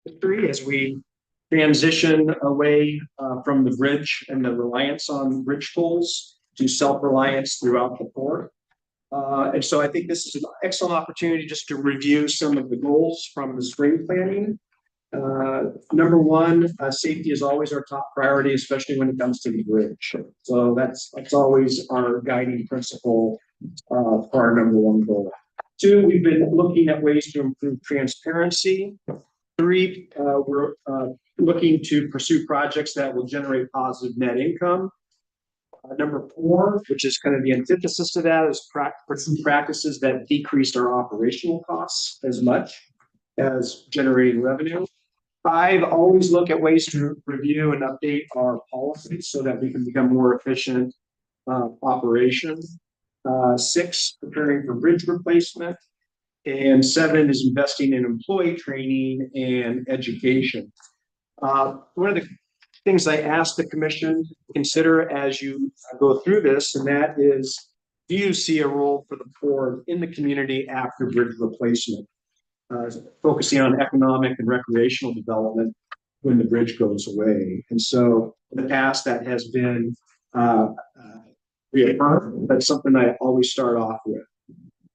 history as we transition away from the bridge and the reliance on bridge tolls to self-reliance throughout the port. And so I think this is an excellent opportunity just to review some of the goals from the spring planning. Number one, safety is always our top priority, especially when it comes to the bridge. So that's always our guiding principle for our number one goal. Two, we've been looking at ways to improve transparency. Three, we're looking to pursue projects that will generate positive net income. Number four, which is kind of the antithesis to that, is pursue practices that decrease our operational costs as much as generating revenue. Five, always look at ways to review and update our policies so that we can become more efficient operation. Six, preparing for bridge replacement. And seven is investing in employee training and education. One of the things I asked the commission to consider as you go through this, and that is, do you see a role for the board in the community after bridge replacement? Focusing on economic and recreational development when the bridge goes away. And so in the past, that has been reaffirmed. That's something I always start off with.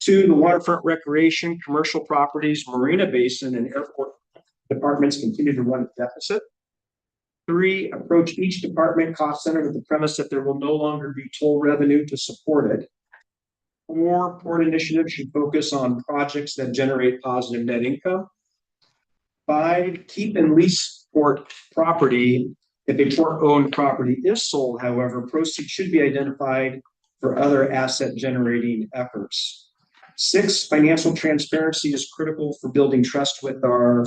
Two, the waterfront recreation, commercial properties, marina basin, and airport departments continue to run a deficit. Three, approach each department cost center with the premise that there will no longer be toll revenue to support it. Four, port initiatives should focus on projects that generate positive net income. Five, keep and lease port property. If a port-owned property is sold, however, proceeds should be identified for other asset-generating efforts. Six, financial transparency is critical for building trust with our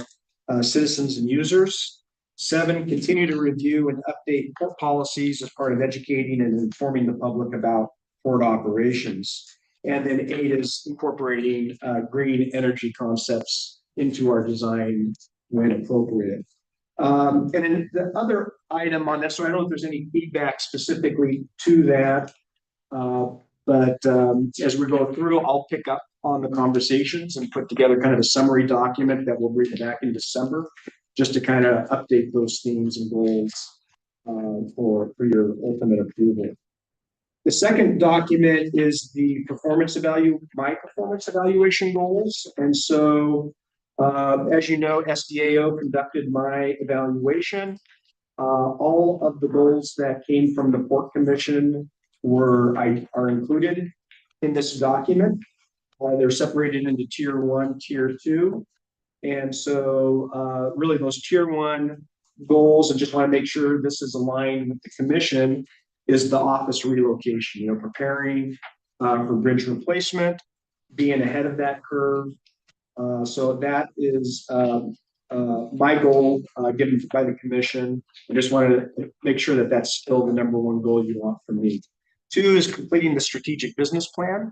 citizens and users. Seven, continue to review and update port policies as part of educating and informing the public about port operations. And then eight is incorporating green energy concepts into our design when appropriate. And then the other item on this, so I don't know if there's any feedback specifically to that, but as we go through, I'll pick up on the conversations and put together kind of a summary document that we'll bring back in December, just to kind of update those themes and goals for your ultimate approval. The second document is the my performance evaluation goals. And so, as you know, SDAO conducted my evaluation. All of the goals that came from the Port Commission are included in this document. They're separated into tier 1, tier 2. And so really those tier 1 goals, and just want to make sure this is aligned with the commission, is the office relocation, preparing for bridge replacement, being ahead of that curve. So that is my goal given by the commission. I just wanted to make sure that that's still the number one goal you want from me. 2 is completing the strategic business plan,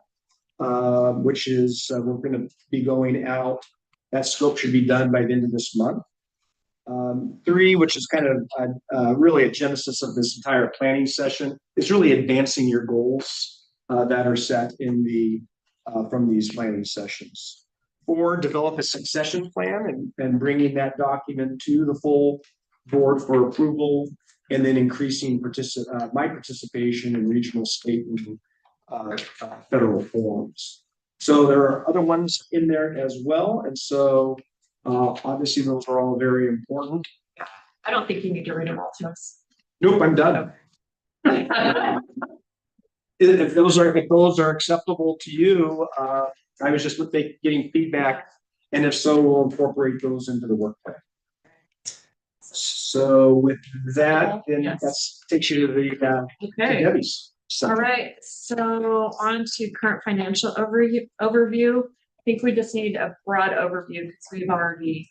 which is we're going to be going out. That scope should be done by the end of this month. 3, which is kind of really a genesis of this entire planning session, is really advancing your goals that are set in from these planning sessions. 4, develop a succession plan and bringing that document to the full board for approval, and then increasing my participation in regional, state, and federal forums. So there are other ones in there as well, and so obviously those are all very important. I don't think you need to read them all to us. Nope, I'm done. If those are acceptable to you, I was just getting feedback, and if so, we'll incorporate those into the work plan. So with that, then that takes you to the to Debbie's. All right, so on to current financial overview. I think we just need a broad overview because we've already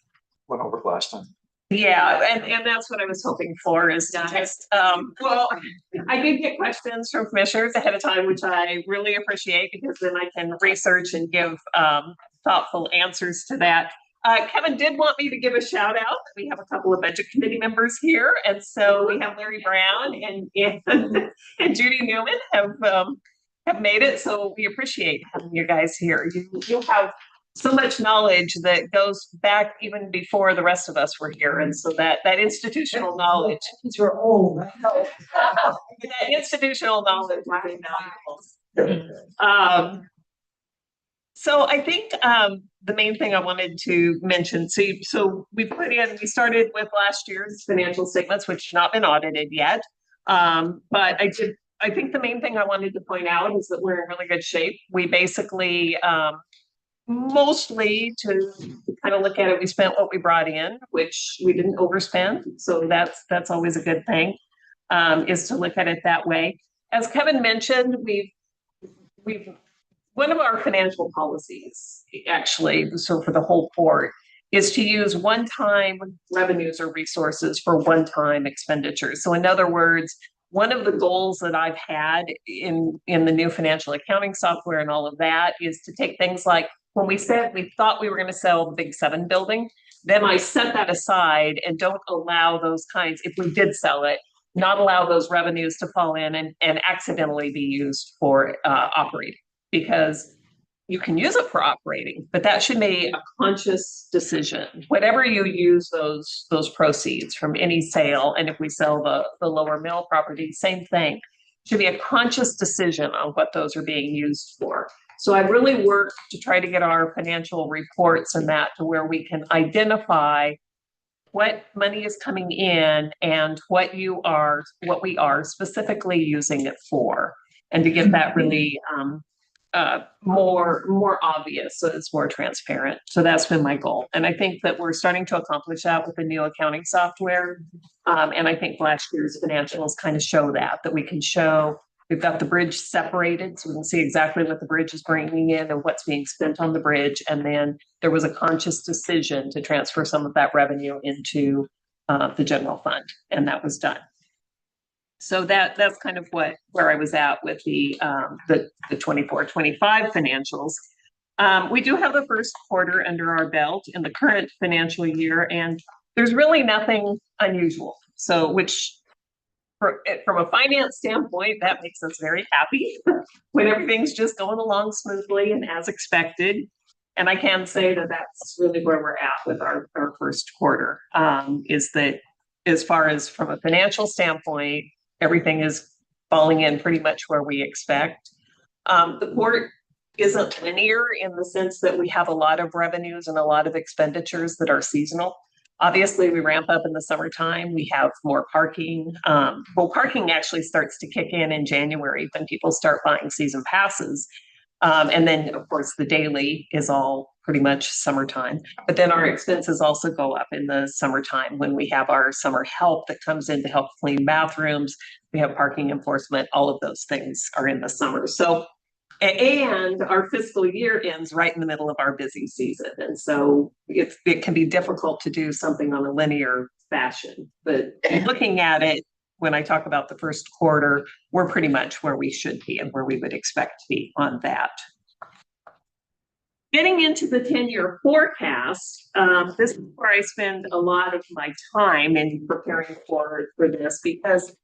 went over last time. Yeah, and that's what I was hoping for, is to just well, I did get questions from commissioners ahead of time, which I really appreciate, because then I can research and give thoughtful answers to that. Kevin did want me to give a shout out. We have a couple of budget committee members here, and so we have Larry Brown and Judy Newman have made it. So we appreciate having you guys here. You have so much knowledge that goes back even before the rest of us were here. And so that institutional knowledge. You're old. That institutional knowledge is invaluable. So I think the main thing I wanted to mention, so we started with last year's financial statements, which have not been audited yet. But I think the main thing I wanted to point out is that we're in really good shape. We basically, mostly to kind of look at it, we spent what we brought in, which we didn't overspend. So that's always a good thing, is to look at it that way. As Kevin mentioned, we've one of our financial policies, actually, so for the whole port, is to use one-time revenues or resources for one-time expenditures. So in other words, one of the goals that I've had in the new financial accounting software and all of that is to take things like when we said we thought we were going to sell the Big 7 building, then I set that aside and don't allow those kinds, if we did sell it, not allow those revenues to fall in and accidentally be used for operating. Because you can use it for operating, but that should be a conscious decision. Whatever you use those proceeds from any sale, and if we sell the lower mill property, same thing, should be a conscious decision on what those are being used for. So I really worked to try to get our financial reports and that to where we can identify what money is coming in and what we are specifically using it for, and to get that really more obvious, so it's more transparent. So that's been my goal, and I think that we're starting to accomplish that with the new accounting software. And I think last year's financials kind of show that we can show we've got the bridge separated, so we can see exactly what the bridge is bringing in and what's being spent on the bridge. And then there was a conscious decision to transfer some of that revenue into the general fund, and that was done. So that's kind of where I was at with the 24-25 financials. We do have the first quarter under our belt in the current financial year, and there's really nothing unusual. So from a finance standpoint, that makes us very happy when everything's just going along smoothly and as expected. And I can say that that's really where we're at with our first quarter, is that as far as from a financial standpoint, everything is falling in pretty much where we expect. The port isn't linear in the sense that we have a lot of revenues and a lot of expenditures that are seasonal. Obviously, we ramp up in the summertime. We have more parking. Parking actually starts to kick in January when people start buying season passes. And then, of course, the daily is all pretty much summertime. But then our expenses also go up in the summertime when we have our summer help that comes in to help clean bathrooms. We have parking enforcement. All of those things are in the summer. So, and our fiscal year ends right in the middle of our busy season. And so it can be difficult to do something on a linear fashion. But looking at it, when I talk about the first quarter, we're pretty much where we should be and where we would expect to be on that. Getting into the 10-year forecast, this is where I spend a lot of my time in preparing for this, because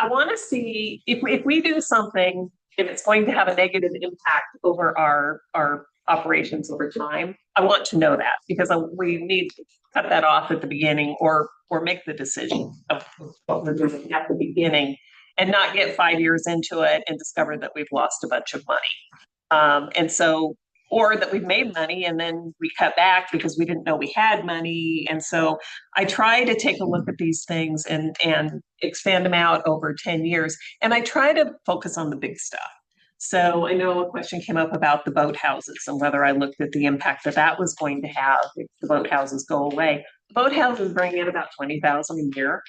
I want to see if we do something, if it's going to have a negative impact over our operations over time. I want to know that, because we need to cut that off at the beginning, or make the decision of what we're doing at the beginning, and not get 5 years into it and discover that we've lost a bunch of money. And so, or that we've made money and then we cut back because we didn't know we had money. And so I try to take a look at these things and expand them out over 10 years. And I try to focus on the big stuff. So I know a question came up about the boathouses and whether I looked at the impact that was going to have if the boathouses go away. Boathouses bring in about $20,000 a year.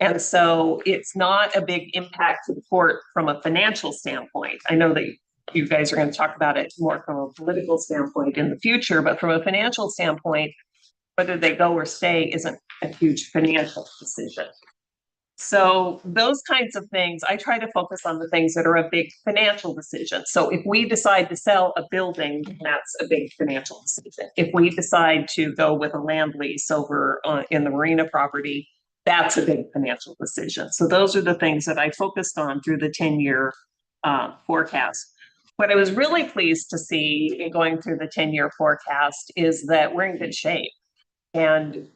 And so it's not a big impact to the port from a financial standpoint. I know that you guys are going to talk about it more from a political standpoint in the future, but from a financial standpoint, whether they go or stay isn't a huge financial decision. So those kinds of things, I try to focus on the things that are a big financial decision. So if we decide to sell a building, that's a big financial decision. If we decide to go with a land lease over in the marina property, that's a big financial decision. So those are the things that I focused on through the 10-year forecast. what I was really pleased to see in going through the 10-year forecast is that we're in good shape. And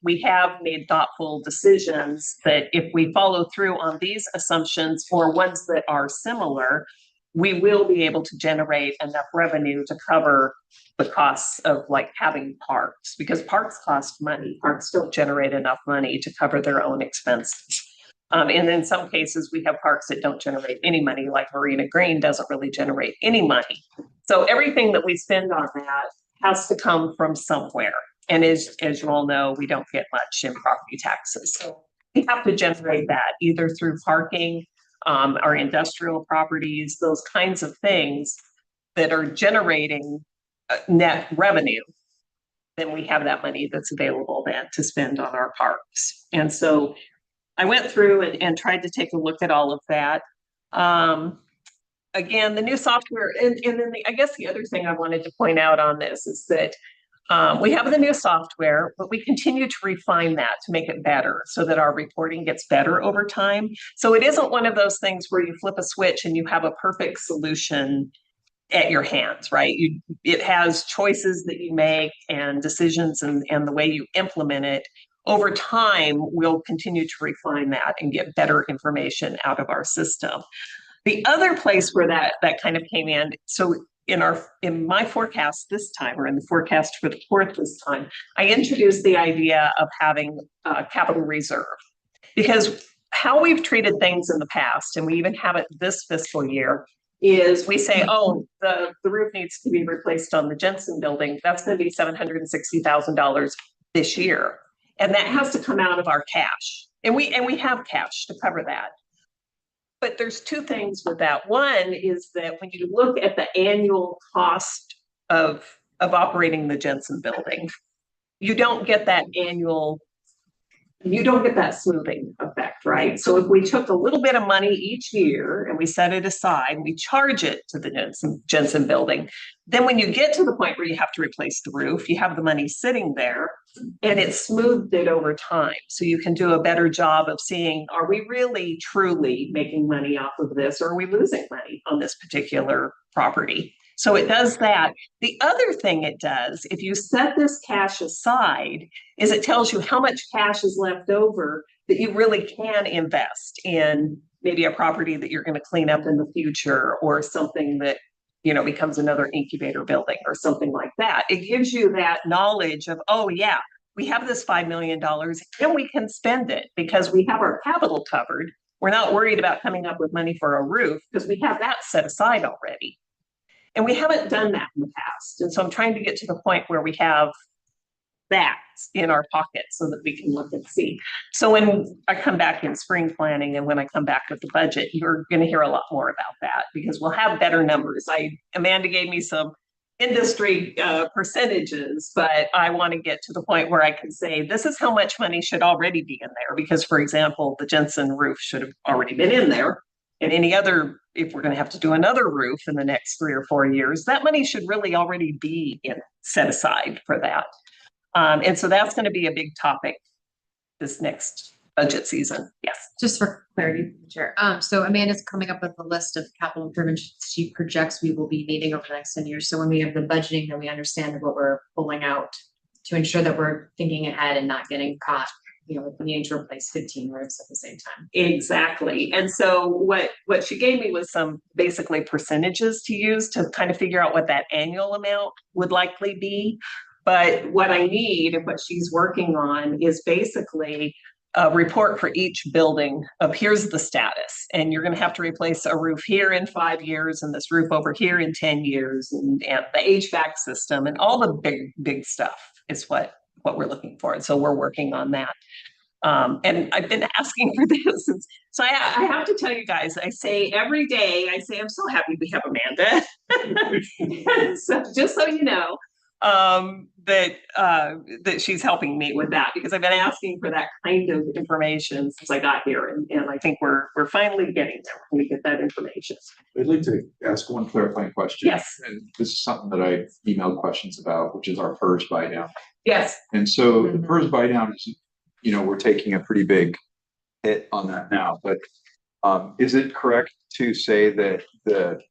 we have made thoughtful decisions that if we follow through on these assumptions or ones that are similar, we will be able to generate enough revenue to cover the costs of like having parks, because parks cost money. Parks don't generate enough money to cover their own expenses. And in some cases, we have parks that don't generate any money, like Marina Green doesn't really generate any money. So everything that we spend on that has to come from somewhere. And as you all know, we don't get much in property taxes. So we have to generate that either through parking, our industrial properties, those kinds of things that are generating net revenue. Then we have that money that's available then to spend on our parks. And so I went through and tried to take a look at all of that. Again, the new software, and then I guess the other thing I wanted to point out on this is that we have the new software, but we continue to refine that to make it better so that our reporting gets better over time. So it isn't one of those things where you flip a switch and you have a perfect solution at your hands, right? It has choices that you make and decisions and the way you implement it. Over time, we'll continue to refine that and get better information out of our system. The other place where that kind of came in, so in my forecast this time, or in the forecast for the fourth this time, I introduced the idea of having a capital reserve, because how we've treated things in the past, and we even have it this fiscal year, is we say, oh, the roof needs to be replaced on the Jensen building. That's going to be $760,000 this year. And that has to come out of our cash. And we have cash to cover that. But there's two things with that. One is that when you look at the annual cost of operating the Jensen building, you don't get that smoothing effect, right? So if we took a little bit of money each year and we set it aside, we charge it to the Jensen building, then when you get to the point where you have to replace the roof, you have the money sitting there and it's smoothed it over time. So you can do a better job of seeing, are we really truly making money off of this, or are we losing money on this particular property? So it does that. The other thing it does, if you set this cash aside, is it tells you how much cash is left over that you really can invest in maybe a property that you're going to clean up in the future, or something that, you know, becomes another incubator building or something like that. It gives you that knowledge of, oh yeah, we have this $5 million and we can spend it because we have our capital covered. We're not worried about coming up with money for a roof because we have that set aside already. And we haven't done that in the past. And so I'm trying to get to the point where we have that in our pocket so that we can look and see. So when I come back in spring planning and when I come back with the budget, you're going to hear a lot more about that because we'll have better numbers. Amanda gave me some industry percentages, but I want to get to the point where I can say, this is how much money should already be in there. Because, for example, the Jensen roof should have already been in there. And any other, if we're going to have to do another roof in the next 3 or 4 years, that money should really already be set aside for that. And so that's going to be a big topic this next budget season. Yes. Just for clarity, Chair. So Amanda's coming up with a list of capital improvements she projects we will be needing over the next 10 years. So when we have the budgeting, then we understand what we're pulling out to ensure that we're thinking ahead and not getting caught, you know, needing to replace 15 roofs at the same time. Exactly. And so what she gave me was some basically percentages to use to kind of figure out what that annual amount would likely be. But what I need and what she's working on is basically a report for each building of here's the status. And you're going to have to replace a roof here in 5 years and this roof over here in 10 years and the HVAC system and all the big stuff is what we're looking for. And so we're working on that. And I've been asking for this. So I have to tell you guys, I say every day, I'm so happy we have Amanda. So just so you know, that she's helping me with that because I've been asking for that kind of information since I got here. And I think we're finally getting there when we get that information. I'd like to ask one clarifying question. Yes. And this is something that I emailed questions about, which is our PERS buy down. Yes. And so the PERS buy down is, you know, we're taking a pretty big hit on that now, but is it correct to say that the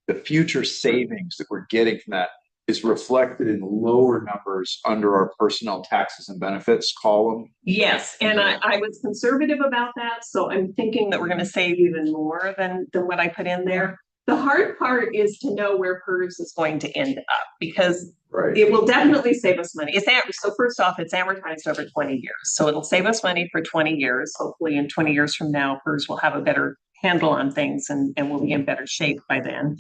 the future savings that we're getting from that is reflected in lower numbers under our personnel taxes and benefits column. Yes, and I was conservative about that, so I'm thinking that we're gonna save even more than what I put in there. The hard part is to know where PERS is going to end up, because Right. it will definitely save us money. So first off, it's amortized over 20 years, so it'll save us money for 20 years. Hopefully in 20 years from now, PERS will have a better handle on things and we'll be in better shape by then.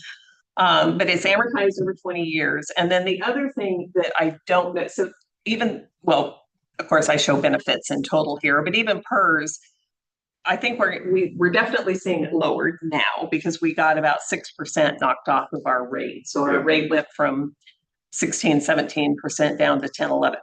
But it's amortized over 20 years. And then the other thing that I don't know, so even, well, of course I show benefits in total here, but even PERS, I think we're definitely seeing it lowered now because we got about 6% knocked off of our rate. So our rate went from 16, 17% down to 10, 11%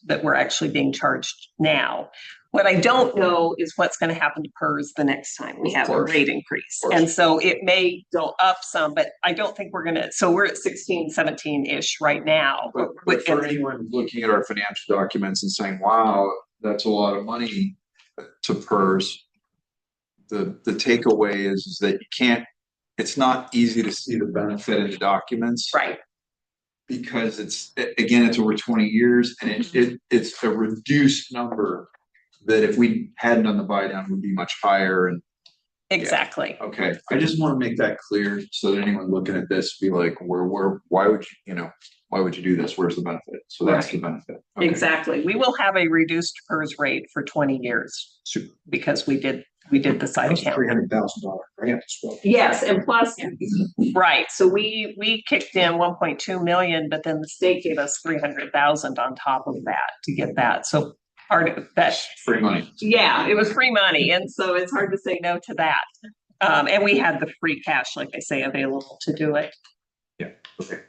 that we're actually being charged now. What I don't know is what's going to happen to PERS the next time we have a rate increase. And so it may go up some, but I don't think we're going to, so we're at 16, 17-ish right now. But for anyone looking at our financial documents and saying, wow, that's a lot of money to PERS, the takeaway is that you can't, it's not easy to see the benefit in the documents. Right. Because it's over 20 years and it's a reduced number that if we hadn't done the buy down would be much higher. And exactly. Yeah. Okay. I just want to make that clear so that anyone looking at this be like, why would you do this? Where's the benefit? So that's the benefit. Okay. Exactly. We will have a reduced PERS rate for 20 years. Super. Because we did the side count. $300,000 grant as well. Yes, and plus, right, so we kicked in 1.2 million, but then the state gave us 300,000 on top of that to get that. So part of that, Free money. yeah, it was free money, and so it's hard to say no to that. And we had the free cash, like I say, available to do it. Yeah. Okay.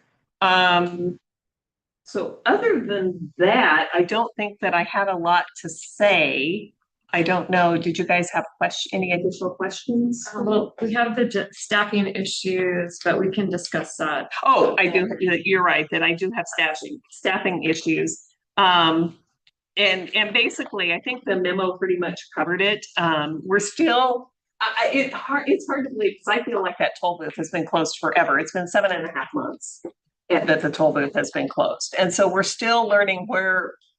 So other than that, I don't think that I had a lot to say. I don't know, did you guys have any additional questions? Well, we have the staffing issues, but we can discuss that. Oh, I do, you're right, that I do have staffing issues. And basically, I think the memo pretty much covered it. We're still, it's hard to believe, because I feel like that toll booth has been closed forever. It's been 7.5 months that the toll booth has been closed. And so we're still learning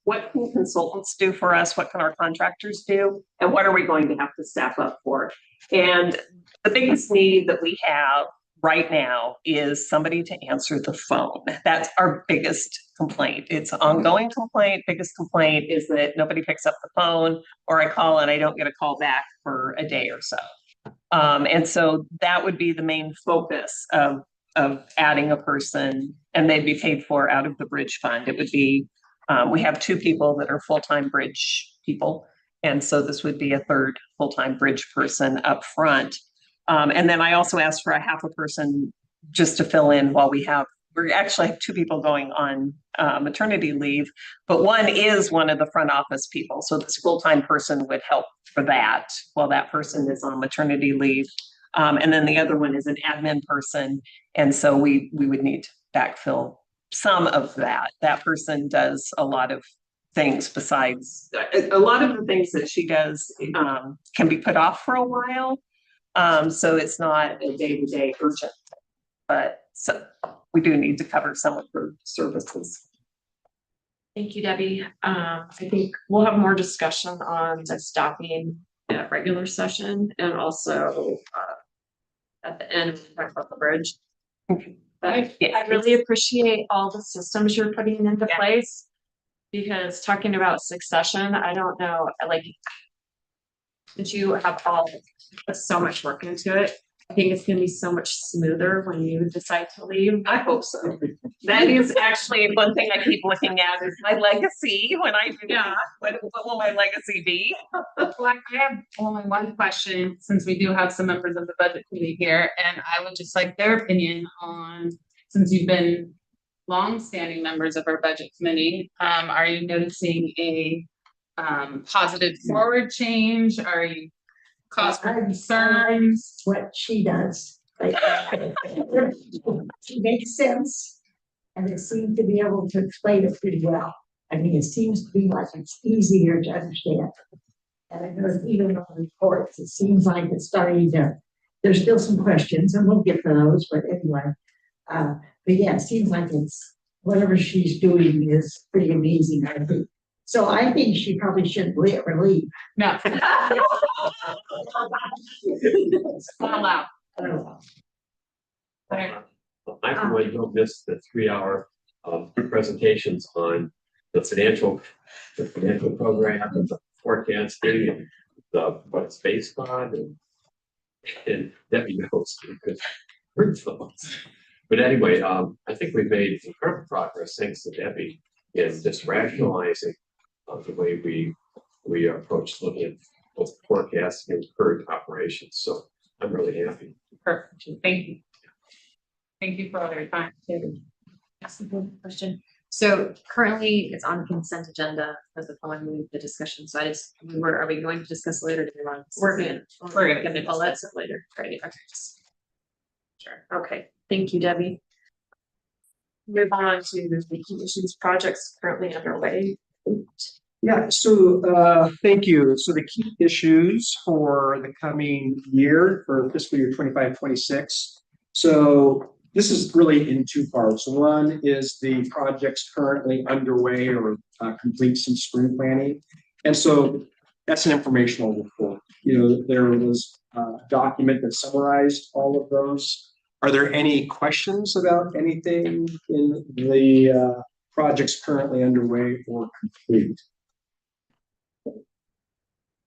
what can consultants do for us? What can our contractors do? And what are we going to have to staff up for? And the biggest need that we have right now is somebody to answer the phone. That's our biggest complaint. It's an ongoing complaint. Biggest complaint is that nobody picks up the phone, or I call and I don't get a call back for a day or so. And so that would be the main focus of adding a person, and they'd be paid for out of the bridge fund. It would be we have 2 people that are full-time bridge people. And so this would be a third full-time bridge person up front. And then I also asked for a half a person just to fill in while we actually have 2 people going on maternity leave, but one is one of the front office people. So this full-time person would help for that while that person is on maternity leave. And then the other one is an admin person. And so we would need to backfill some of that. That person does a lot of things besides, a lot of the things that she does can be put off for a while. So it's not a day-to-day urgent, but so we do need to cover some of her services. Thank you, Debbie. I think we'll have more discussion on the staffing at regular session and also at the end, we talk about the bridge. But I really appreciate all the systems you're putting into place, because talking about succession, I don't know, like, did you have put so much work into it? I think it's gonna be so much smoother when you decide to leave. I hope so. That is actually one thing I keep looking at is my legacy when I do that. What will my legacy be? Well, I have only one question, since we do have some members of the budget committee here, and I would just like their opinion on, since you've been longstanding members of our budget committee, are you noticing a positive forward change? Are you cause for concerns? What she does. She makes sense, and it seems to be able to explain it pretty well. I mean, it seems to be like it's easier to understand. And I know even on the reports, it seems like it's starting to there's still some questions and we'll get to those, but anyway. But yeah, it seems like it's, whatever she's doing is pretty amazing, I think. So I think she probably shouldn't leave. No. Not allowed. I don't know. I for one don't miss the 3 hour presentations on the financial program and the forecasting and what it's based on and Debbie knows because we're those. But anyway, I think we've made incredible progress thanks to Debbie in just rationalizing the way we approach looking at both forecasting and current operations. So I'm really happy. Perfect. Thank you. Thank you for all your time. That's a good question. So currently it's on consent agenda as the following move the discussion. So are we going to discuss later? Do we want to? We're gonna Call that later. Right. Okay. Sure. Okay. Thank you, Debbie. Move on to the key issues projects currently underway. Yeah, so thank you. So the key issues for the coming year for fiscal year 25-26. So this is really in two parts. One is the projects currently underway or complete some spring planning. And so that's an informational report. You know, there was a document that summarized all of those. Are there any questions about anything in the projects currently underway or complete?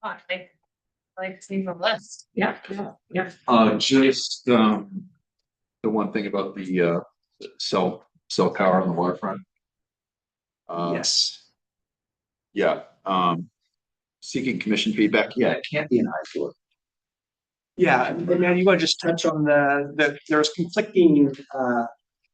I like seeing the list. Yeah. Just the one thing about the cell tower on the waterfront. Yes. Yeah, seeking commission feedback. Yeah, it can't be an eyesore. Yeah, and then you want to just touch on there's conflicting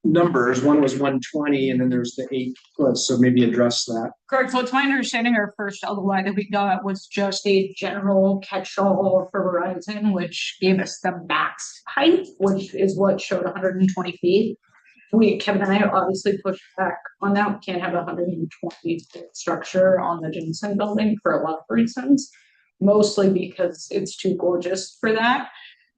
numbers. One was 120 and then there's the 8 foot, so maybe address that. Correct. So it's my understanding our first LOI that we got was just a general catch-all for Verizon, which gave us the max height, which is what showed 120 feet. Kevin and I obviously pushed back on that. We can't have a 120 foot structure on the Jensen building for a lot of reasons, mostly because it's too gorgeous for that.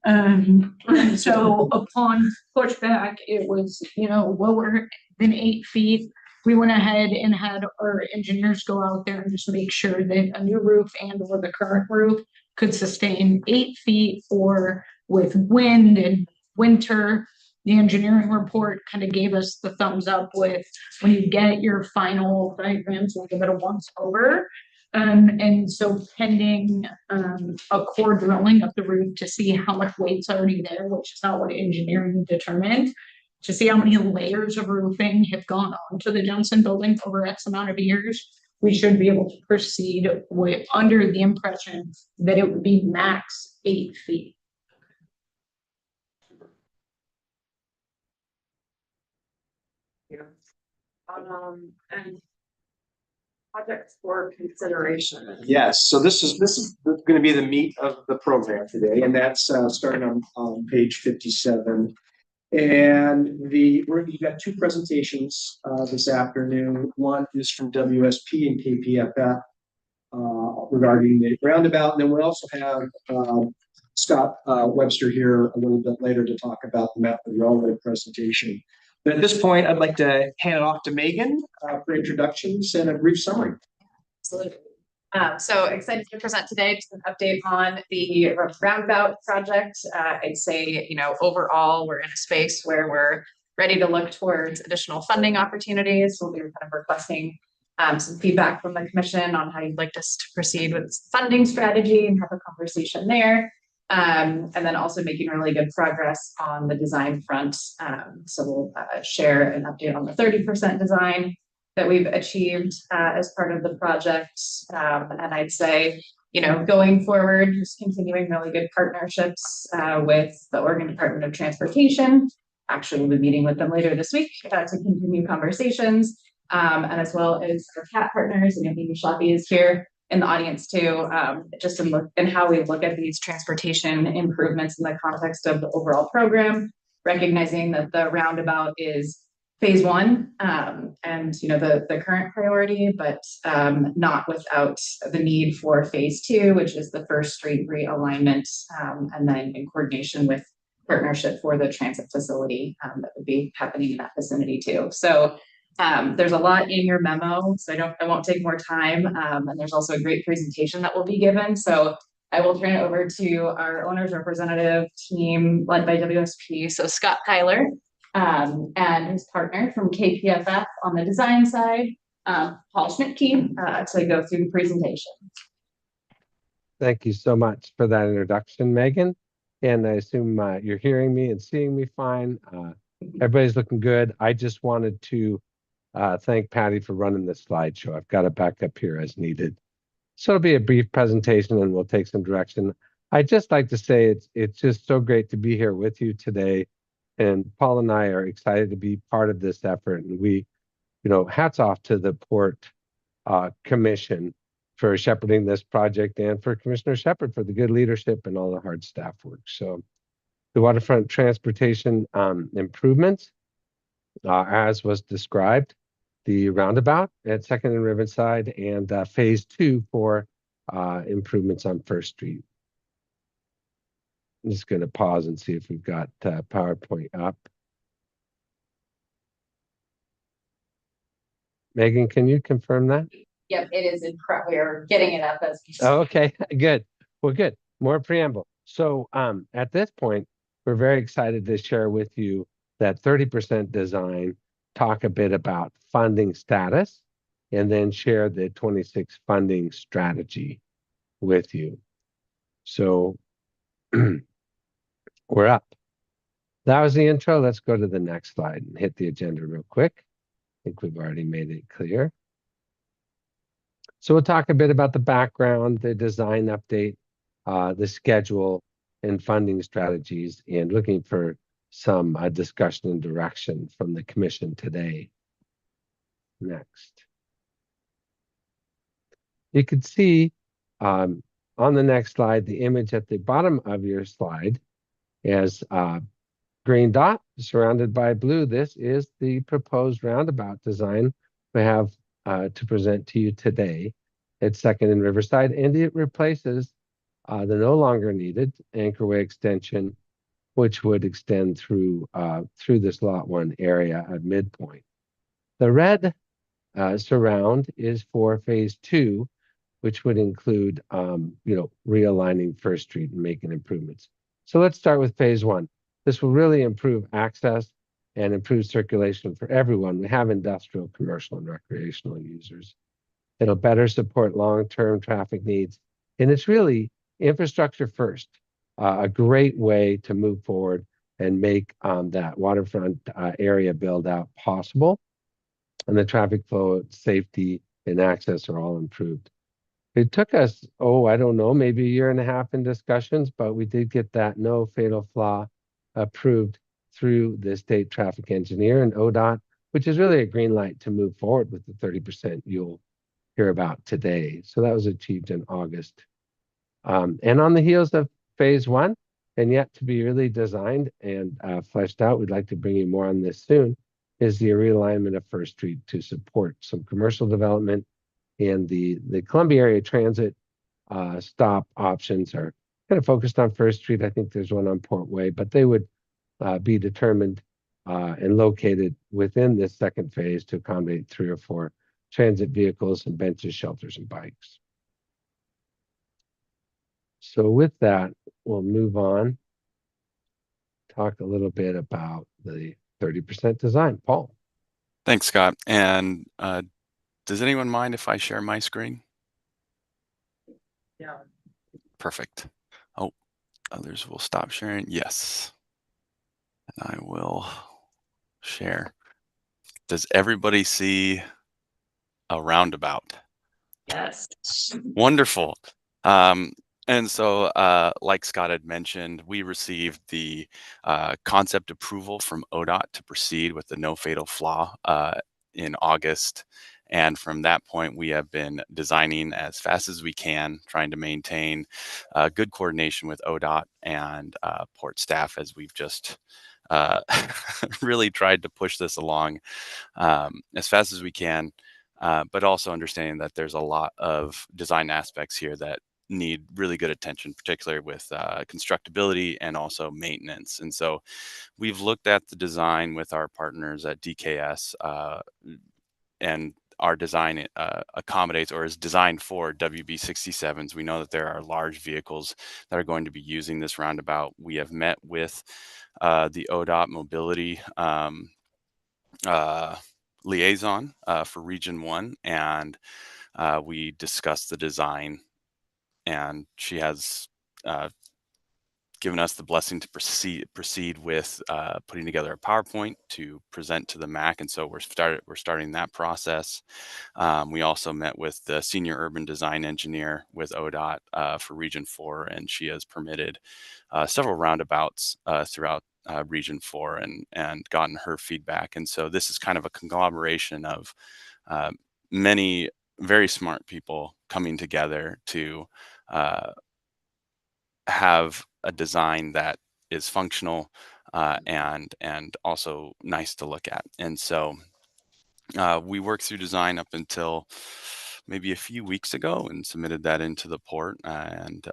And so upon pushback, it was, lower than 8 feet. We went ahead and had our engineers go out there and just make sure that a new roof and or the current roof could sustain 8 feet, or with wind and winter. The engineering report kind of gave us the thumbs up with when you get your final diagrams, we'll give it a once over. And so pending a core drilling of the roof to see how much weight's already there, which is not what engineering determined, to see how many layers of roofing have gone on to the Jensen building over X amount of years, we should be able to proceed with under the impression that it would be max 8 feet. And projects for consideration. Yes, so this is going to be the meat of the program today, and that's starting on page 57. And you've got 2 presentations this afternoon. One is from WSP and KPFF regarding the roundabout, and then we also have Scott Webster here a little bit later to talk about the map of the railroad presentation. But at this point, I'd like to hand it off to Megan for introductions and a brief summary. Absolutely. So excited to present today just an update on the roundabout project. I'd say, overall, we're in a space where we're ready to look towards additional funding opportunities. We'll be kind of requesting some feedback from the commission on how you'd like us to proceed with funding strategy and have a conversation there. And then also making really good progress on the design front. So we'll share an update on the 30% design that we've achieved as part of the project. And I'd say, going forward, just continuing really good partnerships with the Oregon Department of Transportation. Actually, we'll be meeting with them later this week to continue conversations, and as well as our CAT partners. And Amy Schlappe is here in the audience too, just in how we look at these transportation improvements in the context of the overall program, recognizing that the roundabout is phase one, and the current priority, but not without the need for phase two, which is the First Street realignment, and then in coordination with partnership for the transit facility that would be happening in that vicinity too. So there's a lot in your memo, so I won't take more time. And there's also a great presentation that will be given. So I will turn it over to our owner's representative team led by WSP. So Scott Tyler, and his partner from KPFF on the design side, Paul Schmidtke, to go through the presentation. Thank you so much for that introduction, Megan. And I assume you're hearing me and seeing me fine. Everybody's looking good. I just wanted to thank Patty for running this slideshow. I've got it back up here as needed. So it'll be a brief presentation and we'll take some direction. I'd just like to say it's just so great to be here with you today. And Paul and I are excited to be part of this effort. And we, hats off to the Port Commission for shepherding this project and for Commissioner Shepherd for the good leadership and all the hard staff work. So the waterfront transportation improvements, as was described, the roundabout at 2nd and Riverside, and phase 2 for improvements on First Street. I'm just going to pause and see if we've got PowerPoint up. Megan, can you confirm that? Yep, it is in prep. We are getting it up as we speak. Oh, okay, good. Well, good. More preamble. So at this point, we're very excited to share with you that 30% design, talk a bit about funding status, and then share the 26 funding strategy with you. So we're up. That was the intro. Let's go to the next slide and hit the agenda real quick. I think we've already made it clear. So we'll talk a bit about the background, the design update, the schedule, and funding strategies, and looking for some discussion and direction from the commission today. Next. You can see on the next slide, the image at the bottom of your slide as green dot surrounded by blue. This is the proposed roundabout design we have to present to you today at 2nd and Riverside, and it replaces the no longer needed Anchorway extension, which would extend through this Lot 1 area at midpoint. The red surround is for phase 2, which would include realigning First Street and making improvements. So let's start with phase 1. This will really improve access and improve circulation for everyone. We have industrial, commercial, and recreational users. It'll better support long-term traffic needs. And it's really infrastructure first, a great way to move forward and make that waterfront area build out possible. And the traffic flow, safety, and access are all improved. It took us, I don't know, maybe a year and a half in discussions, but we did get that no fatal flaw approved through the state traffic engineer and ODOT, which is really a green light to move forward with the 30% you'll hear about today. So that was achieved in August. And on the heels of phase 1, and yet to be really designed and fleshed out, we'd like to bring you more on this soon, is the realignment of First Street to support some commercial development, and the Columbia area transit stop options are kind of focused on First Street. I think there's one on Port Way, but they would be determined and located within this second phase to accommodate 3 or 4 transit vehicles and benches, shelters, and bikes. So with that, we'll move on, talk a little bit about the 30% design. Paul. Thanks, Scott. And does anyone mind if I share my screen? Yeah. Perfect. Oh, others will stop sharing. Yes. And I will share. Does everybody see a roundabout? Yes. Wonderful. And so, like Scott had mentioned, we received the concept approval from ODOT to proceed with the no fatal flaw in August. And from that point, we have been designing as fast as we can, trying to maintain good coordination with ODOT and port staff as we've just really tried to push this along as fast as we can, but also understanding that there's a lot of design aspects here that need really good attention, particularly with constructability and also maintenance. And so we've looked at the design with our partners at DKS, and our design accommodates or is designed for WB67s. We know that there are large vehicles that are going to be using this roundabout. We have met with the ODOT mobility liaison for Region 1, and we discussed the design, and she has given us the blessing to proceed with putting together a PowerPoint to present to the MAC, and so we're starting that process. We also met with the senior urban design engineer with ODOT for Region 4, and she has permitted several roundabouts throughout Region 4 and gotten her feedback. And so this is kind of a conglomeration of many very smart people coming together to have a design that is functional and also nice to look at. And so we worked through design up until maybe a few weeks ago and submitted that into the port, and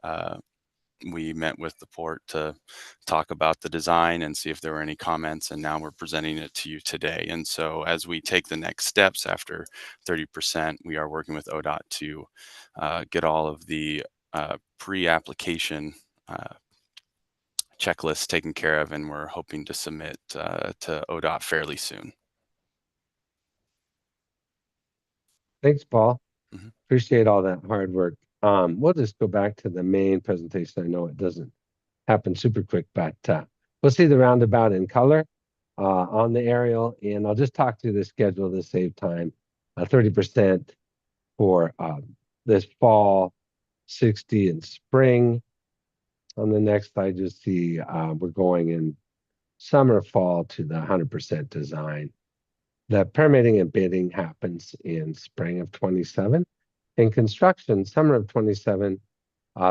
we met with the port to talk about the design and see if there were any comments, and now we're presenting it to you today. And so as we take the next steps after 30%, we are working with ODOT to get all of the pre-application checklists taken care of, and we're hoping to submit to ODOT fairly soon. Thanks, Paul. Mhm. Appreciate all that hard work. We'll just go back to the main presentation. I know it doesn't happen super quick, but we'll see the roundabout in color on the aerial, and I'll just talk through the schedule to save time. 30% for this fall, 60 in spring. On the next slide, you'll see we're going in summer, fall to the 100% design. The permitting and bidding happens in spring of 27, and construction summer of 27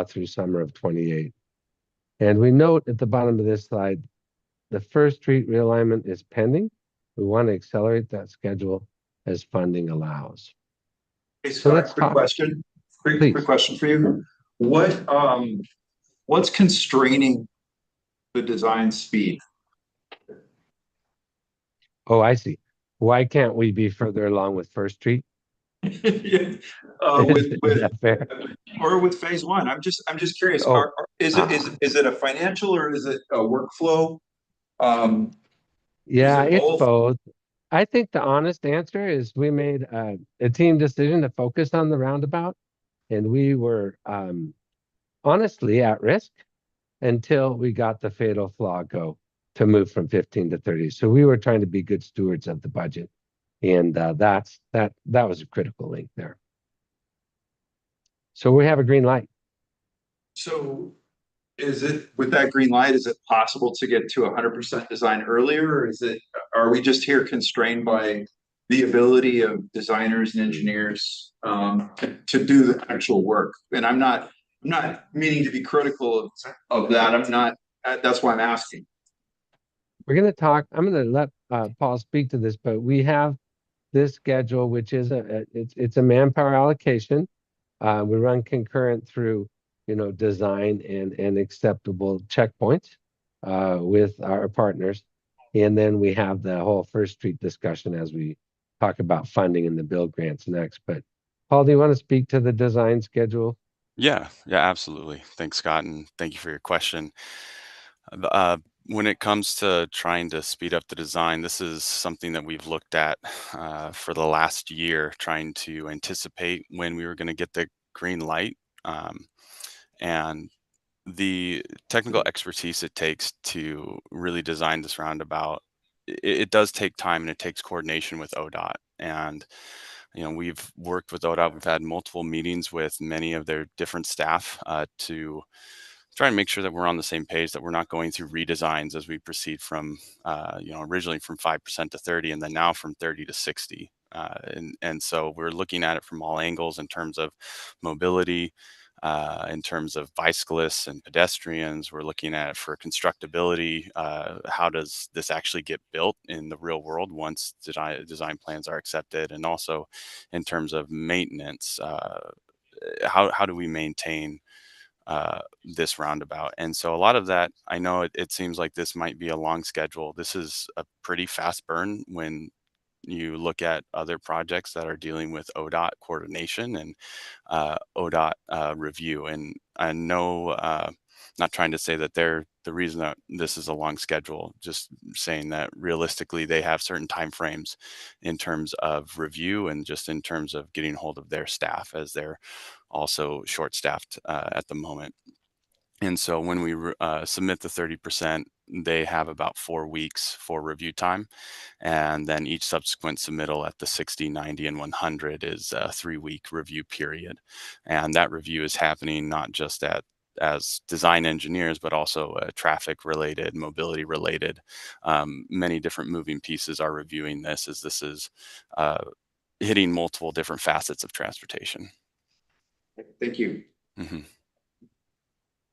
through summer of 28. And we note at the bottom of this slide, the First Street realignment is pending. We want to accelerate that schedule as funding allows. Hey, So Scott, let's quick talk. question. Quick Please. question for you. What's constraining the design speed? Oh, I see. Why can't we be further along with First Street? Yeah, Is that fair? or with phase one. I'm just curious. Oh. Is it a financial or is it a workflow? Yeah, it it's both? both. I think the honest answer is we made a team decision to focus on the roundabout, and we were honestly at risk until we got the fatal flaw go to move from 15 to 30. So we were trying to be good stewards of the budget, and that was a critical link there. So we have a green light. So is it, with that green light, is it possible to get to 100% design earlier, or are we just here constrained by the ability of designers and engineers to do the actual work? And I'm not meaning to be critical of that. That's why I'm asking. We're going to talk. I'm going to let Paul speak to this, but we have this schedule, which is it's a manpower allocation. We run concurrent through, design and acceptable checkpoints with our partners, and then we have the whole First Street discussion as we talk about funding and the build grants next. But Paul, do you want to speak to the design schedule? Yeah, absolutely. Thanks, Scott, and thank you for your question. When it comes to trying to speed up the design, this is something that we've looked at for the last year, trying to anticipate when we were going to get the green light. And the technical expertise it takes to really design this roundabout, it does take time, and it takes coordination with ODOT. And we've worked with ODOT. We've had multiple meetings with many of their different staff to try and make sure that we're on the same page, that we're not going through redesigns as we proceed from, originally from 5% to 30, and then now from 30 to 60. And so we're looking at it from all angles in terms of mobility, in terms of bicyclists and pedestrians. We're looking at it for constructability. How does this actually get built in the real world once design plans are accepted? And also in terms of maintenance, how do we maintain this roundabout? And so a lot of that, I know it seems like this might be a long schedule. This is a pretty fast burn when you look at other projects that are dealing with ODOT coordination and ODOT review. And I know, not trying to say that they're the reason that this is a long schedule, just saying that realistically they have certain timeframes in terms of review and just in terms of getting hold of their staff, as they're also short-staffed at the moment. And so when we submit the 30%, they have about 4 weeks for review time. And then each subsequent submittal at the 60, 90, and 100 is a 3-week review period. And that review is happening not just as design engineers, but also traffic related, mobility related. Many different moving pieces are reviewing this, as this is hitting multiple different facets of transportation. Thank you. Mhm.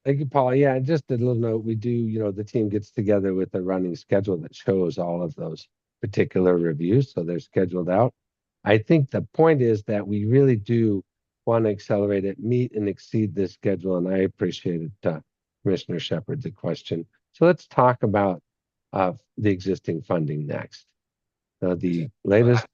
Thank you, Paul. Yeah, just a little note, we do, the team gets together with a running schedule that shows all of those particular reviews, so they're scheduled out. I think the point is that we really do want to accelerate it, meet and exceed this schedule, and I appreciated Commissioner Shepard's question. So let's talk about the existing funding next. The latest.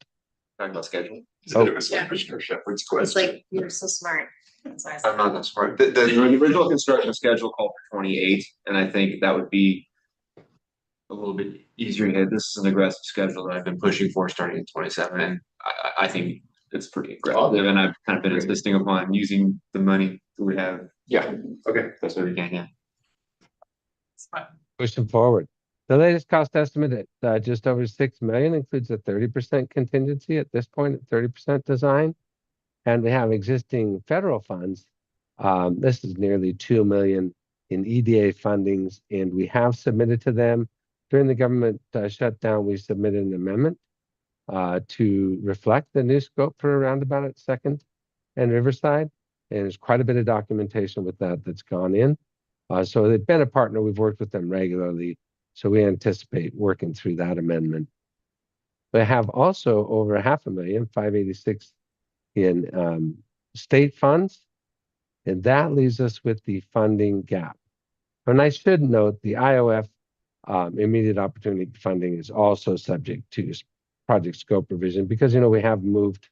Talking about schedule. Oh. It was Commissioner Shepard's It's question. like, you're so smart. That's why I I'm said- not that smart. The original construction schedule called for 28, and I think that would be a little bit easier to hit. This is an aggressive schedule that I've been pushing for starting in 27, and I think it's pretty aggressive, and I've kind of been insisting upon using the money that we have. Yeah, okay, that's what we can, yeah. Pushing forward. The latest cost estimate at just over 6 million includes a 30% contingency at this point, at 30% design. And we have existing federal funds. This is nearly 2 million in EDA fundings, and we have submitted to them. During the government shutdown, we submitted an amendment to reflect the new scope for a roundabout at 2nd and Riverside. And there's quite a bit of documentation with that that's gone in. So they've been a partner. We've worked with them regularly. So we anticipate working through that amendment. They have also over 500,000, 586 in state funds. And that leaves us with the funding gap. And I should note the IOF immediate opportunity funding is also subject to project scope revision because, we have moved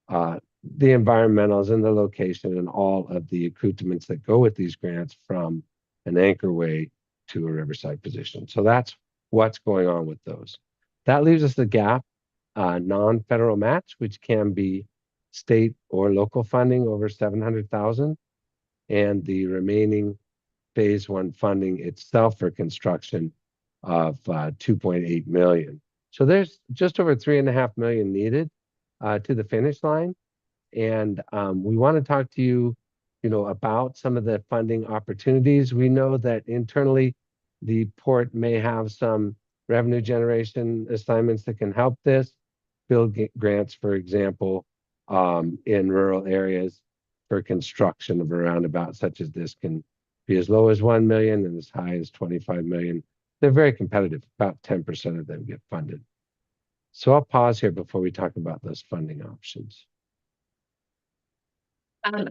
the environmentals and the location and all of the accoutrements that go with these grants from an anchorway to a Riverside position. So that's what's going on with those. That leaves us the gap, non-federal match, which can be state or local funding over 700,000, and the remaining phase 1 funding itself for construction of 2.8 million. So there's just over 3.5 million needed to the finish line. And we want to talk to you, about some of the funding opportunities. We know that internally the port may have some revenue generation assignments that can help this. Build grants, for example, in rural areas for construction of a roundabout such as this can be as low as 1 million and as high as 25 million. They're very competitive. About 10% of them get funded. So I'll pause here before we talk about those funding options.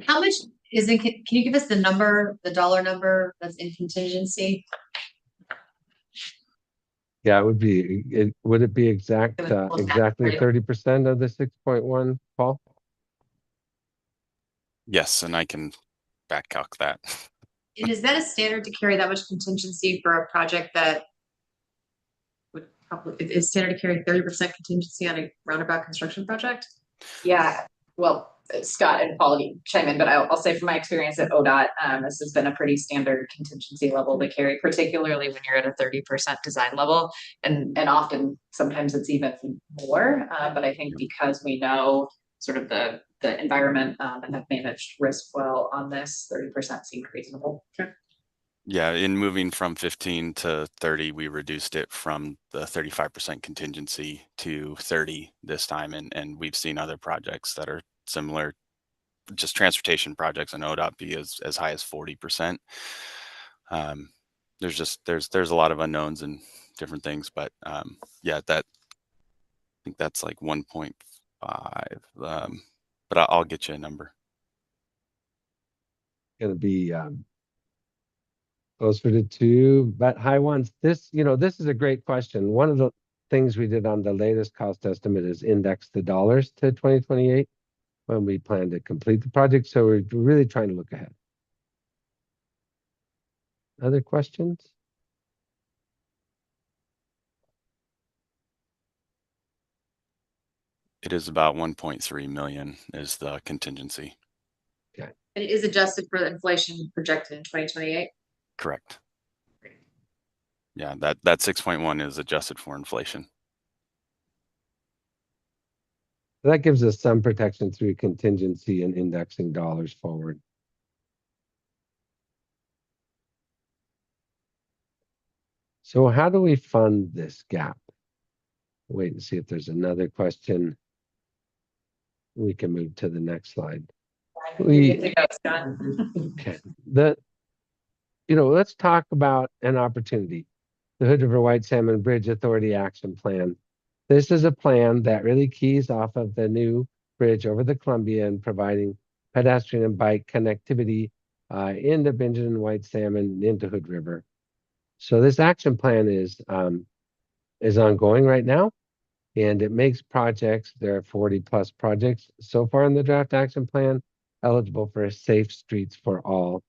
How much is in, can you give us the number, the dollar number that's in contingency? Yeah, would it be exactly 30% of the 6.1, Paul? Yes, and I can back calc that. And is that a standard to carry that much contingency for a project that would probably, is standard to carry 30% contingency on a roundabout construction project? Yeah, well, Scott and Paul can chime in, but I'll say from my experience at ODOT, this has been a pretty standard contingency level to carry, particularly when you're at a 30% design level. And often, sometimes it's even more, but I think because we know sort of the environment and have managed risk well on this, 30% seemed reasonable. Yeah, in moving from 15 to 30, we reduced it from the 35% contingency to 30 this time. And we've seen other projects that are similar just transportation projects in ODOT be as high as 40%. There's a lot of unknowns and different things, but yeah, I think that's like 1.5. But I'll get you a number. Gonna be closer to 2, but high ones. This is a great question. One of the things we did on the latest cost estimate is index the dollars to 2028 when we plan to complete the project. So we're really trying to look ahead. Other questions? It is about 1.3 million is the contingency. And it is adjusted for the inflation projected in 2028. Correct. Yeah, that 6.1 is adjusted for inflation. That gives us some protection through contingency and indexing dollars forward. So how do we fund this gap? Wait and see if there's another question. We can move to the next slide. Okay. Let's talk about an opportunity. The Hood River White Salmon Bridge Authority Action Plan. This is a plan that really keys off of the new bridge over the Columbia and providing pedestrian and bike connectivity into Bingen and White Salmon and into Hood River. So this action plan is ongoing right now, and it makes projects, there are 40+ projects so far in the draft action plan, eligible for Safe Streets for All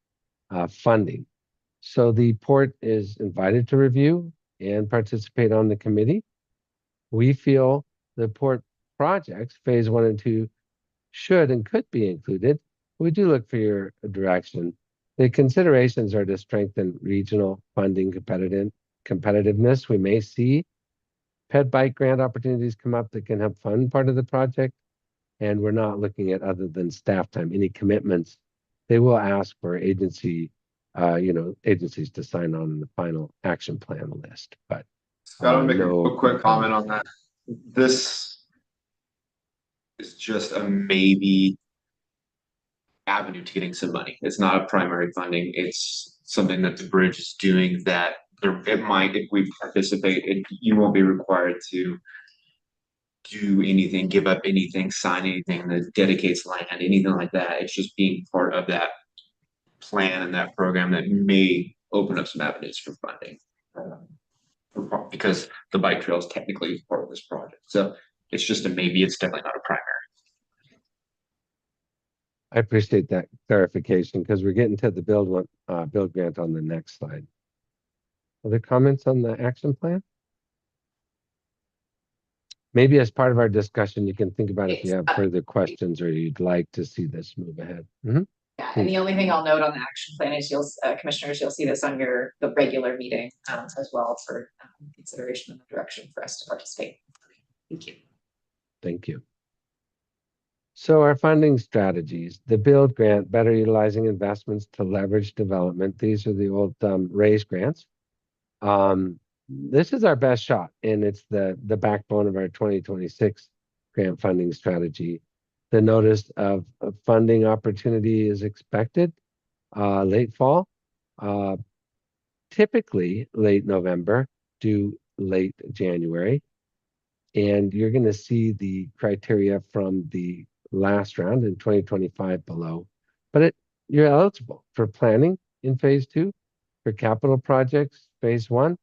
funding. So the port is invited to review and participate on the committee. We feel the port projects, phase 1 and 2, should and could be included. We do look for your direction. The considerations are to strengthen regional funding competitiveness. We may see ped bike grant opportunities come up that can help fund part of the project. And we're not looking at, other than staff time, any commitments. They will ask for agencies to sign on the final action plan list. But Scott, I'll make a quick comment on that. This is just a maybe avenue to getting some money. It's not a primary funding. It's something that the bridge is doing that it might, if we participate, you won't be required to do anything, give up anything, sign anything that dedicates land, anything like that. It's just being part of that plan and that program that may open up some avenues for funding. Because the bike trail is technically part of this project. So it's just a maybe, it's definitely not a primary. I appreciate that clarification because we're getting to the build grant on the next slide. Other comments on the action plan? Maybe as part of our discussion, you can think about if you have further questions or you'd like to see this move ahead. Yeah, and the only thing I'll note on the action plan is commissioners, you'll see this on the regular meeting as well for consideration of the direction for us to participate. Thank you. Thank you. So our funding strategies, the build grant, better utilizing investments to leverage development. These are the old RAISE grants. This is our best shot, and it's the backbone of our 2026 grant funding strategy. The notice of funding opportunity is expected late fall, typically late November to late January. And you're going to see the criteria from the last round in 2025 below. But you're eligible for planning in phase 2, for capital projects, phase 1,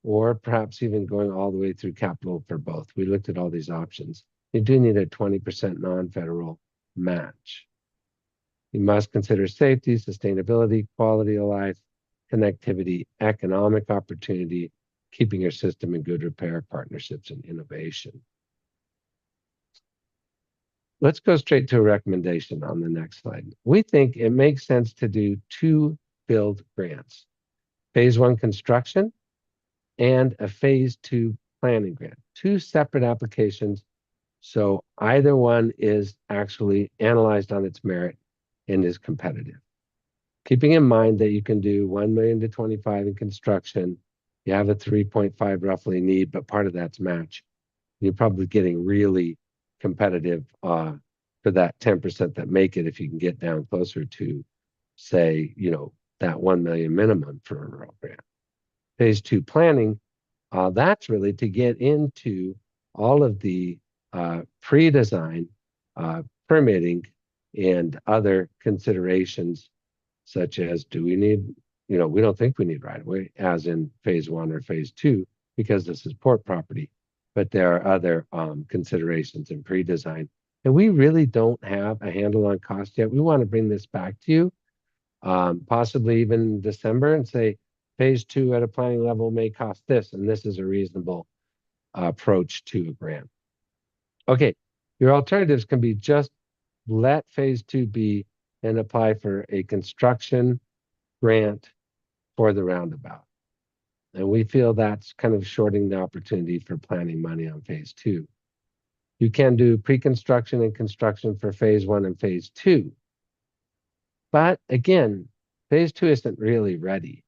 or perhaps even going all the way through capital for both. We looked at all these options. You do need a 20% non-federal match. You must consider safety, sustainability, quality of life, connectivity, economic opportunity, keeping your system in good repair, partnerships, and innovation. Let's go straight to a recommendation on the next slide. We think it makes sense to do 2 build grants, phase 1 construction and a phase 2 planning grant, 2 separate applications. So either one is actually analyzed on its merit and is competitive. Keeping in mind that you can do 1 million to 25 in construction, you have a 3.5 roughly need, but part of that's match. You're probably getting really competitive for that 10% that make it if you can get down closer to, say, that 1 million minimum for a rural grant. Phase 2 planning, that's really to get into all of the pre-design, permitting, and other considerations, such as do we need, we don't think we need right of way, as in phase 1 or phase 2, because this is port property. But there are other considerations in pre-design. And we really don't have a handle on cost yet. We want to bring this back to you, possibly even in December, and say phase 2 at a planning level may cost this, and this is a reasonable approach to a grant. Okay, your alternatives can be just let phase 2 be and apply for a construction grant for the roundabout. And we feel that's kind of shorting the opportunity for planning money on phase 2. You can do pre-construction and construction for phase 1 and phase 2. But again, phase 2 isn't really ready.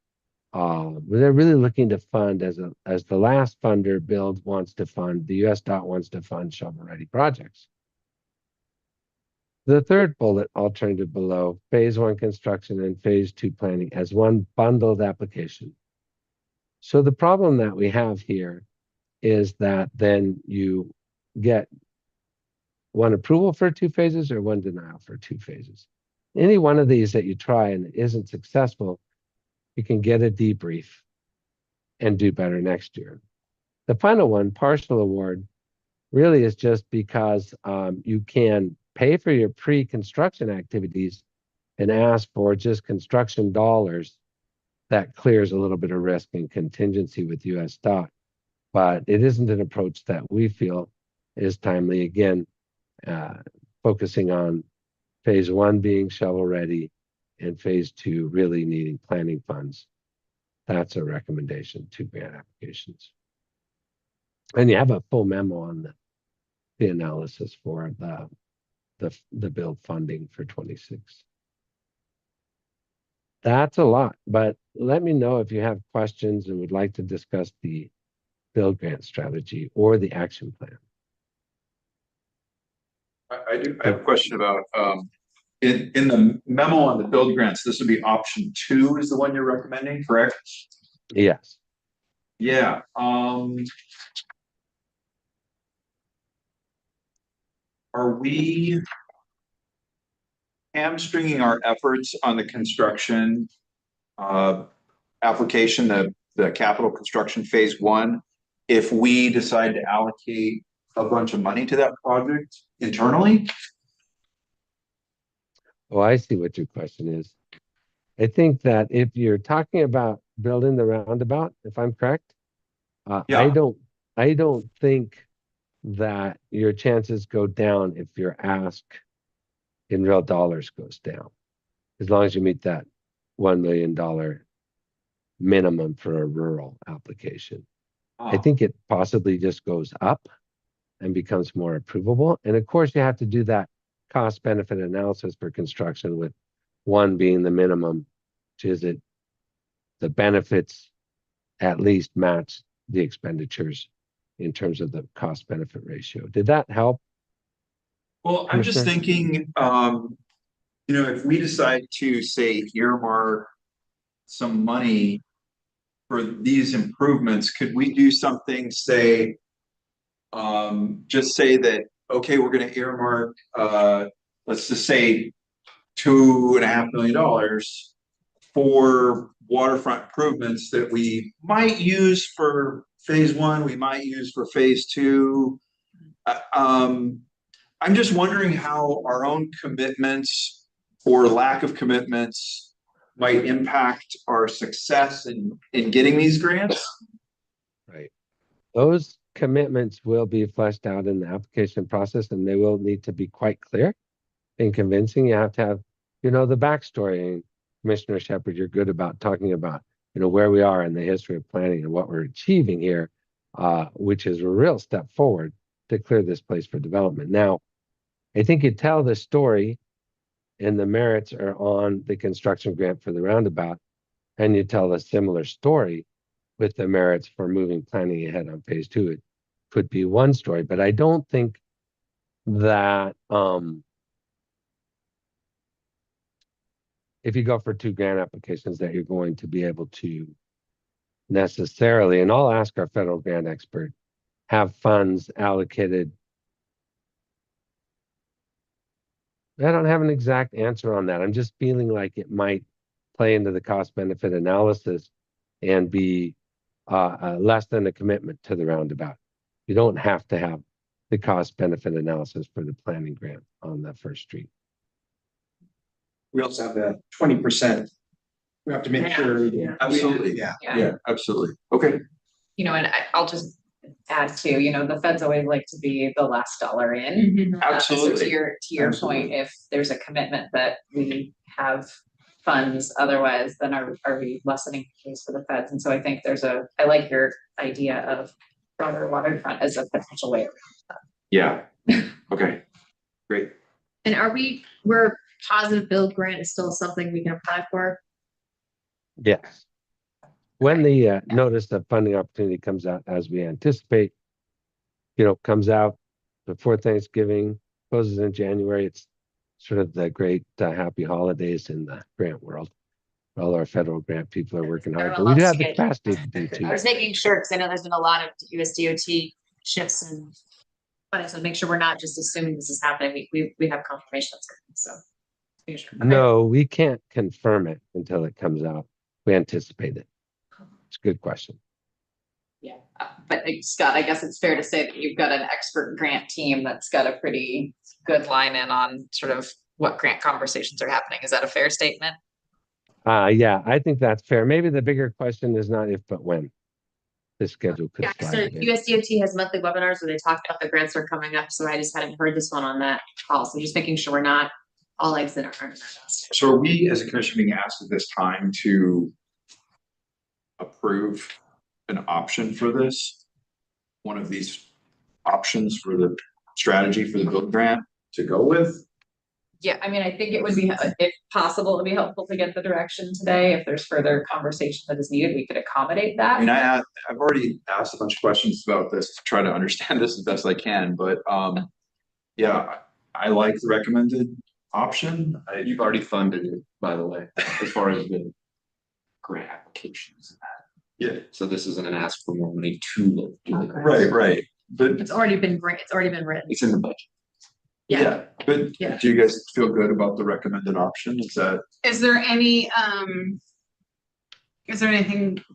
They're really looking to fund as the last funder, Build wants to fund, the US DOT wants to fund shovel-ready projects. The third bullet alternative below, phase 1 construction and phase 2 planning as one bundled application. So the problem that we have here is that then you get one approval for 2 phases or one denial for 2 phases. Any one of these that you try and isn't successful, you can get a debrief and do better next year. The final one, partial award, really is just because you can pay for your pre-construction activities and ask for just construction dollars. That clears a little bit of risk and contingency with US DOT, but it isn't an approach that we feel is timely. Again, focusing on phase 1 being shovel ready and phase 2 really needing planning funds. That's a recommendation to grant applications. And you have a full memo on the analysis for the build funding for 26. That's a lot, but let me know if you have questions and would like to discuss the build grant strategy or the action plan. I have a question about, in the memo on the build grants, this would be option 2 is the one you're recommending, correct? Yes. Yeah, are we hamstringing our efforts on the construction application, the capital construction phase 1, if we decide to allocate a bunch of money to that project internally? Oh, I see what your question is. I think that if you're talking about building the roundabout, if I'm correct, Yeah. I don't think that your chances go down if your ask in real dollars goes down, as long as you meet that $1 million minimum for a rural application. I think it possibly just goes up and becomes more approvable. And of course, you have to do that cost benefit analysis for construction, with 1 being the minimum, which is it the benefits at least match the expenditures in terms of the cost benefit ratio. Did that help? Well, I'm just thinking, if we decide to, say, earmark some money for these improvements, could we do something, say, just say that, okay, we're going to earmark, let's just say $2.5 million for waterfront improvements that we might use for phase 1, we might use for phase 2. I'm just wondering how our own commitments or lack of commitments might impact our success in getting these grants. Right. Those commitments will be fleshed out in the application process, and they will need to be quite clear and convincing. You have to have, the backstory. And Commissioner Shepard, you're good about talking about, where we are in the history of planning and what we're achieving here, which is a real step forward to clear this place for development. Now, I think you tell the story and the merits are on the construction grant for the roundabout, and you tell a similar story with the merits for moving planning ahead on phase 2. It could be one story, but I don't think that if you go for 2 grant applications, that you're going to be able to necessarily, and I'll ask our federal grant expert, have funds allocated. I don't have an exact answer on that. I'm just feeling like it might play into the cost benefit analysis and be less than a commitment to the roundabout. You don't have to have the cost benefit analysis for the planning grant on the First Street. We also have the 20%. We have to make sure. Absolutely. Yeah. Yeah, absolutely. Okay. You know, and I'll just add to, you know, the feds always like to be the last dollar in. Mhm. So Absolutely. to your point, if there's a commitment that we have funds, otherwise, then are we lessening the case for the feds? And so I think I like your idea of broader waterfront as a potential way. Yeah. Okay. Great. And we're positive build grant is still something we can apply for? Yes. When the notice of funding opportunity comes out, as we anticipate, comes out before Thanksgiving, closes in January, it's sort of the great happy holidays in the grant world. All our federal grant people are working hard, but we do have the capacity to do too. I was making sure, because I know there's been a lot of USDOT shifts and but so make sure we're not just assuming this is happening. We have confirmation that's coming, so. Make sure. No, we can't confirm it until it comes out. We anticipate it. It's a good question. Yeah, but Scott, I guess it's fair to say that you've got an expert grant team that's got a pretty good line in on sort of what grant conversations are happening. Is that a fair statement? Yeah, I think that's fair. Maybe the bigger question is not if, but when. The schedule could Yeah, slide so a bit. USDOT has monthly webinars where they talk about the grants that are coming up, so I just hadn't heard this one on that call, so just making sure we're not all eggs in our basket. So are we as a commission being asked at this time to approve an option for this? One of these options for the strategy for the build grant to go with? Yeah, I mean, I think it would be, if possible, it'd be helpful to get the direction today. If there's further conversation that is needed, we could accommodate that. I mean, I've already asked a bunch of questions about this to try to understand this as best I can, but yeah, I like the recommended option. You've already funded it, by the way, as far as the grant applications and that. Yeah. So this isn't an ask for more money to do the grant. Right. But It's already been great, it's already been written. It's in the budget. yeah, but Yeah. do you guys feel good about the recommended option? Is Is there anything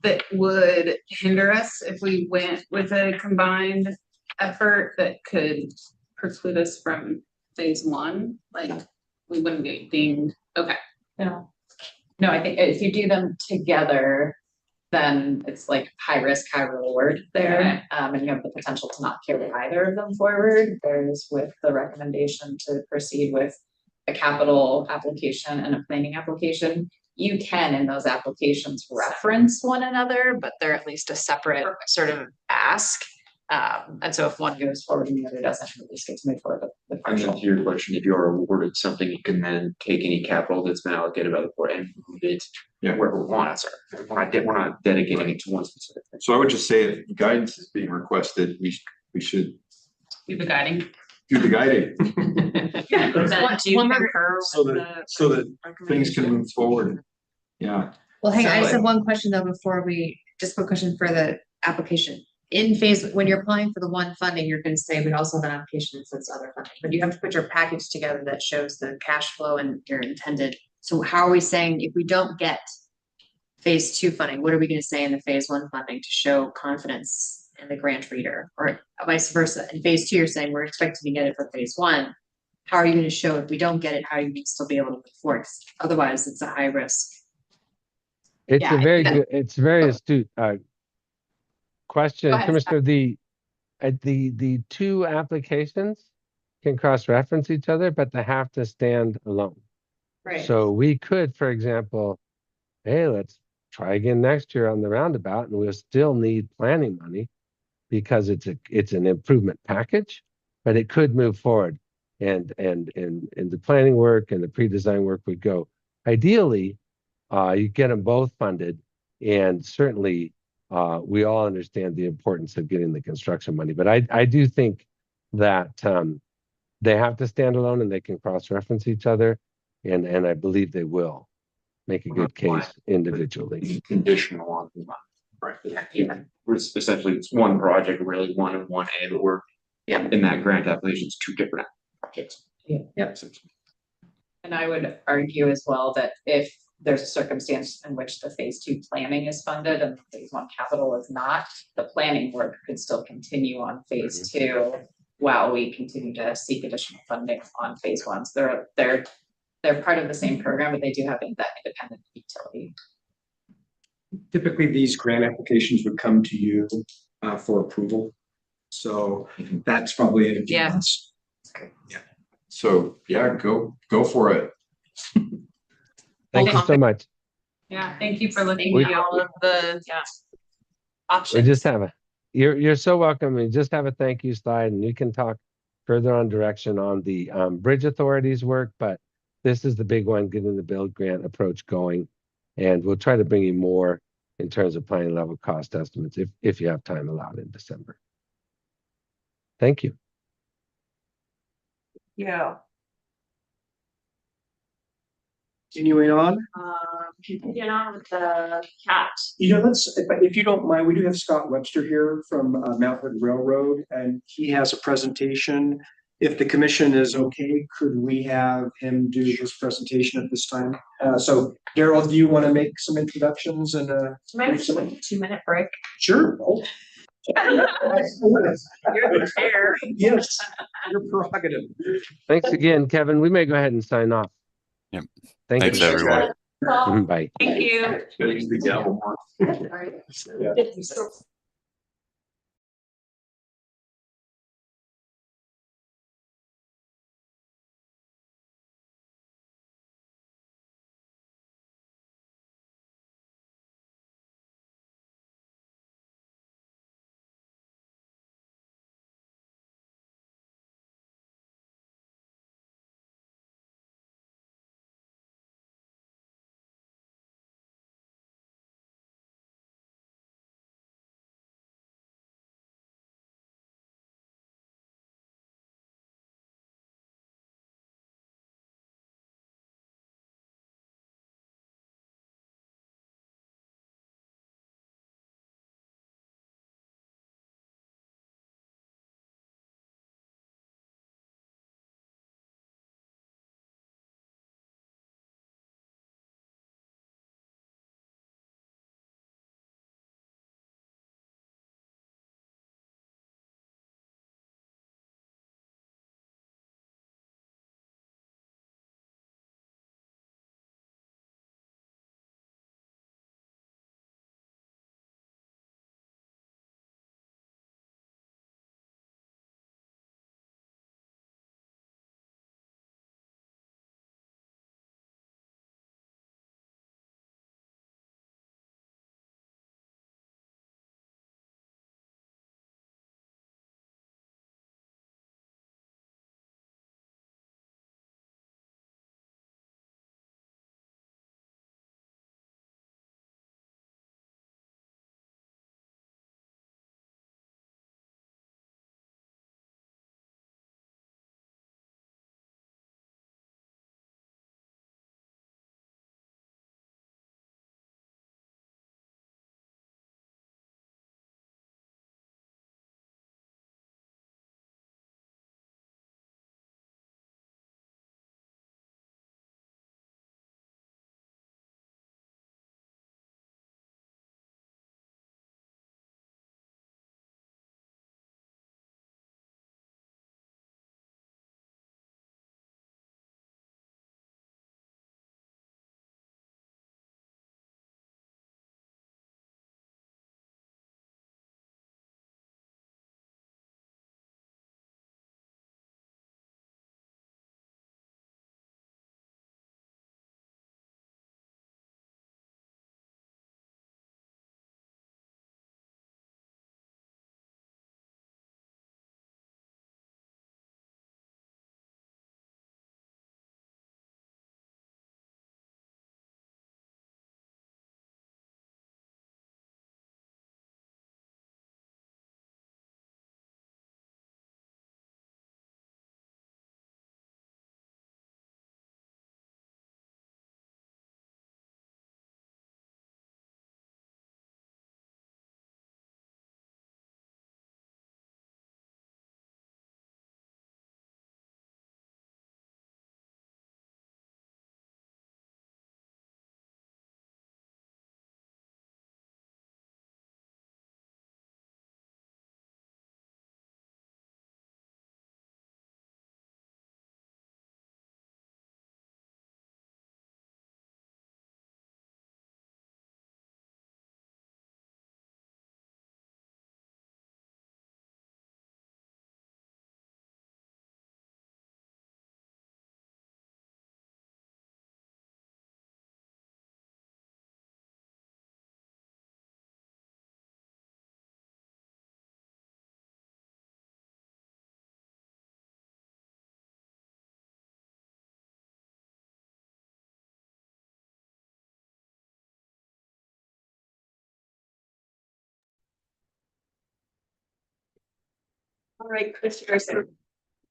that would hinder us if we went with a combined effort that could preclude us from phase one? Like, we wouldn't get deemed, okay. No, I think if you do them together, then it's like high risk, high reward there. And you have the potential to not carry either of them forward. There's with the recommendation to proceed with a capital application and a planning application. You can in those applications reference one another, but they're at least a separate sort of ask. And so if one goes forward and the other doesn't, at least get to move forward with And then partial. to your question, if you are awarded something, you can then take any capital that's been allocated by the board and move it wherever we want. So we're not dedicating it to one specific thing. so I would just say if guidance is being requested, we should You've been guiding. do the guiding Then do you One more- concur so with that the things can move forward. Yeah. Well, hang on, I just So- have one question though, before just one question for the application. In phase, when you're applying for the one funding, you're gonna say, we also have an application that says other funding, but you have to put your package together that shows the cash flow and your intended. So how are we saying if we don't get phase two funding, what are we gonna say in the phase one funding to show confidence in the grant reader, or vice versa? In phase two, you're saying we're expecting to get it for phase one. How are you gonna show if we don't get it, how are you gonna still be able to move forward? 'Cause otherwise, it's a high risk. It's Yeah, a I very think good, it's very astute question, Go ahead, Commissioner. The two applications can cross-reference each other, but they have to stand alone. So we could, for example, hey, let's try again next year on the roundabout, and we'll still need planning money because it's an improvement package, but it could move forward. And the planning work and the pre-design work would go. Ideally, you get them both funded, and certainly we all understand the importance of getting the construction money. But I do think that they have to stand alone and they can cross-reference each other, and I believe they will. make a good case individually. Conditional on the month, right? Yeah. It's essentially, it's one project, really one and one A, but we're in that grant application, it's two different projects. Yep. And I would argue as well that if there's a circumstance in which the phase two planning is funded and phase one capital is not, the planning work could still continue on phase two while we continue to seek additional funding on phase one. So they're part of the same program, but they do have that independent utility. Typically, these grant applications would come to you for approval. So that's probably in a few Yeah. months. So, yeah, go for it. Thank you so much. Yeah, thank you for looking We- at all of the Yeah. We options. just have you're so welcome. We just have a thank you slide and you can talk further on direction on the bridge authorities work, but this is the big one, getting the build grant approach going. And we'll try to bring you more in terms of planning level cost estimates if you have time allowed in December. Thank you. Yeah. Continuing on, Continuing on with the cat. if you don't mind, we do have Scott Webster here from Mount Hood Railroad, and he has a presentation. If the commission is okay, could we have him do his presentation at this time? So Daryl, do you want to make some introductions and Maybe just like a 2-minute break. sure. You're the chair. Yes, your prerogative. Thanks again, Kevin. We may go ahead and sign off. Yep. Thank Thanks, you. everyone. Bye. Thank you. Gotta use the gavel more. Yeah. All right, Commissioners,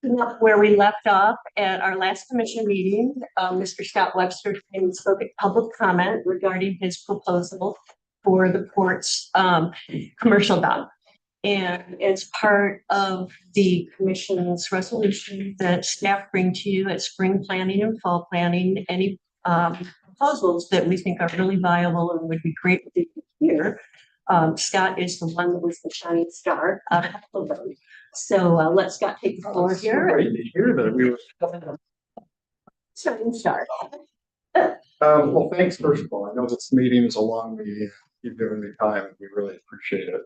picking up where we left off at our last commission meeting, Mr. Scott Webster came and spoke at public comment regarding his proposal for the port's commercial dock. And as part of the commission's resolution that staff bring to you at spring planning and fall planning, any proposals that we think are really viable and would be great to hear. Scott is the one that was the shining star out of them. So let Scott take the floor here. Great to hear that we were. Shining star. Well, thanks, first of all. I know this meeting is a long meeting. You've given me time, and we really appreciate it.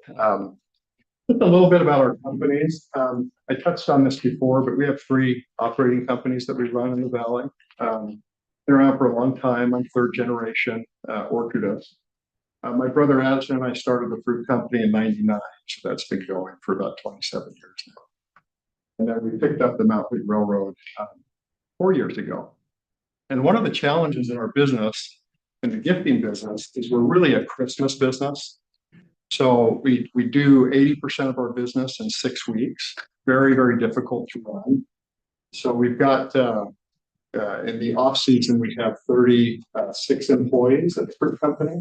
Just a little bit about our companies. I touched on this before, but we have 3 operating companies that we run in the valley. Been around for a long time. I'm 3rd generation Orchardist. My brother Addison and I started the fruit company in '99, so that's been going for about 27 years now. And then we picked up the Mount Hood Railroad 4 years ago. And one of the challenges in our business, in the gifting business, is we're really a Christmas business. So we do 80% of our business in 6 weeks. Very, very difficult to run. So we've got in the off season we have 36 employees at the fruit company.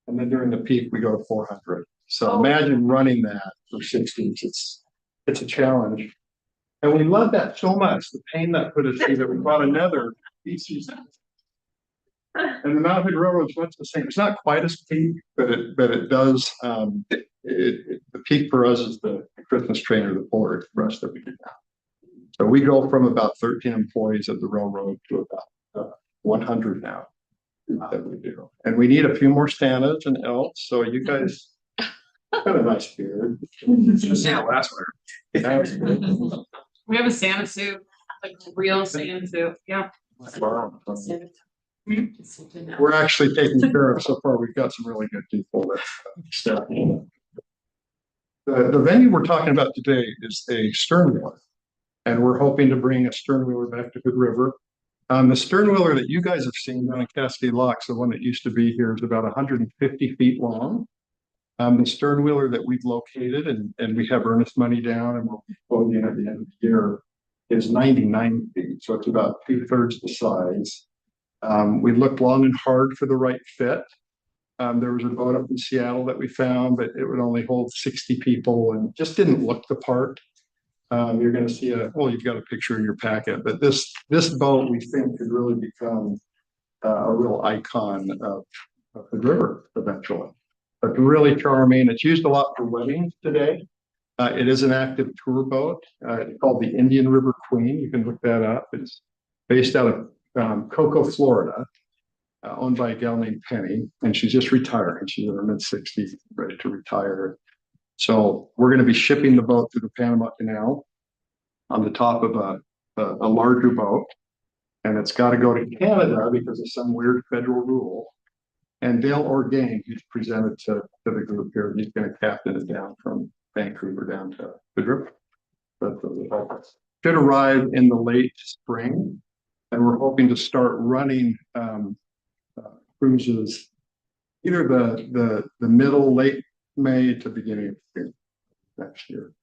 And then during the peak, we go to 400. So imagine running that for 6 weeks. It's a challenge. And we love that so much, the pain that put us through, that we bought another each season. And the Mount Hood Railroad's much the same. It's not quite as peak, but it does. The peak for us is the Christmas train or the port for us that we do now. So we go from about 13 employees at the railroad to about 100 now. That we do, and we need a few more Santas and elves. So you guys got a nice beard. Santa last winter. We have a Santa suit, like a real Santa suit, yeah. Wow. We're actually taking care of so far. We've got some really good people that step in. The venue we're talking about today is a stern wheeler, and we're hoping to bring a stern wheeler back to Hood River. The stern wheeler that you guys have seen down in Cascade Locks, the one that used to be here, is about 150 feet long. The stern wheeler that we've located and we have earnest money down and we'll be closing at the end of the year is 99 feet. So it's about 2/3 the size. We looked long and hard for the right fit. There was a boat up in Seattle that we found, but it would only hold 60 people and just didn't look the part. You're going to see you've got a picture in your packet, but this boat we think could really become a real icon of the river eventually. It's really charming. It's used a lot for weddings today. It is an active tour boat. It's called the Indian River Queen. You can look that up. It's based out of Cocoa, Florida, owned by a gal named Penny, and she's just retiring. She's in her mid-60s, ready to retire. So we're going to be shipping the boat through the Panama Canal on the top of a larger boat. And it's got to go to Canada because of some weird federal rule. And Dale Orgain, who's presented to the group here, he's going to captain it down from Vancouver down to Hood River. But should arrive in the late spring. And we're hoping to start running cruises either the middle, late May to beginning of June next year.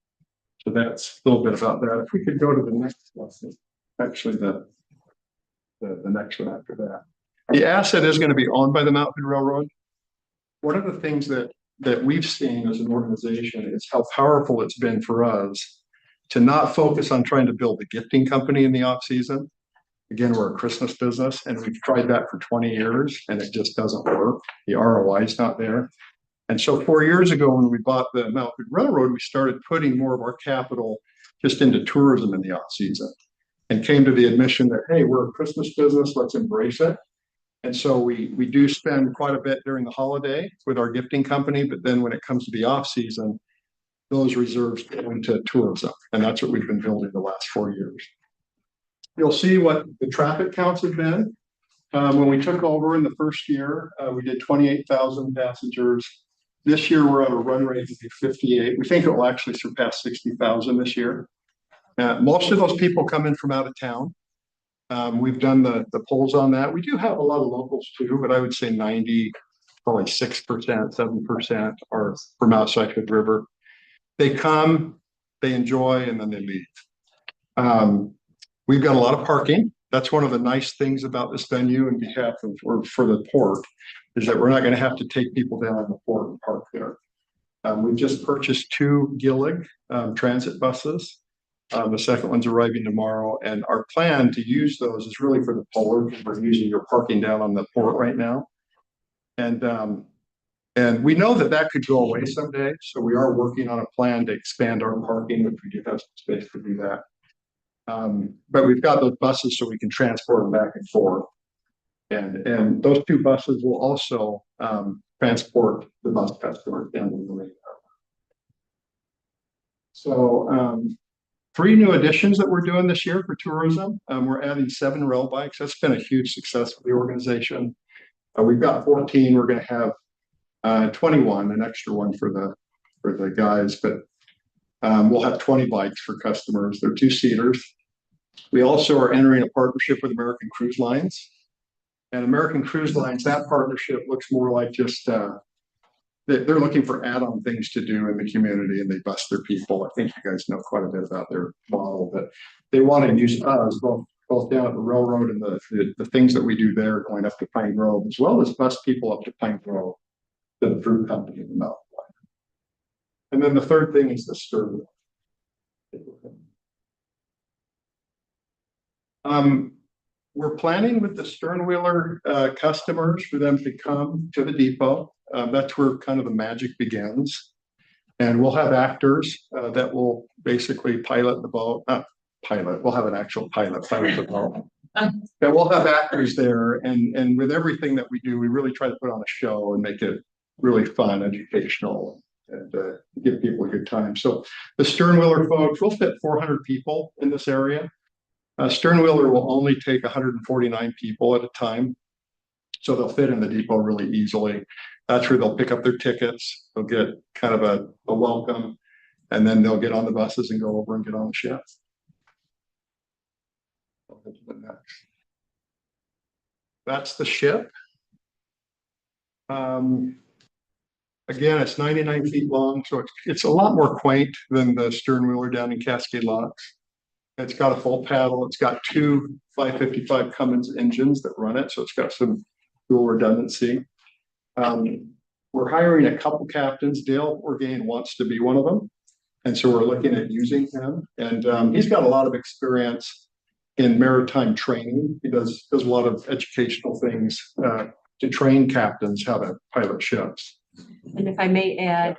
So that's a little bit about that. If we could go to the next lesson, actually the next one after that. The asset is going to be owned by the Mount Hood Railroad. One of the things that we've seen as an organization is how powerful it's been for us to not focus on trying to build a gifting company in the off season. Again, we're a Christmas business and we've tried that for 20 years and it just doesn't work. The ROI is not there. And so 4 years ago, when we bought the Mount Hood Railroad, we started putting more of our capital just into tourism in the off season and came to the admission that, hey, we're a Christmas business, let's embrace it. And so we do spend quite a bit during the holiday with our gifting company, but then when it comes to the off season, those reserves go into tourism. And that's what we've been building the last 4 years. You'll see what the traffic counts have been. When we took over in the first year, we did 28,000 passengers. This year, we're on a run rate to be 58. We think it will actually surpass 60,000 this year. Most of those people come in from out of town. We've done the polls on that. We do have a lot of locals too, but I would say 90, probably 6%, 7% are from outside Hood River. They come, they enjoy, and then they leave. We've got a lot of parking. That's one of the nice things about this venue in behalf of, or for the port, is that we're not going to have to take people down on the port and park there. We just purchased 2 Gillig transit buses. The second one's arriving tomorrow, and our plan to use those is really for the polar, because we're using your parking down on the port right now. And we know that that could go away someday, so we are working on a plan to expand our parking, which we do have some space to do that. But we've got those buses so we can transport them back and forth. And those 2 buses will also transport the bus customers down the marina. So 3 new additions that we're doing this year for tourism. We're adding 7 rail bikes. That's been a huge success for the organization. We've got 14. We're going to have 21, an extra one for the guys, but we'll have 20 bikes for customers. They're 2-seaters. We also are entering a partnership with American Cruise Lines. And American Cruise Lines, that partnership looks more like just they're looking for add-on things to do in the community, and they bus their people. I think you guys know quite a bit about their model, but they want to use us both down at the railroad and the things that we do there going up to Pine Grove, as well as bus people up to Pine Grove to the fruit company in the Mountain Line. And then the third thing is the stern. We're planning with the sternwheeler customers for them to come to the depot. That's where kind of the magic begins. And we'll have actors that will basically pilot the boat. We'll have an actual pilot the boat. And we'll have actors there. And with everything that we do, we really try to put on a show and make it really fun, educational, and give people a good time. So the sternwheeler folks, we'll fit 400 people in this area. Sternwheeler will only take 149 people at a time. So they'll fit in the depot really easily. That's where they'll pick up their tickets. They'll get kind of a welcome, and then they'll get on the buses and go over and get on the ship. That's the ship. Again, it's 99 feet long, so it's a lot more quaint than the sternwheeler down in Cascade Locks. It's got a full paddle. It's got 2 555 Cummins engines that run it, so it's got some dual redundancy. We're hiring a couple captains. Dale Orgain wants to be one of them, and so we're looking at using him. And he's got a lot of experience in maritime training. He does a lot of educational things to train captains how to pilot ships. And if I may add,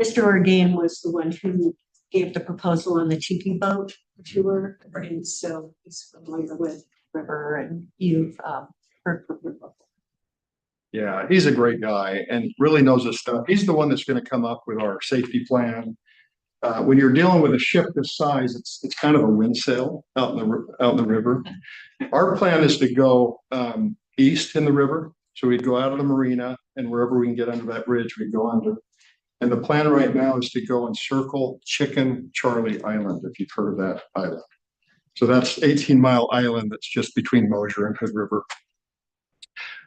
Mr. Orgain was the one who gave the proposal on the tiki boat tour, and so he's familiar with river, and you've heard from him before. Yeah, he's a great guy and really knows his stuff. He's the one that's going to come up with our safety plan. When you're dealing with a ship this size, it's kind of a wind sail out in the river. Our plan is to go east in the river, so we'd go out of the marina, and wherever we can get under that bridge, we'd go under. And the plan right now is to go and circle Chicken Charlie Island, if you've heard of that island. So that's 18-mile island that's just between Mosier and Hood River.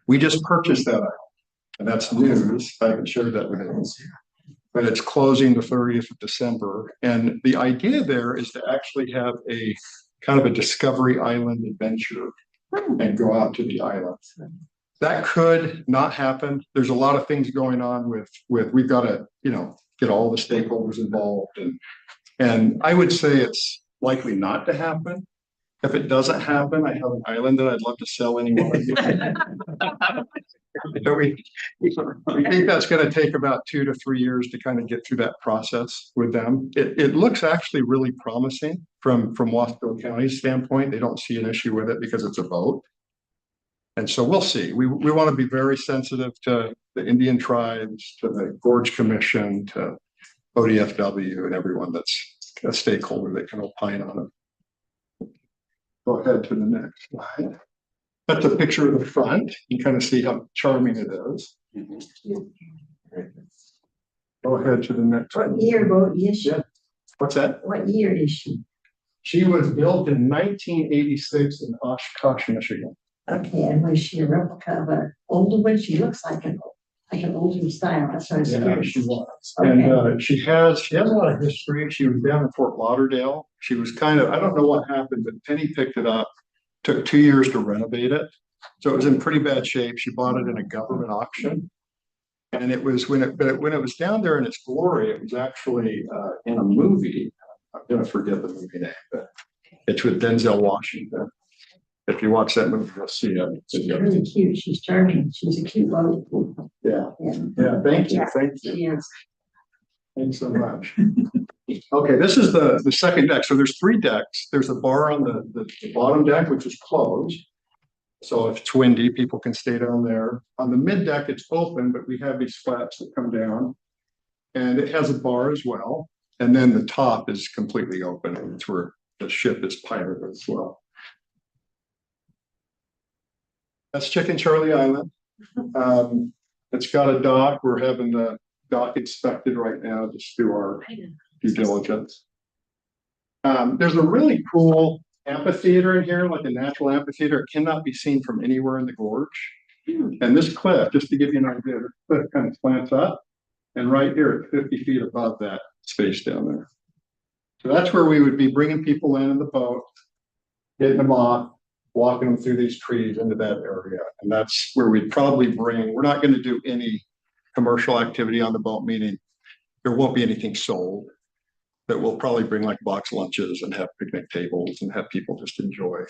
We just purchased that island, and that's news. I haven't shared that with anyone. But it's closing the 30th of December. And the idea there is to actually have a kind of a Discovery Island adventure and go out to the island. That could not happen. There's a lot of things going on with we've got to, get all the stakeholders involved. And I would say it's likely not to happen. If it doesn't happen, I have an island that I'd love to sell anyone. So we think that's going to take about 2 to 3 years to kind of get through that process with them. It looks actually really promising from Wasco County's standpoint. They don't see an issue with it because it's a boat. And so we'll see. We want to be very sensitive to the Indian tribes, to the Gorge Commission, to ODFW, and everyone that's a stakeholder that can opine on it. Go ahead to the next slide. That's a picture of the front. You can kind of see how charming it is. Go ahead to the next. What year boat is she? Yeah. What's that? What year is she? She was built in 1986 in Oshkosh, Michigan. Okay, and was she a replica of an older one? She looks like an Like an older style, that's what I was Yeah, curious. she was. And Okay. she has a lot of history. She was down in Fort Lauderdale. She was kind of, I don't know what happened, but Penny picked it up. Took 2 years to renovate it. So it was in pretty bad shape. She bought it in a government auction. And it was when it was down there in its glory, it was actually in a movie. I'm gonna forget the movie name, but it's with Denzel Washington. If you watch that movie, you'll see it. She's really cute. She's charming. She's a cute one. Yeah, Yeah. yeah, thank you, thank you. She is. Thanks so much. Okay, this is the second deck. So there's 3 decks. There's a bar on the bottom deck, which is closed. So if it's windy, people can stay down there. On the mid deck, it's open, but we have these flaps that come down. And it has a bar as well. And then the top is completely open. And it's where the ship is piloted as well. That's Chicken Charlie Island. It's got a dock. We're having the dock inspected right now, just through our due diligence. There's a really cool amphitheater in here, like a natural amphitheater. It cannot be seen from anywhere in the gorge. And this cliff, just to give you an idea, the cliff kind of slants up. And right here, at 50 feet above that space down there. So that's where we would be bringing people in the boat, getting them off, walking them through these trees into that area. And that's where we'd probably bring, we're not going to do any commercial activity on the boat, meaning there won't be anything sold. But we'll probably bring like box lunches and have picnic tables and have people just enjoy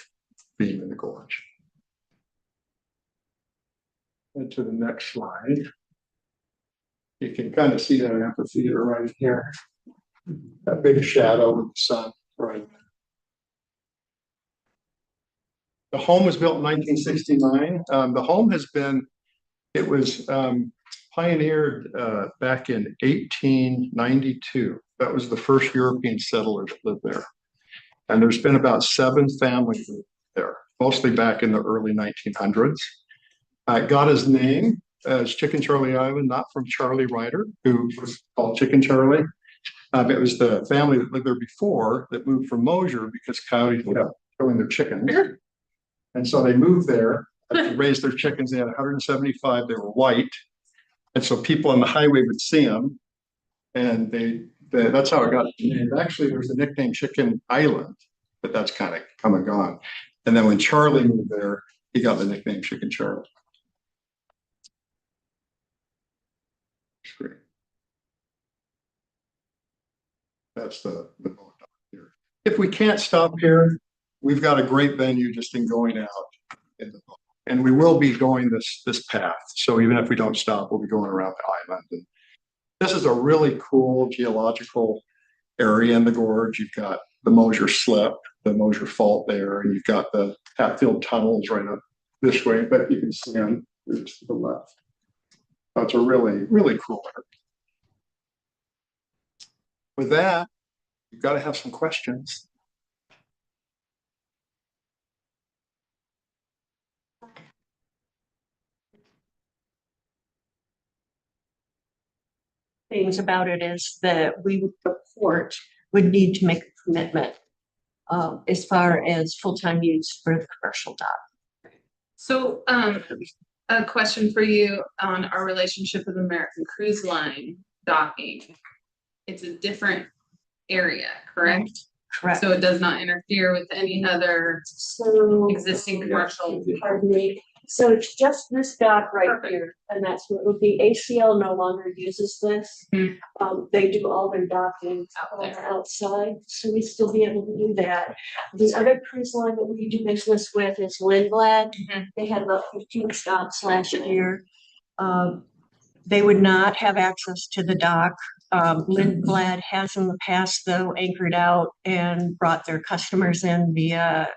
being in the gorge. And to the next slide. You can kind of see that amphitheater right here. That big shadow with the sun right there. The home was built in 1969. The home has been, it was pioneered back in 1892. That was the first European settlers that lived there. And there's been about 7 families there, mostly back in the early 1900s. It got his name as Chicken Charlie Island, not from Charlie Ryder, who was called Chicken Charlie. It was the family that lived there before that moved from Mosier because coyotes kept killing their chickens. And so they moved there to raise their chickens. They had 175. They were white. And so people on the highway would see them. And that's how it got named. Actually, there's a nickname Chicken Island, but that's kind of come and gone. And then when Charlie moved there, he got the nickname Chicken Charlie. Great. That's the boat dock here. If we can't stop here, we've got a great venue just in going out in the boat. And we will be going this path. So even if we don't stop, we'll be going around the island. And this is a really cool geological area in the gorge. You've got the Mosier Slip, the Mosier Fault there, and you've got the Hatfield tunnels right up this way, but you can see them to the left. That's a really, really cool area. With that, you've got to have some questions. Things about it is that the port would need to make a commitment as far as full-time use for the commercial dock. So, a question for you on our relationship with American Cruise Line docking. It's a different area, correct? Correct. So it does not interfere with any other existing commercial. Pardon me. So it's just this dock right here, and that's what it would be. ACL no longer uses this. They do all their docking outside, so we still be able to do that. The other cruise line that we do business with is Lindblad. They had about 15 stops last year. They would not have access to the dock. Lindblad has in the past, though, anchored out and brought their customers in via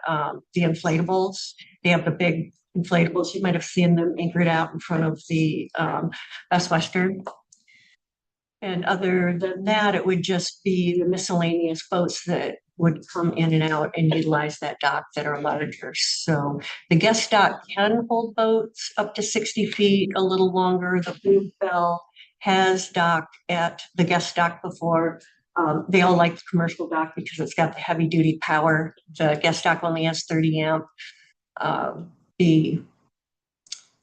the inflatables. They have the big inflatables. You might have seen them anchored out in front of the Best Western. And other than that, it would just be the miscellaneous boats that would come in and out and utilize that dock that are larger. So the guest dock can hold boats up to 60 feet, a little longer. The Bluebell has docked at the guest dock before. They all like the commercial dock because it's got the heavy duty power. The guest dock only has 30 amp. The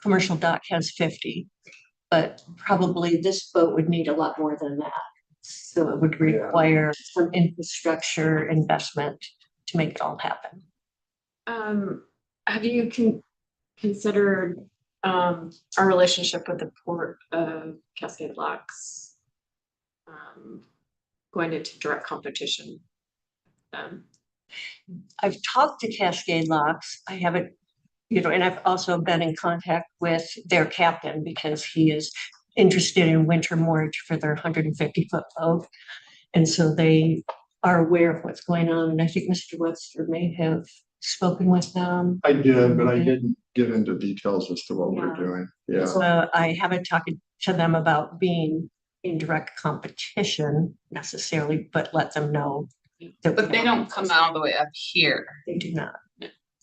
commercial dock has 50. But probably this boat would need a lot more than that. So it would require some infrastructure investment to make it all happen. Have you considered our relationship with the Port of Cascade Locks? Going into direct competition. I've talked to Cascade Locks. I haven't, and I've also been in contact with their captain because he is interested in winter moorage for their 150-foot boat. And so they are aware of what's going on. And I think Mr. Webster may have spoken with them. I did, but I didn't get into details as to what we're doing. Yeah. So I haven't talked to them about being in direct competition necessarily, but let them know. But they don't come all the way up here. They do not.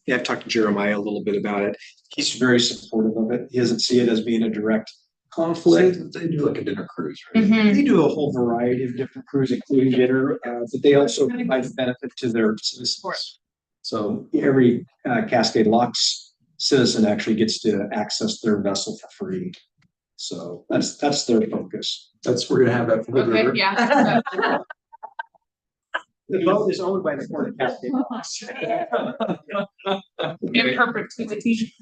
Yeah, I've talked to Jeremiah a little bit about it. He's very supportive of it. He doesn't see it as being a direct conflict. They do like a dinner cruise, right? Mhm. They do a whole variety of different cruises, including dinner, but they also provide a benefit to their citizens. So every Cascade Locks citizen actually gets to access their vessel for free. So that's their focus. We're gonna have that for the Okay, river. yeah. The boat is owned by the Port of Cascade Locks. In perpetuity.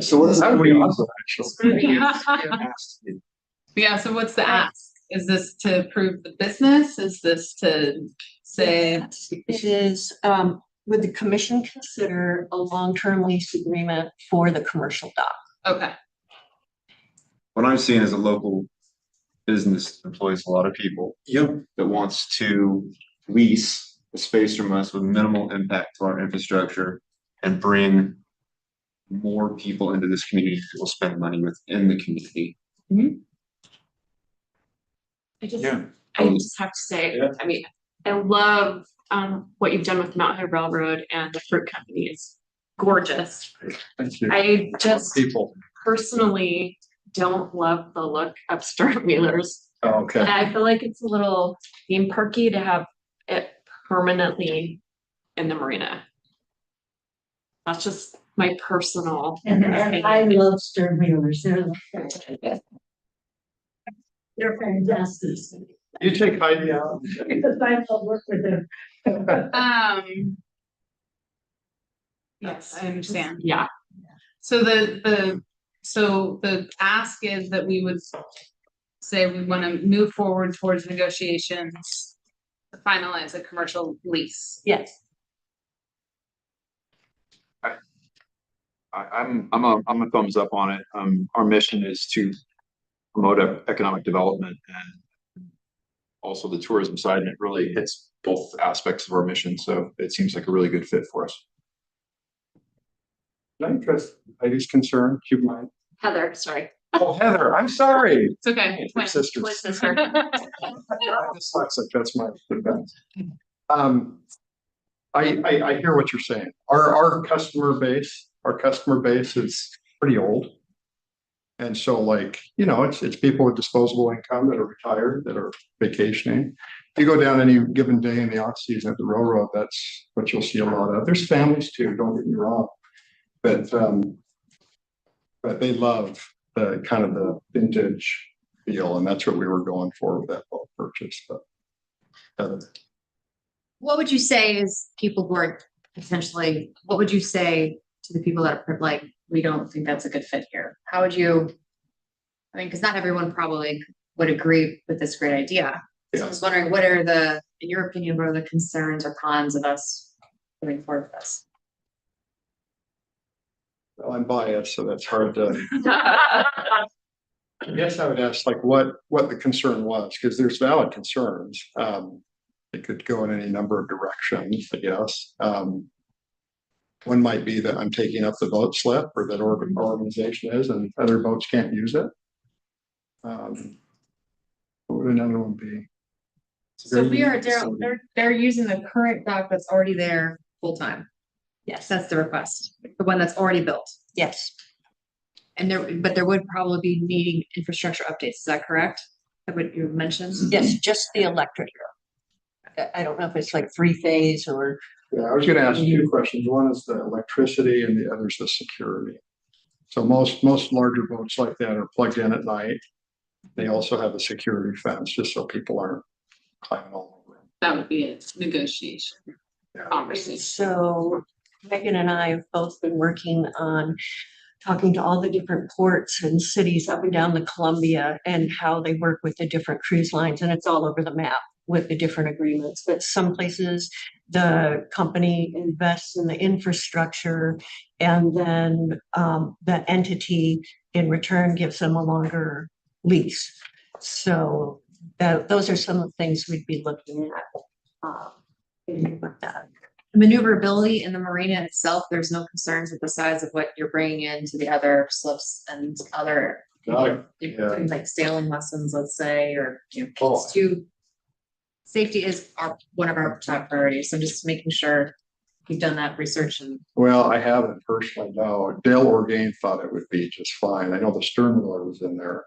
So what is That that? would be awesome, actually. Yeah, so what's the ask? Is this to approve the business? Is this to say? It is, would the commission consider a long-term lease agreement for the commercial dock? Okay, What I'm seeing is a local business employs a lot of people. Yep. That wants to lease the space from us with minimal impact to our infrastructure and bring more people into this community who will spend money within the community. I just Yeah. have to say, I mean, I love what you've done with Mountain High Railroad and the fruit company. It's gorgeous. Thank you. I just People. personally don't love the look of Stern Wheelers. Oh, okay. And I feel like it's a little theme parky to have it permanently in the marina. That's just my personal. And I love stern wheelers. They're fantastic. You take Heidi out. Because I love work with them. yes, I understand. Yeah. So so the ask is that we would say we want to move forward towards negotiations to finalize a commercial lease. Yes. I'm a thumbs up on it. Our mission is to promote economic development and also the tourism side, and it really hits both aspects of our mission. So it seems like a really good fit for us. Can I address Heidi's concern? Do you mind? Heather, sorry. Oh, Heather, I'm sorry. It's okay. Your sisters. Twin sister. I'm dyslexic, that's my defense. I hear what you're saying. Our customer base is pretty old. And so like, it's people with disposable income that are retired, that are vacationing. If you go down any given day in the off season at the railroad, that's what you'll see a lot of. There's families too, don't get me wrong. But they love the kind of the vintage feel, and that's what we were going for with that boat purchase. But What would you say is people who are potentially, what would you say to the people that are like, we don't think that's a good fit here? How would you, I mean, because not everyone probably would agree with this great idea. So I was wondering, what are in your opinion, what are the concerns or cons of us moving forward with this? well, I'm biased, so that's hard to. I guess I would ask like what the concern was, because there's valid concerns. It could go in any number of directions, I guess. One might be that I'm taking up the boat slip, or that organization is, and other boats can't use it. What would another one be? So we are, they're using the current dock that's already there full time. Yes, that's the request, the one that's already built. Yes. And but there would probably be needing infrastructure updates, is that correct? That what you mentioned? Yes, just the electric. I don't know if it's like 3-phase or. Yeah, I was gonna ask two questions. One is the electricity and the other is the security. So most larger boats like that are plugged in at night. They also have a security fence just so people aren't climbing all over them. That would be a negotiation conversation. So Megan and I have both been working on talking to all the different ports and cities up and down the Columbia and how they work with the different cruise lines, and it's all over the map with the different agreements. But some places the company invests in the infrastructure, and then the entity in return gives them a longer lease. So those are some of the things we'd be looking at. With that. Maneuverability in the marina itself, there's no concerns with the size of what you're bringing into the other slips and other. Yeah. Doing like sailing lessons, let's say, or Oh. it's too. Safety is one of our top priorities, so just making sure you've done that research and. Well, I haven't personally, no. Dale Orgain thought it would be just fine. I know the stern wheel was in there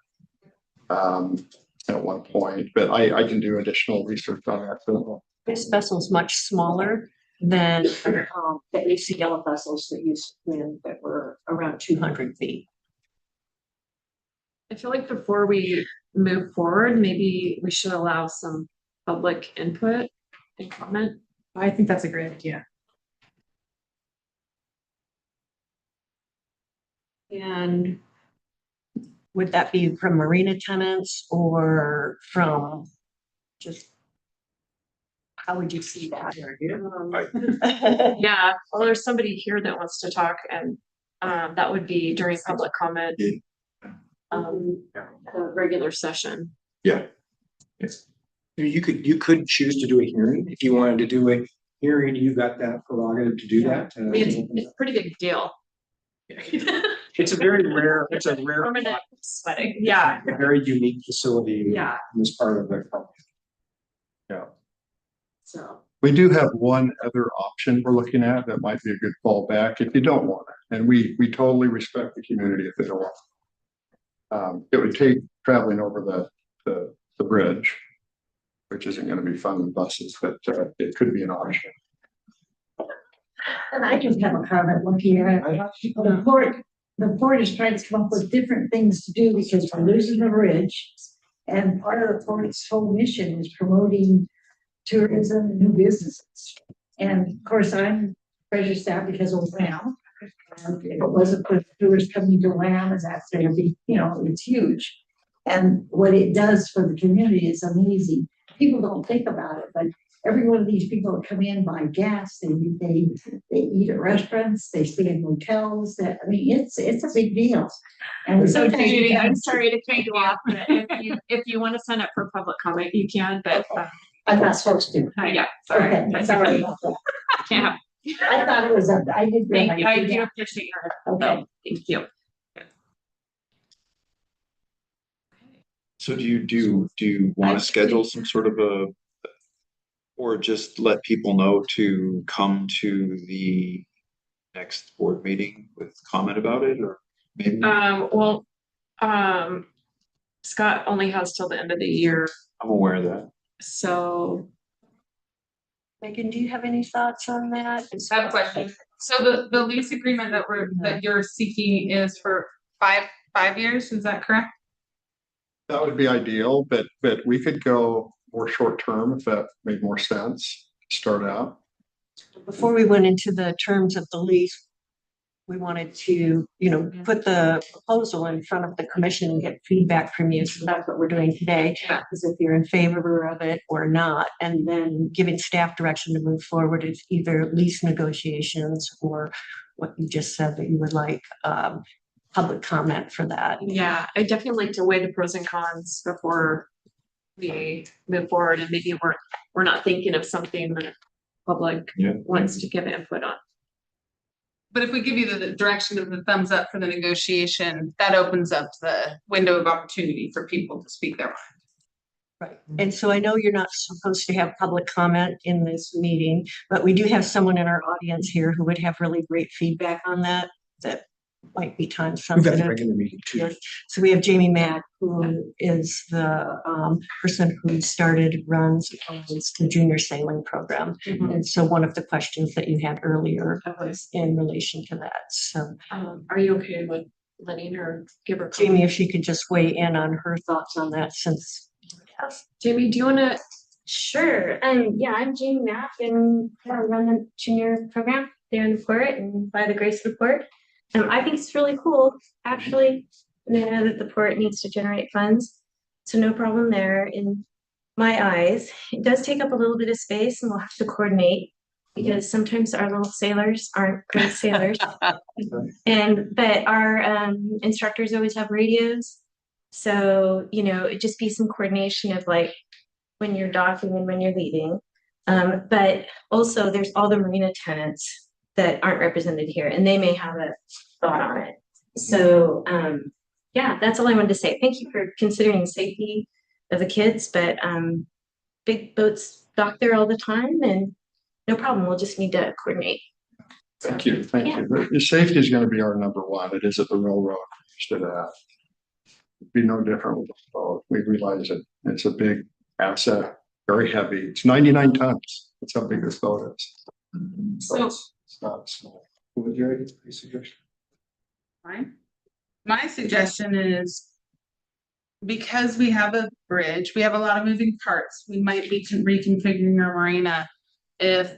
at one point, but I can do additional research on that. So. This vessel is much smaller than the ACL vessels that used to swim that were around 200 feet. I feel like before we move forward, maybe we should allow some public input and comment. I think that's a great idea. And would that be from marina tenants or from just, how would you see that? Yeah, well, there's somebody here that wants to talk, and that would be during public comment. Regular session. Yeah. You could choose to do a hearing. If you wanted to do a hearing, you got that prerogative to do that. I mean, it's a pretty big deal. It's a very rare, it's a rare, Permanent sweating, yeah, a very unique facility yeah, in this part of the country. so. We do have one other option we're looking at that might be a good fallback if you don't want it. And we totally respect the community if they don't want it. It would take traveling over the bridge, which isn't going to be fun with buses, but it could be an option. And I just have a comment looking at the port. The port is trying to come up with different things to do because we're losing the bridge. And part of the port's whole mission is promoting tourism and new businesses. And of course, I'm prejudiced out because of WAM. And if it wasn't for tourists coming to WAM, and that's going to be, it's huge. And what it does for the community is amazing. People don't think about it, but every one of these people that come in buy gas, they eat at restaurants, they stay in hotels. It's a big deal. And So sometimes Judy, you I'm can't- sorry to cut you off, but if you want to sign up for public comment, you can, but. I'm not supposed to. Yeah, sorry. Okay, sorry about that. Yeah. I thought it was I didn't Thank realize. you, I do appreciate your, Okay. thank you. So do you want to schedule some sort of or just let people know to come to the next board meeting with comment about it, or maybe? Scott only has till the end of the year, I'm aware of that. so. Megan, do you have any thoughts on that? I have a question. So the lease agreement that you're seeking is for five years, is that correct? That would be ideal, but we could go more short term if that made more sense to start out. Before we went into the terms of the lease, we wanted to, put the proposal in front of the commission and get feedback from you. So that's what we're doing today, is if you're in favor of it or not, and then giving staff direction to move forward is either lease negotiations or what you just said that you would like, public comment for that. Yeah, I definitely like to weigh the pros and cons before we move forward, and maybe we're not thinking of something that public wants to give input on. But if we give you the direction of the thumbs up for the negotiation, that opens up the window of opportunity for people to speak their mind. Right. And so I know you're not supposed to have public comment in this meeting, but we do have someone in our audience here who would have really great feedback on that might be time We've got the sensitive. regular meeting too. Yes. So we have Jamie Mack, who is the person who runs the junior sailing program. Mhm. And so one of the questions that you had earlier was in relation to that. So Are you okay with letting her give her. Jamie, if she could just weigh in on her thoughts on that since. Jamie, do you wanna, Sure. Yeah, I'm Jamie Knapp and I run the junior program there in the port and by the grace of the port. I think it's really cool, actually. And I know that the port needs to generate funds, so no problem there in my eyes. It does take up a little bit of space and we'll have to coordinate because sometimes our little sailors aren't great sailors. But our instructors always have radios. So, it'd just be some coordination of like when you're docking and when you're leaving. But also there's all the marina tenants that aren't represented here and they may have a thought on it. So, yeah, that's all I wanted to say. Thank you for considering the safety of the kids, but big boats dock there all the time and no problem. We'll just need to coordinate. Thank you, thank you. The safety is gonna be our number one. It is at the railroad. Instead of that. It'd be no different with the boat. We realize it. It's a big asset, very heavy. It's 99 tons. That's how big this boat is. So it's not small. What would your suggestion? Fine. My suggestion is because we have a bridge, we have a lot of moving parts. We might be reconfiguring our marina. If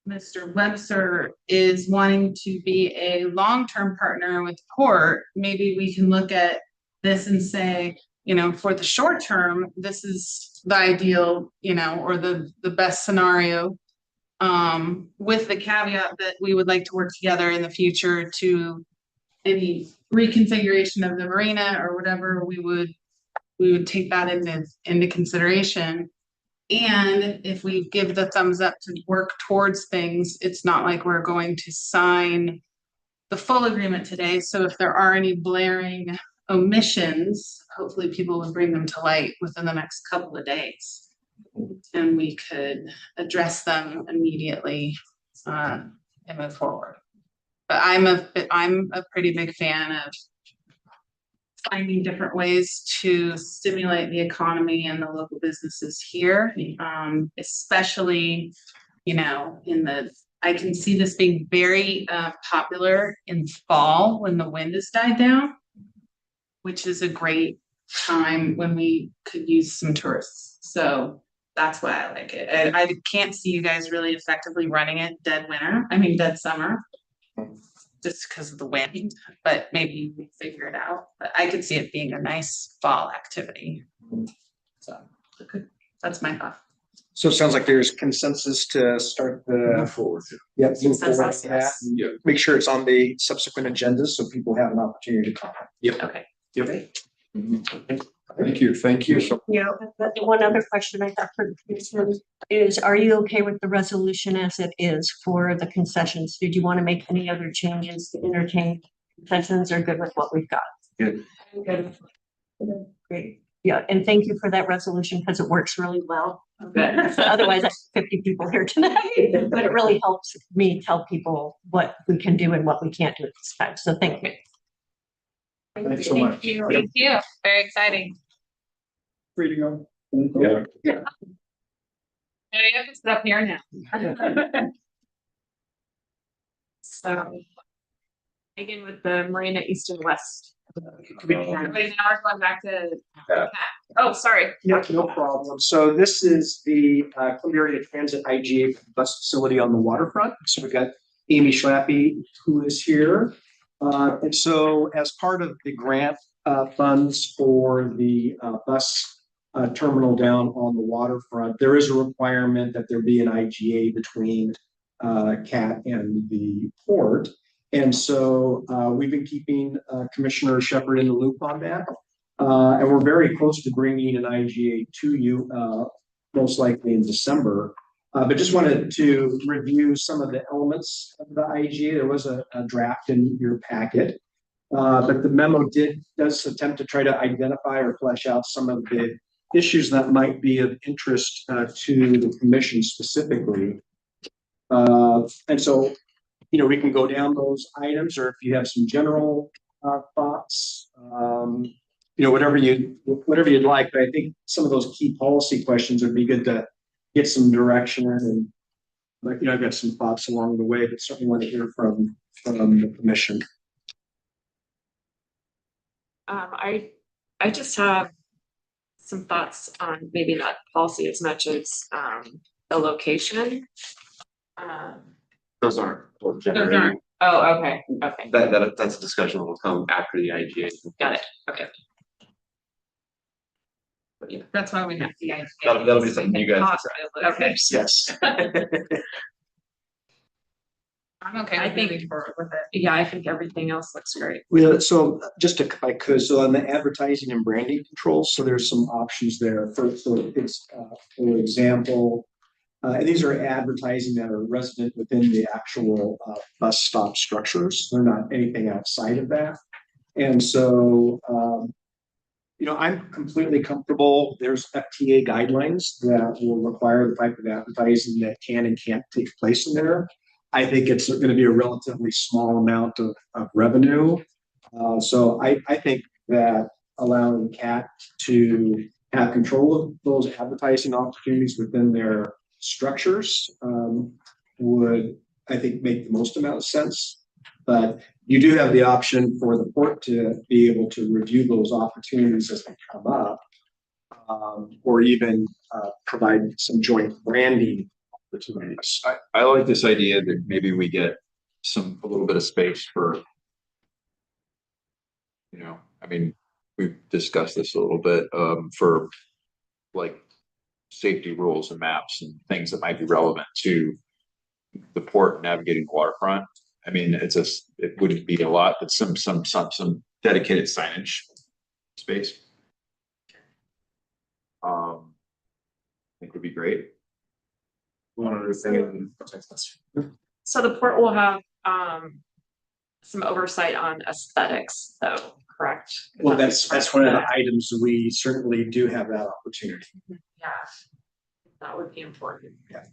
Mr. Webster is wanting to be a long-term partner with Port, maybe we can look at this and say, for the short term, this is the ideal, or the best scenario. With the caveat that we would like to work together in the future to any reconfiguration of the marina or whatever, we would take that into consideration. And if we give the thumbs up to work towards things, it's not like we're going to sign the full agreement today. So if there are any blaring omissions, hopefully people will bring them to light within the next couple of days. And we could address them immediately and move forward. But I'm a pretty big fan of finding different ways to stimulate the economy and the local businesses here. Especially, I can see this being very popular in fall when the wind has died down, which is a great time when we could use some tourists. So that's why I like it. I can't see you guys really effectively running it dead summer. Just because of the wind, but maybe we figure it out. But I could see it being a nice fall activity. So that's my thought. So it sounds like there's consensus to start the. Move forward. Yep, move forward Consensus, with that. yes. Yeah. Make sure it's on the subsequent agendas so people have an opportunity to comment. Okay. Thank you, thank you. So Yeah, but one other question I have for the commission is, are you okay with the resolution as it is for the concessions? Did you want to make any other changes to entertain concessions or good with what we've got? Good. Good. Great. Yeah, and thank you for that resolution because it works really well. Otherwise, I have 50 people here tonight, but it really helps me tell people what we can do and what we can't do at this time. So thank you. thanks so much. Thank you. Very exciting. Free to go. Yeah. Yeah, you have to sit up here now. So. Again, with the Marina East and West. Wait, now we're going back to. Oh, sorry. Yeah, no problem. So this is the Columbia Area Transit IGA bus facility on the waterfront. So we've got Amy Schlappy, who is here. And so as part of the grant funds for the bus terminal down on the waterfront, there is a requirement that there be an IGA between CAT and the port. And so we've been keeping Commissioner Shepherd in the loop on that. And we're very close to bringing an IGA to you, most likely in December. But just wanted to review some of the elements of the IGA. There was a draft in your packet. But the memo does attempt to try to identify or flesh out some of the issues that might be of interest to the commission specifically. And so, we can go down those items, or if you have some general thoughts, whatever you'd like. But I think some of those key policy questions would be good to get some direction in. And I've got some thoughts along the way, but certainly want to hear from the commission. I just have some thoughts on maybe not policy as much as the location. Those aren't Those generated. aren't, oh, okay, okay, That's a discussion that will come after the IGA. got it, okay. But yeah, That's why we have the idea. that'll be something you guys decide. Okay. Yes. I'm okay I with think- moving forward with it. Yeah, I think everything else looks great. Yeah, so just to, if I could, so on the advertising and branding controls, so there's some options there. So it's, for example, and these are advertising that are resident within the actual bus stop structures. They're not anything outside of that. And so, I'm completely comfortable. There's FTA guidelines that will require the type of advertising that can and can't take place in there. I think it's going to be a relatively small amount of revenue. So I think that allowing CAT to have control of those advertising opportunities within their structures would, I think, make the most amount of sense. But you do have the option for the port to be able to review those opportunities as they come up, or even provide some joint branding opportunities. I like this idea that maybe we get a little bit of space for, I mean, we've discussed this a little bit, for like safety rules and maps and things that might be relevant to the port navigating the waterfront. I mean, it wouldn't be a lot, but some dedicated signage space. I think would be great. One other thing. So the port will have some oversight on aesthetics, though, correct? Well, that's one of the items we certainly do have that opportunity. Yeah, that would be important. Yeah.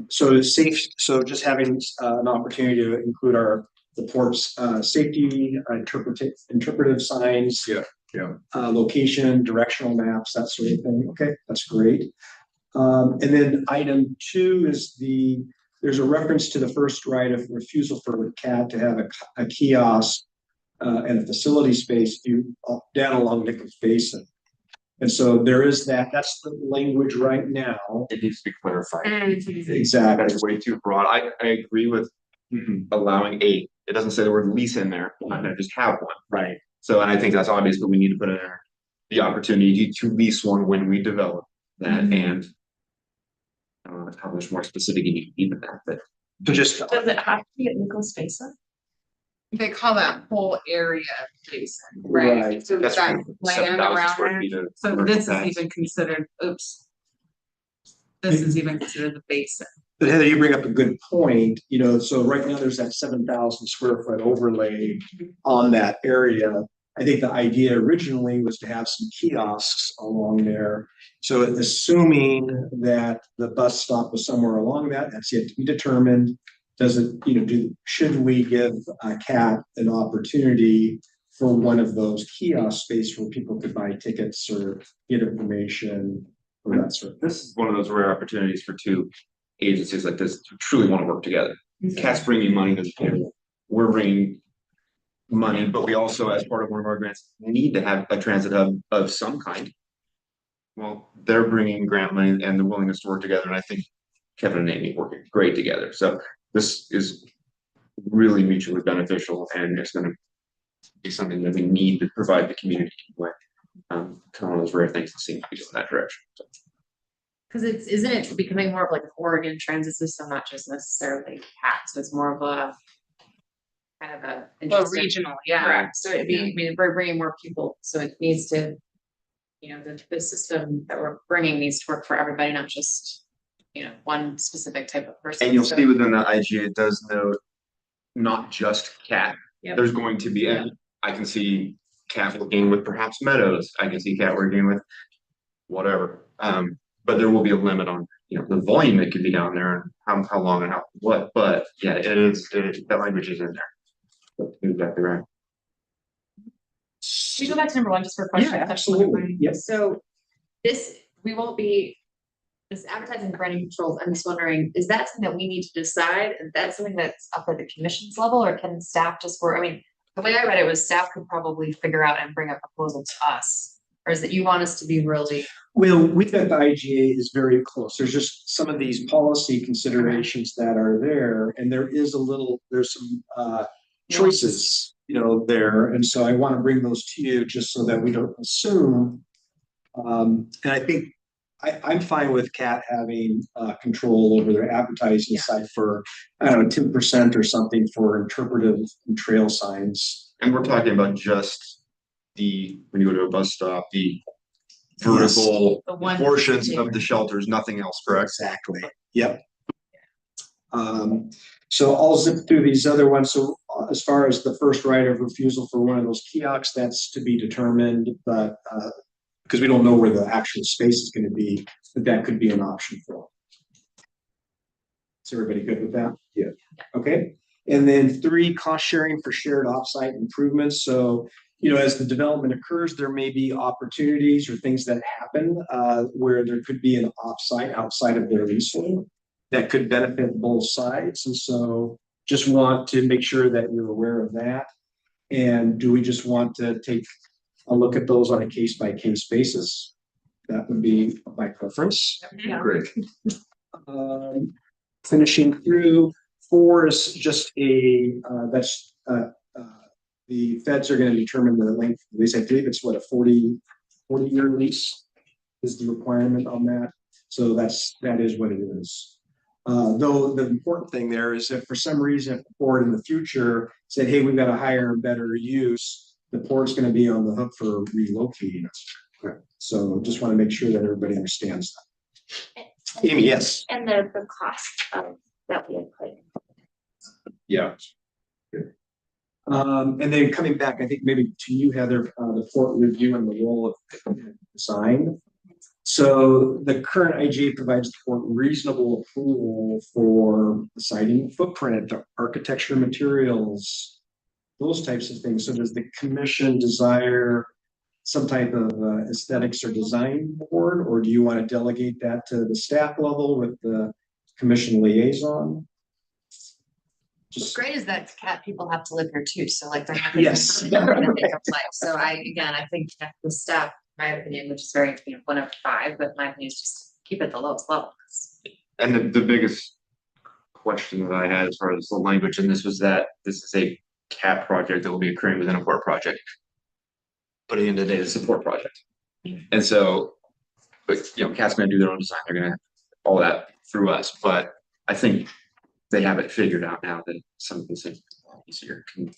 So just having an opportunity to include the port's safety, interpretive signs. Yeah. Location, directional maps, that sort of thing. Okay, that's great. And then item 2 is there's a reference to the first right of refusal for CAT to have a kiosk and a facility space down along Nichols Basin. And so there is that's the language right now. It needs to be clarified. Exactly. That's way too broad. I agree with allowing it doesn't say the word lease in there. I'm not gonna just have one. Right. So, and I think that's obvious, but we need to put in there the opportunity to lease one when we develop that, and I don't know how much more specific you need to be than that, but. So just Does it have to be at Nichols Basin? They call that whole area basin, Right. right? So That's that right. land 7,000 around square there. feet of So commercial this is tax. even considered, this is even considered the basin. But Heather, you bring up a good point, so right now there's that 7,000 square foot overlay on that area. I think the idea originally was to have some kiosks along there. So assuming that the bus stop was somewhere along that's yet to be determined. Does it, should we give CAT an opportunity for one of those kiosk space where people could buy tickets or get information or that sort of thing? This is one of those rare opportunities for two agencies like this to truly want to work together. CAT's bringing money to the table. We're bringing money, but we also, as part of one of our grants, need to have a transit hub of some kind. Well, they're bringing grant money and the willingness to work together, and I think Kevin and Amy working great together. So this is really mutually beneficial, and it's going to be something that we need to provide the community with. Kind of one of those rare things that seem to be going that direction. So. Because isn't it becoming more of like an Oregon transit system, not just necessarily CAT, so it's more of a kind of a. Well, regional, yeah. Correct, so it'd be, I mean, we're bringing more people, so it needs to, the system that we're bringing needs to work for everybody, not just, one specific type of person. And you'll So- see within the IGA, it does note not just CAT. Yep. There's going to be, and I can see CAT working with perhaps Meadows. I can see CAT working with whatever. But there will be a limit on, the volume that could be down there and how long and what. But yeah, that language is in there. That's exactly right. Should we go back to number 1 just for a question? Yeah, absolutely. Yep. So this advertising and branding controls, I'm just wondering, is that something that we need to decide? Is that something that's up at the commission's level, or can staff just work? I mean, The way I read it was staff could probably figure out and bring a proposal to us, or is it you want us to be really? Well, we think the IGA is very close. There's just some of these policy considerations that are there, and there's some choices, there. And so I want to bring those to you just so that we don't assume. And I think I'm fine with CAT having control over their advertising side for, I don't know, 10% or something for interpretive and trail signs. And we're talking about just when you go to a bus stop, the vertical The one- portions of the shelters, nothing else, correct? Exactly. Yep. So I'll zip through these other ones. So as far as the first right of refusal for one of those kiosks, that's to be determined, but because we don't know where the actual space is going to be, but that could be an option for. Is everybody good with that? Yeah. Okay. And then 3, cost sharing for shared offsite improvements. So, as the development occurs, there may be opportunities or things that happen where there could be an offsite outside of their leasehold that could benefit both sides. And so just want to make sure that you're aware of that. And do we just want to take a look at those on a case-by-case basis? That would be my preference. Yeah. Great. Finishing through 4 is just the feds are going to determine the length of the lease. I believe it's what, a 40-year lease is the requirement on that. So that is what it is. Though the important thing there is if for some reason if the port in the future said, hey, we've got a higher and better use, the port's going to be on the hook for relocating us. Okay. So just want to make sure that everybody understands that. Amy, yes. And the cost of that we had put. Yeah. And then coming back, I think maybe to you, Heather, the port review and the role of design. So the current IGA provides the port reasonable approval for the siting footprint, the architecture materials, those types of things. So does the commission desire some type of aesthetics or design board, or do you want to delegate that to the staff level with the commission liaison? What's great is that CAT people have to live here too, so like they're not. Yes. So I think that the staff, my opinion, which is very, 1 of 5, but my opinion is just keep it the lowest level. And the biggest question that I had as far as the language in this was that this is a CAP project that will be occurring within a port project. But at the end of the day, it's a port project. And so, but CAT's gonna do their own design, they're gonna all that through us, but I think they have it figured out now that some of these things easier can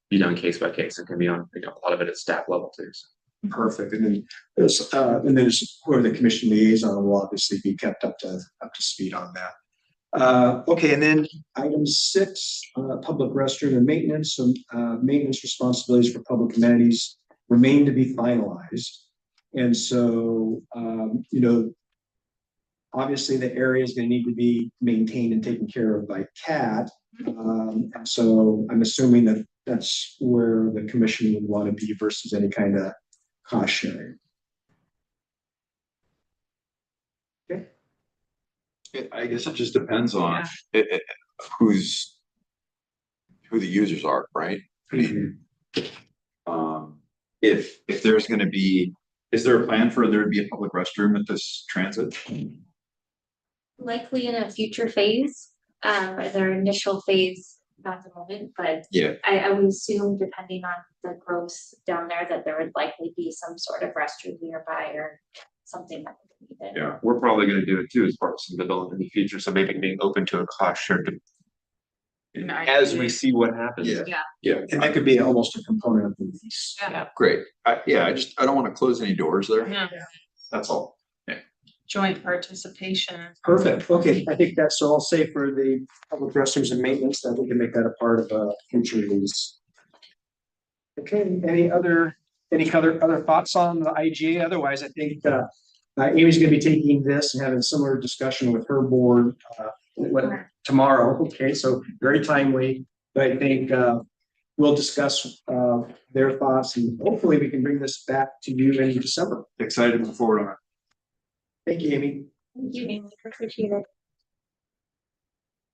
be done case by case and can be on, a lot of it at staff level too. So. Perfect. And then there's whoever the commission liaison will obviously be kept up to speed on that. Okay, and then item 6, public restroom and maintenance. So maintenance responsibilities for public amenities remain to be finalized. And so obviously the area is going to need to be maintained and taken care of by CAT. And so I'm assuming that that's where the commission would want to be versus any kind of cost sharing. Okay. I guess it just depends on who the users are, right? I mean, if there's going to be, is there a plan for there to be a public restroom at this transit? Likely in a future phase, their initial phase, not the moment, but Yeah. I would assume depending on the growth down there that there would likely be some sort of restroom nearby or something that would be needed. Yeah, we're probably gonna do it too as part of some development in the future, so maybe being open to a cost share as we see what happens. Yeah. And that could be almost a component of the lease. Yeah. Great. I don't want to close any doors there. Yeah. That's all. Joint participation. Perfect. Okay, I think that's all safe for the public restrooms and maintenance, that we can make that a part of a future lease. Okay, any other thoughts on the IGA? Otherwise, I think Amy's gonna be taking this and having a similar discussion with her board tomorrow. Okay, so very timely, but I think we'll discuss their thoughts and hopefully we can bring this back to you in December. Excited to move forward on it. Thank you, Amy. Thank you, Amy. Appreciate it.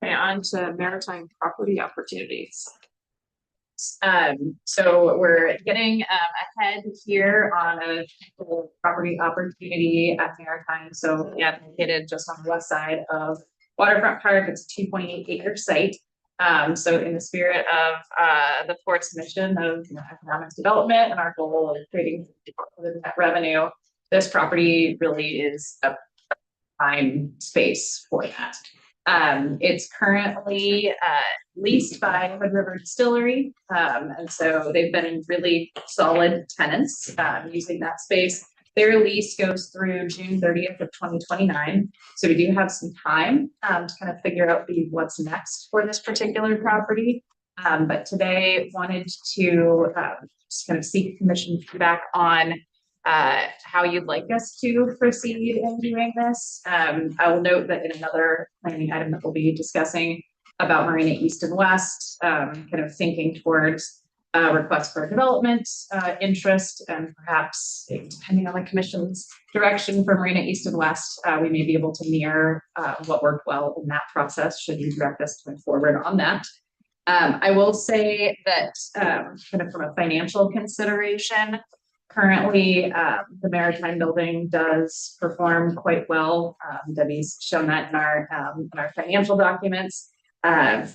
Okay, on to maritime property opportunities. So we're getting ahead here on a property opportunity at Maritime. So yeah, located just on the west side of Waterfront Park. It's a 2.8 acre site. So in the spirit of the port's mission of economic development and our goal of creating net revenue, this property really is a prime space for that. It's currently leased by Hood River Distillery. And so they've been really solid tenants using that space. Their lease goes through June 30th of 2029. So we do have some time to kind of figure out what's next for this particular property. But today wanted to just kind of seek commission feedback on how you'd like us to proceed in doing this. I will note that in another planning item that we'll be discussing about Marina East and West, kind of thinking towards request for development interest, and perhaps depending on the commission's direction for Marina East and West, we may be able to mirror what worked well in that process should you direct us to move forward on that. I will say that kind of from a financial consideration, currently the Maritime building does perform quite well. Debbie's shown that in our financial documents.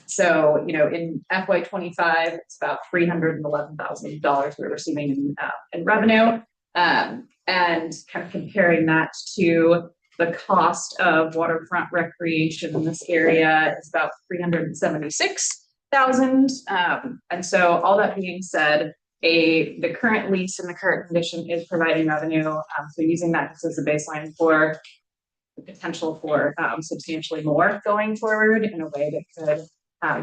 So, in FY25, it's about $311,000 we're receiving in revenue. And kind of comparing that to the cost of waterfront recreation in this area is about $376,000. And so all that being said, the current lease in the current condition is providing revenue. So using that just as a baseline for the potential for substantially more going forward in a way that could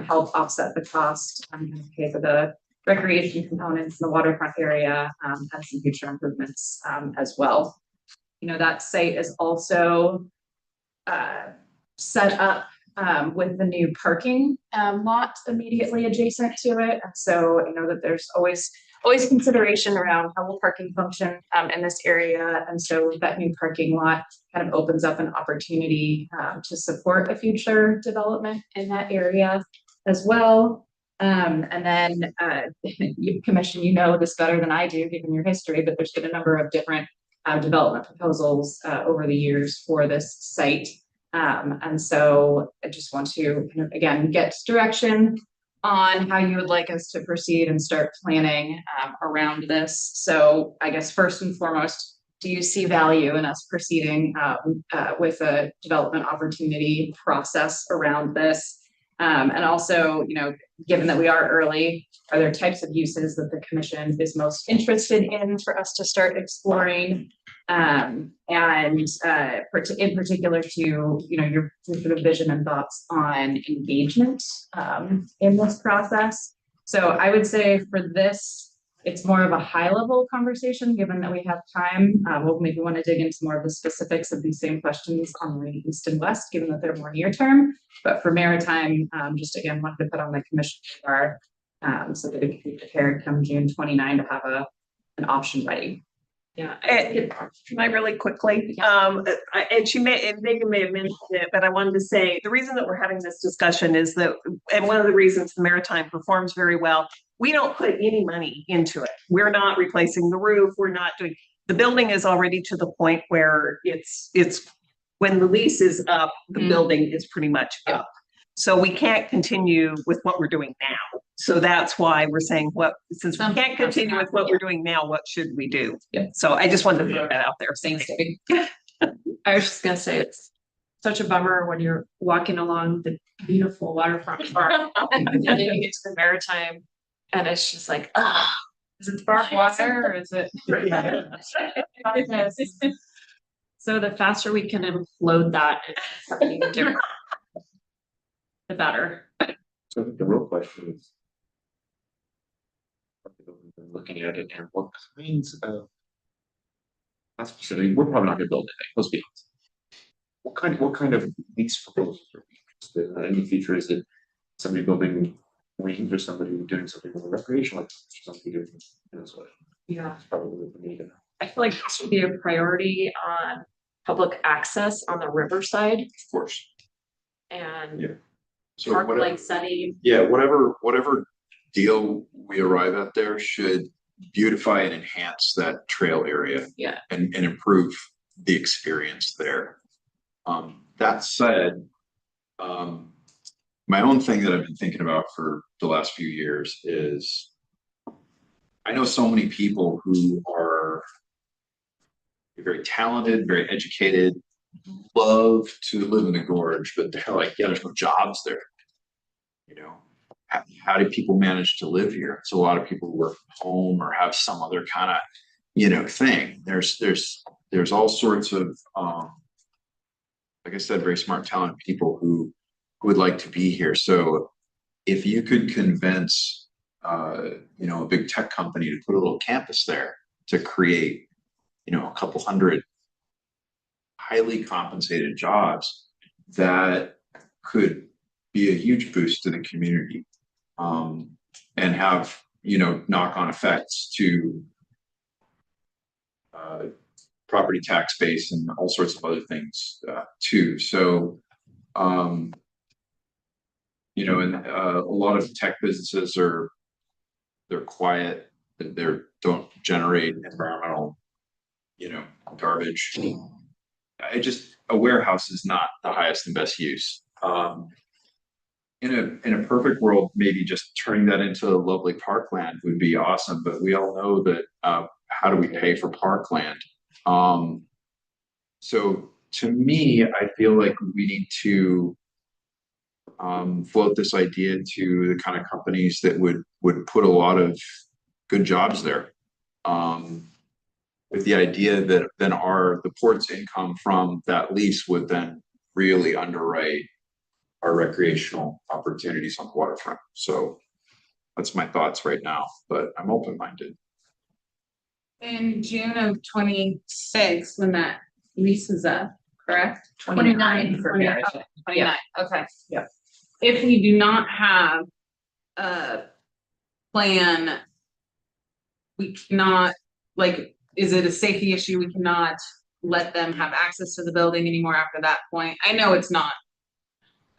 help offset the cost and pay for the recreation components in the waterfront area and some future improvements as well. That site is also set up with the new parking lot immediately adjacent to it. And so that there's always consideration around how will parking function in this area. And so that new parking lot kind of opens up an opportunity to support a future development in that area as well. And then Commission, this better than I do, given your history, but there's been a number of different development proposals over the years for this site. And so I just want to kind of, again, get direction on how you would like us to proceed and start planning around this. So I guess first and foremost, do you see value in us proceeding with a development opportunity process around this? And also, given that we are early, are there types of uses that the commission is most interested in for us to start exploring? And in particular to, your sort of vision and thoughts on engagement in this process. So I would say for this, it's more of a high level conversation, given that we have time. We'll maybe want to dig into more of the specifics of these same questions on Marina East and West, given that they're more near term. But for Maritime, just again, wanted to put on the commission radar so that we can be prepared come June 29 to have an option ready. Yeah, can I really quickly, and Megan may have mentioned it, but I wanted to say, the reason that we're having this discussion is that, and one of the reasons the Maritime performs very well, we don't put any money into it. We're not replacing the roof. We're not doing, the building is already to the point where it's, when the lease is up, the building is pretty much up. So we can't continue with what we're doing now. So that's why we're saying since we can't continue with what we're doing now, what should we do? Yeah. So I just wanted to throw that out there. Thanks. I was just gonna say, it's such a bummer when you're walking along the beautiful waterfront park and then you get to the Maritime and it's just like, is it dark water or is it? So the faster we can implode that and something different, the better. So I think the real question is, looking at it and what kinds of, not specifically, we're probably not gonna build anything, let's be honest. What kind of lease proposals are we interested in the future? Is it somebody building wings or somebody doing something with recreational, or somebody doing sort of, Yeah. probably what we need to know. I feel like this would be a priority on public access on the riverside. Of course. And Yeah. So park whatever- like setting. Yeah, whatever deal we we arrive at there should beautify and enhance that trail area. Yeah. And improve the experience there. That said, my own thing that I've been thinking about for the last few years is I know so many people who are very talented, very educated, love to live in the gorge, but they're like, yeah, there's no jobs there. You know, how do people manage to live here? So a lot of people work from home or have some other kind of, you know, thing. There's all sorts of, like I said, very smart, talented people who would like to be here. So if you could convince, you know, a big tech company to put a little campus there to create, you know, a couple hundred highly compensated jobs, that could be a huge boost to the community, and have, you know, knock-on effects to property tax base and all sorts of other things too. So, you know, and a lot of tech businesses they're quiet, they don't generate environmental, you know, garbage. A warehouse is not the highest and best use. In a perfect world, maybe just turning that into a lovely parkland would be awesome, but we all know that how do we pay for parkland? So to me, I feel like we need to float this idea to the kind of companies that would put a lot of good jobs there. With the idea that then the port's income from that lease would then really underwrite our recreational opportunities on the waterfront. So that's my thoughts right now, but I'm open-minded. In June of 26, when that lease is up, correct? 29 for marriage. 29, okay. Yeah. If we do not have a plan, we cannot, like, is it a safety issue? We cannot let them have access to the building anymore after that point. I know it's not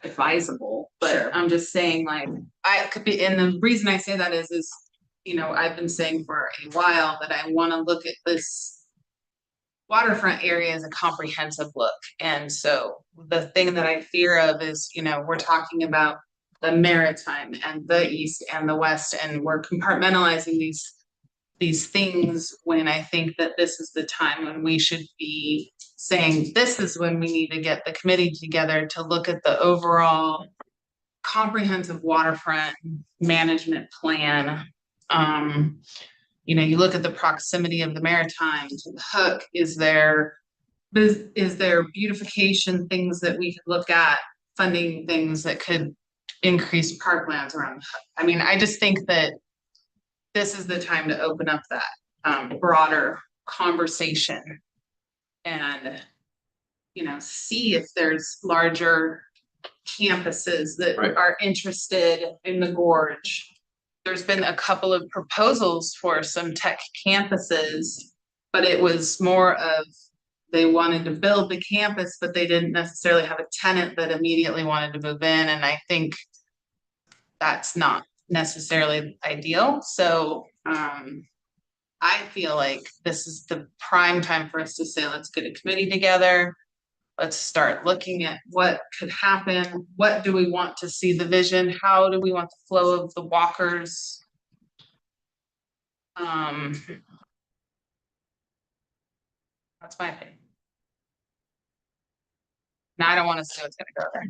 advisable, but Sure. I'm just saying, like, I could be, and the reason I say that is, you know, I've been saying for a while that I want to look at this waterfront area as a comprehensive look. And so the thing that I fear of is, you know, we're talking about the maritime and the east and the west, and we're compartmentalizing these things, when I think that this is the time when we should be saying, this is when we need to get the committee together to look at the overall comprehensive waterfront management plan. You know, you look at the proximity of the maritime to the hook. Is there beautification things that we could look at, funding things that could increase parklands around the hook? I mean, I just think that this is the time to open up that broader conversation and, you know, see if there's larger campuses that Right. are interested in the gorge. There's been a couple of proposals for some tech campuses, but it was more of they wanted to build the campus, but they didn't necessarily have a tenant that immediately wanted to move in. And I think that's not necessarily ideal. So I feel like this is the prime time for us to say, let's get a committee together. Let's start looking at what could happen. What do we want to see the vision? How do we want the flow of the walkers? That's my opinion. Now, I don't want to say what's gonna go there.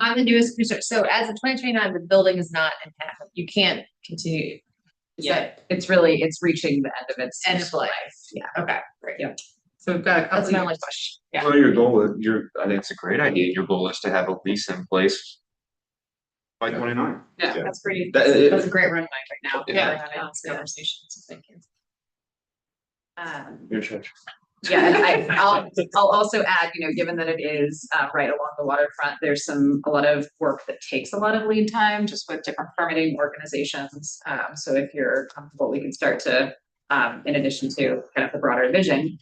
I'm the newest commissioner, so as of 2029, the building is not intact, you can't continue. Yeah, it's reaching the end of its End of useful life. life. Yeah, okay, Great. yeah, So we've got a couple that's my of only years. question. Yeah. Well, your goal, I think it's a great idea. Your goal is to have a lease in place by 29. Yeah. That's pretty, That- that's a great runway right now. Yeah. We're having this conversation, so thank you. Your church. Yeah, and I'll also add, you know, given that it is right along the waterfront, there's a lot of work that takes a lot of lead time just with different permitting organizations. So if you're comfortable, we can start to, in addition to kind of the broader vision,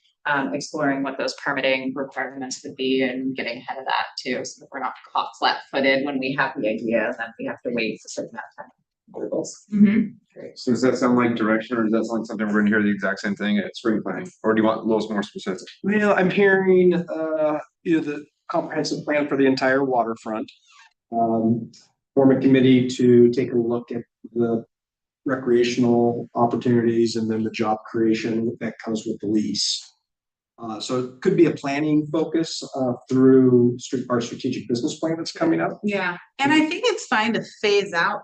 exploring what those permitting requirements would be and getting ahead of that too, so that we're not caught flat-footed when we have the idea and then we have to wait a certain amount of time. goals. So does that sound like direction, or does that sound like something we're gonna hear the exact same thing at spring planning? Or do you want a little more specific? Well, I'm hearing, the comprehensive plan for the entire waterfront. Form a committee to take a look at the recreational opportunities and then the job creation that comes with the lease. So it could be a planning focus, through our strategic business plan that's coming up. Yeah, and I think it's fine to phase out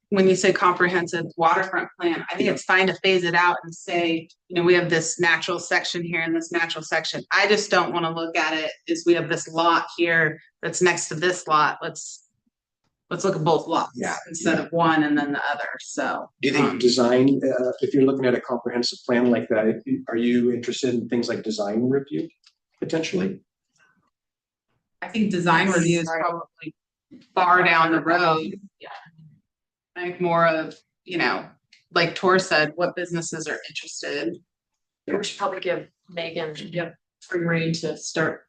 when you say comprehensive waterfront plan, I think it's fine to phase it out and say, we have this natural section here and this natural section. I just don't want to look at it as we have this lot here that's next to this lot. Let's look at both lots instead of one and then the other. So Do you think design, if you're looking at a comprehensive plan like that, are you interested in things like design review potentially? I think design review is probably far down the road. Yeah. I think more of, like Tor said, what businesses are interested. We should probably give Megan free rein to start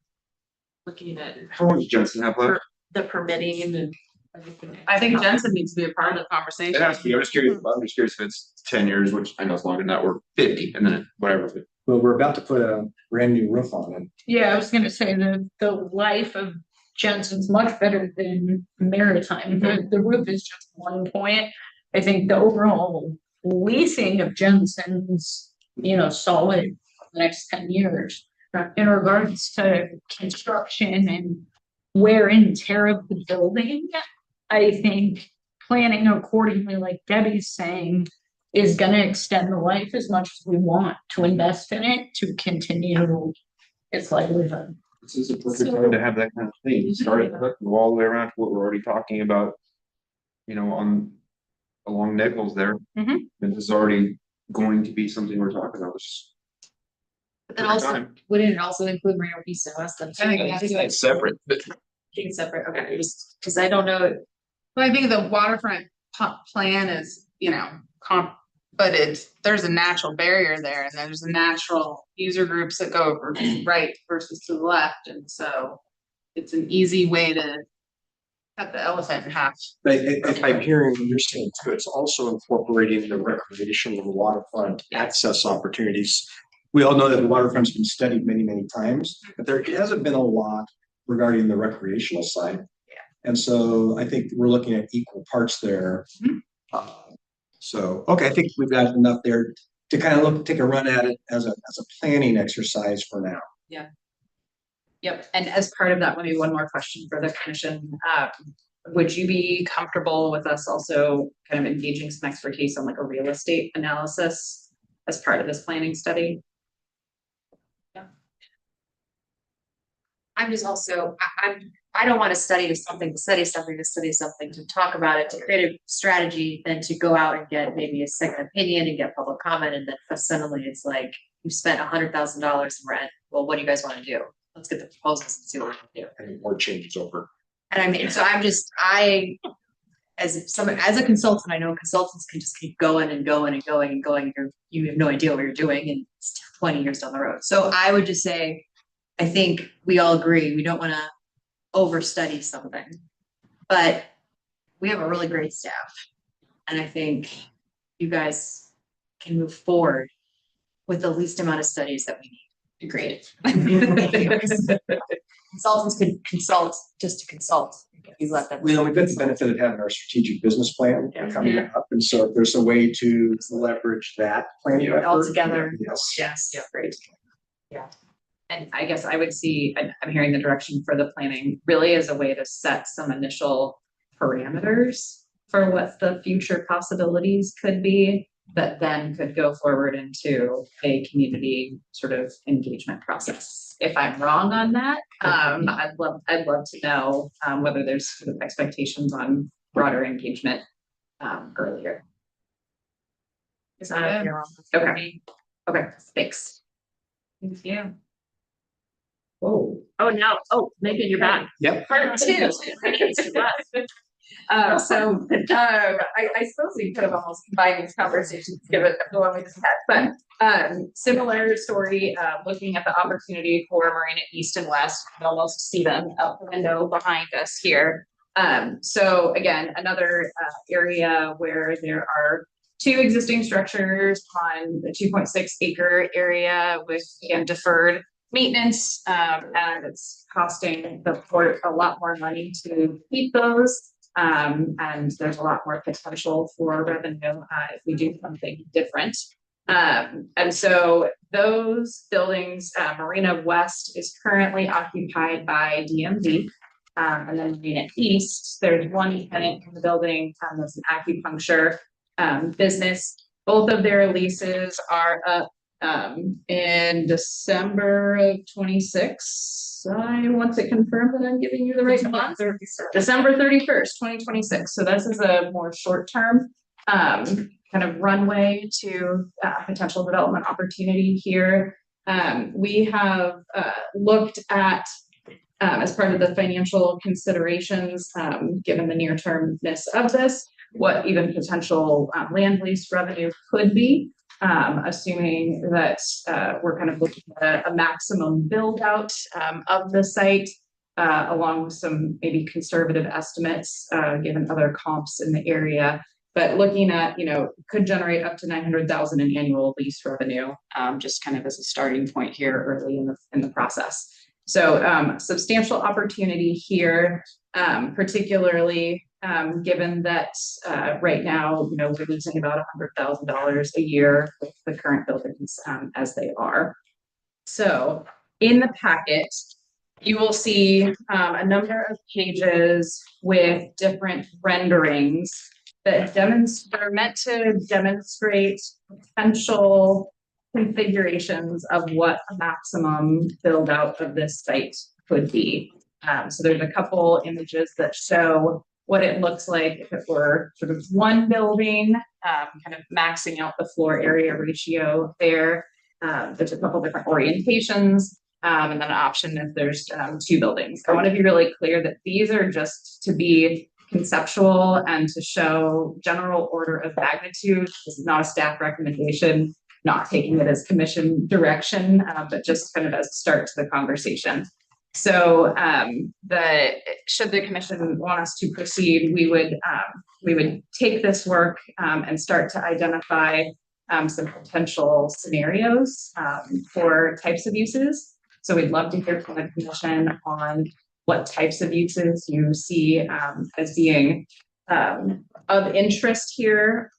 looking at How long does Jensen have left? the permitting and everything. I think Jensen needs to be a part of the conversation. It has to be. I'm just curious if it's 10 years, which I know is longer than that, or 50, and then whatever. Well, we're about to put a brand new roof on it. Yeah, I was gonna say the life of Jensen's much better than Maritime. The roof is just one point. I think the overall leasing of Jensen's, solid for the next 10 years. In regards to construction and wear and tear of the building, I think planning accordingly, like Debbie's saying, is gonna extend the life as much as we want to invest in it to continue its livelihood. This is a perfect time to have that kind of thing. Start it, go all the way around to what we're already talking about. Along Nichols there. And this is already going to be something we're talking about. But then also, wouldn't it also include Marina East and West? I think It's separate, but Being separate, okay, just because I don't know. Well, I think the waterfront plan is, but there's a natural barrier there, and there's a natural user groups that go over to the right versus to the left, and so it's an easy way to cut the elephant in half. I'm hearing what you're saying too. It's also incorporating the recreation and waterfront access opportunities. We all know that the waterfront's been studied many, many times, but there hasn't been a lot regarding the recreational side. And so I think we're looking at equal parts there. Okay, I think we've got enough there to kind of take a run at it as a planning exercise for now. Yeah. Yep, and as part of that, maybe one more question for the commission. Would you be comfortable with us also kind of engaging some expertise on like a real estate analysis as part of this planning study? I'm just also, I don't want to study something, to talk about it, to create a strategy, then to go out and get maybe a second opinion and get public comment. And then suddenly it's like, you spent $100,000 in rent. Well, what do you guys want to do? Let's get the proposals and see what we can do. And more changes over. And I mean, so as a consultant, I know consultants can just keep going and going and going and going. You have no idea what you're doing, and it's 20 years down the road. So I would just say, I think we all agree, we don't want to overstudy something, but we have a really great staff. And I think you guys can move forward with the least amount of studies that we need. Agreed. Consultants could consult just to consult. If you let them. We've got the benefit of having our strategic business plan coming up. And so if there's a way to leverage that planning effort, all together. Yes, great. Yeah. And I guess I would see, I'm hearing the direction for the planning really as a way to set some initial parameters for what the future possibilities could be, that then could go forward into a community sort of engagement process. If I'm wrong on that, I'd love to know whether there's sort of expectations on broader engagement earlier. Is that Okay, thanks. Thank you. Oh, now, Megan, you're back. Yep. Part two. I suppose we could have almost combined these conversations given the one we just had, but similar story, looking at the opportunity for Marina East and West. You can almost see them out the window behind us here. So again, another area where there are two existing structures on the 2.6 acre area with, again, deferred maintenance, and it's costing the port a lot more money to keep those. And there's a lot more potential for revenue if we do something different. And so those buildings, Marina West is currently occupied by DMV. And then Marina East, there's one tenant in the building, that's an acupuncture business. Both of their leases are up in December of 26. I want to confirm that I'm giving you the right month. December 31st, 2026. So this is a more short-term kind of runway to potential development opportunity here. We have looked at, as part of the financial considerations, given the near-termness of this, what even potential land lease revenue could be, assuming that we're kind of looking at a maximum build out of the site, along with some maybe conservative estimates, given other comps in the area. But looking at, could generate up to 900,000 in annual lease revenue, just kind of as a starting point here early in the process. So substantial opportunity here, particularly given that right now, we're losing about $100,000 a year with the current buildings as they are. So in the packet, you will see a number of pages with different renderings that are meant to demonstrate potential configurations of what a maximum build out of this site could be. So there's a couple images that show what it looks like if it were sort of one building, kind of maxing out the floor area ratio there. There's a couple different orientations, and then an option if there's two buildings. I want to be really clear that these are just to be conceptual and to show general order of magnitude. This is not a staff recommendation, not taking it as commission direction, but just kind of as a start to the conversation. So should the commission want us to proceed, we would take this work and start to identify some potential scenarios for types of uses. So we'd love to hear from the commission on what types of uses you see as being of interest here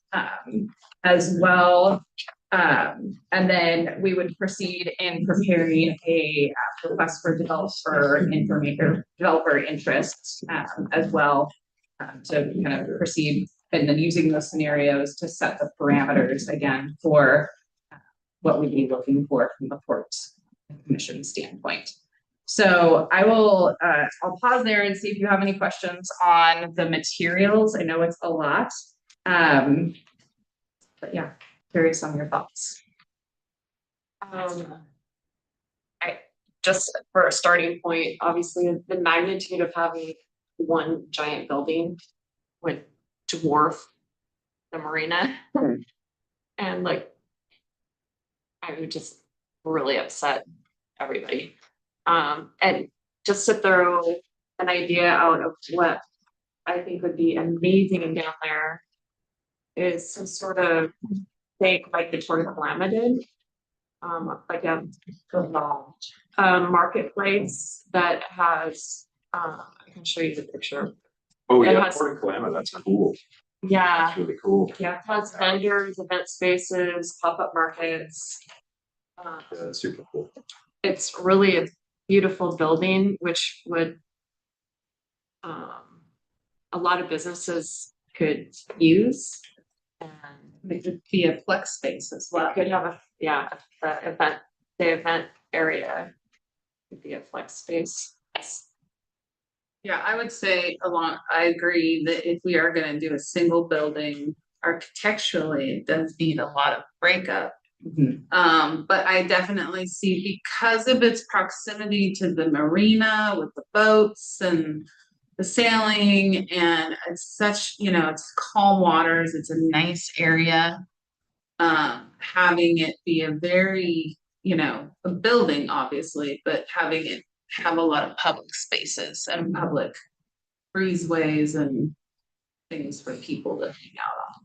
as well. And then we would proceed in preparing a request for developer interest as well, to kind of proceed and then using those scenarios to set the parameters again for what we'd be looking for from the port's commission standpoint. So I'll pause there and see if you have any questions on the materials. I know it's a lot, but yeah. Curious on your thoughts. Just for a starting point, obviously the magnitude of having one giant building would dwarf the marina. And I would just really upset everybody. And just to throw an idea out of what I think would be amazing down there is some sort of think like Victoria Kalama did, like a marketplace that has, I can show you the picture. Oh, It yeah, has- Port Kalama, that's cool. Yeah, That's really cool. yeah, it has vendors, event spaces, pop-up markets. Yeah, that's super cool. It's really a beautiful building, which would a lot of businesses could use. And It could be a flex space as well. could have the event area could be a flex space. Yeah, I would say I agree that if we are gonna do a single building, architecturally, it does need a lot of breakup. But I definitely see, because of its proximity to the marina with the boats and the sailing, and it's such, it's calm waters, it's a nice area. Having it be a very, a building obviously, but having it have a lot of public spaces and public breezeways and things for people to hang out on.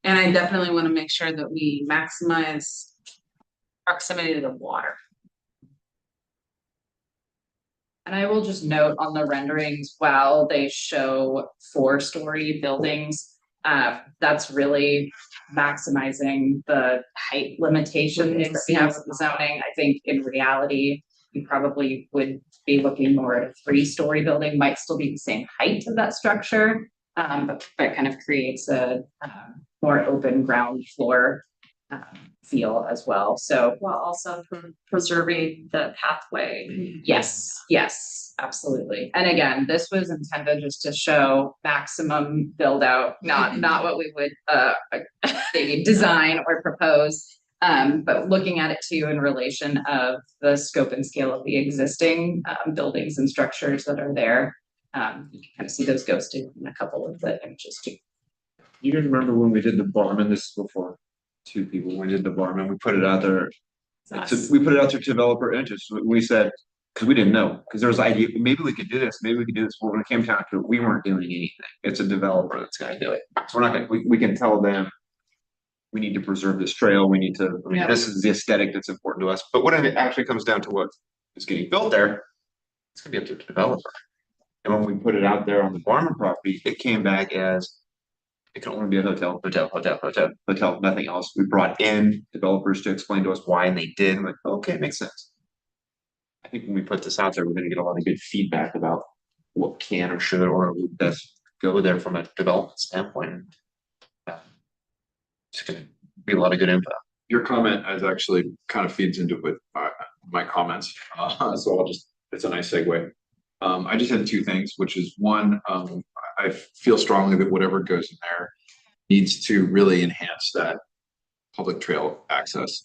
And I definitely want to make sure that we maximize proximity to the water. And I will just note on the renderings, while they show 4-story buildings, that's really maximizing the height limitations that we have with the zoning. I think in reality, you probably would be looking more at a 3-story building, might still be the same height of that structure, but kind of creates a more open ground floor feel as well. So While also preserving the pathway. yes, absolutely. And again, this was intended just to show maximum build out, not what we would maybe design or propose. But looking at it too in relation of the scope and scale of the existing buildings and structures that are there. You can kind of see those ghosted in a couple of the images too. You guys remember when we did the Barman, this is before 2 people, when we did the Barman, we put it out there. We put it out to developer interest, we said, because we didn't know, because there was idea, maybe we could do this, maybe we could do this, but when it came down to it, we weren't doing anything. It's a developer that's gonna do it, so we're not gonna, we can tell them. We need to preserve this trail, we need to, I mean, this is the aesthetic that's important to us, but when it actually comes down to what is getting built there. It's gonna be up to the developer. And when we put it out there on the Barman property, it came back as. It can only be a hotel, nothing else. We brought in developers to explain to us why, and they did. I'm like, okay, it makes sense. I think when we put this out there, we're gonna get a lot of good feedback about what can or should or would best go there from a development standpoint. It's gonna be a lot of good info. Your comment is actually kind of feeds into with my comments, so it's a nice segue. I just had 2 things, which is one, I feel strongly that whatever goes in there needs to really enhance that public trail access.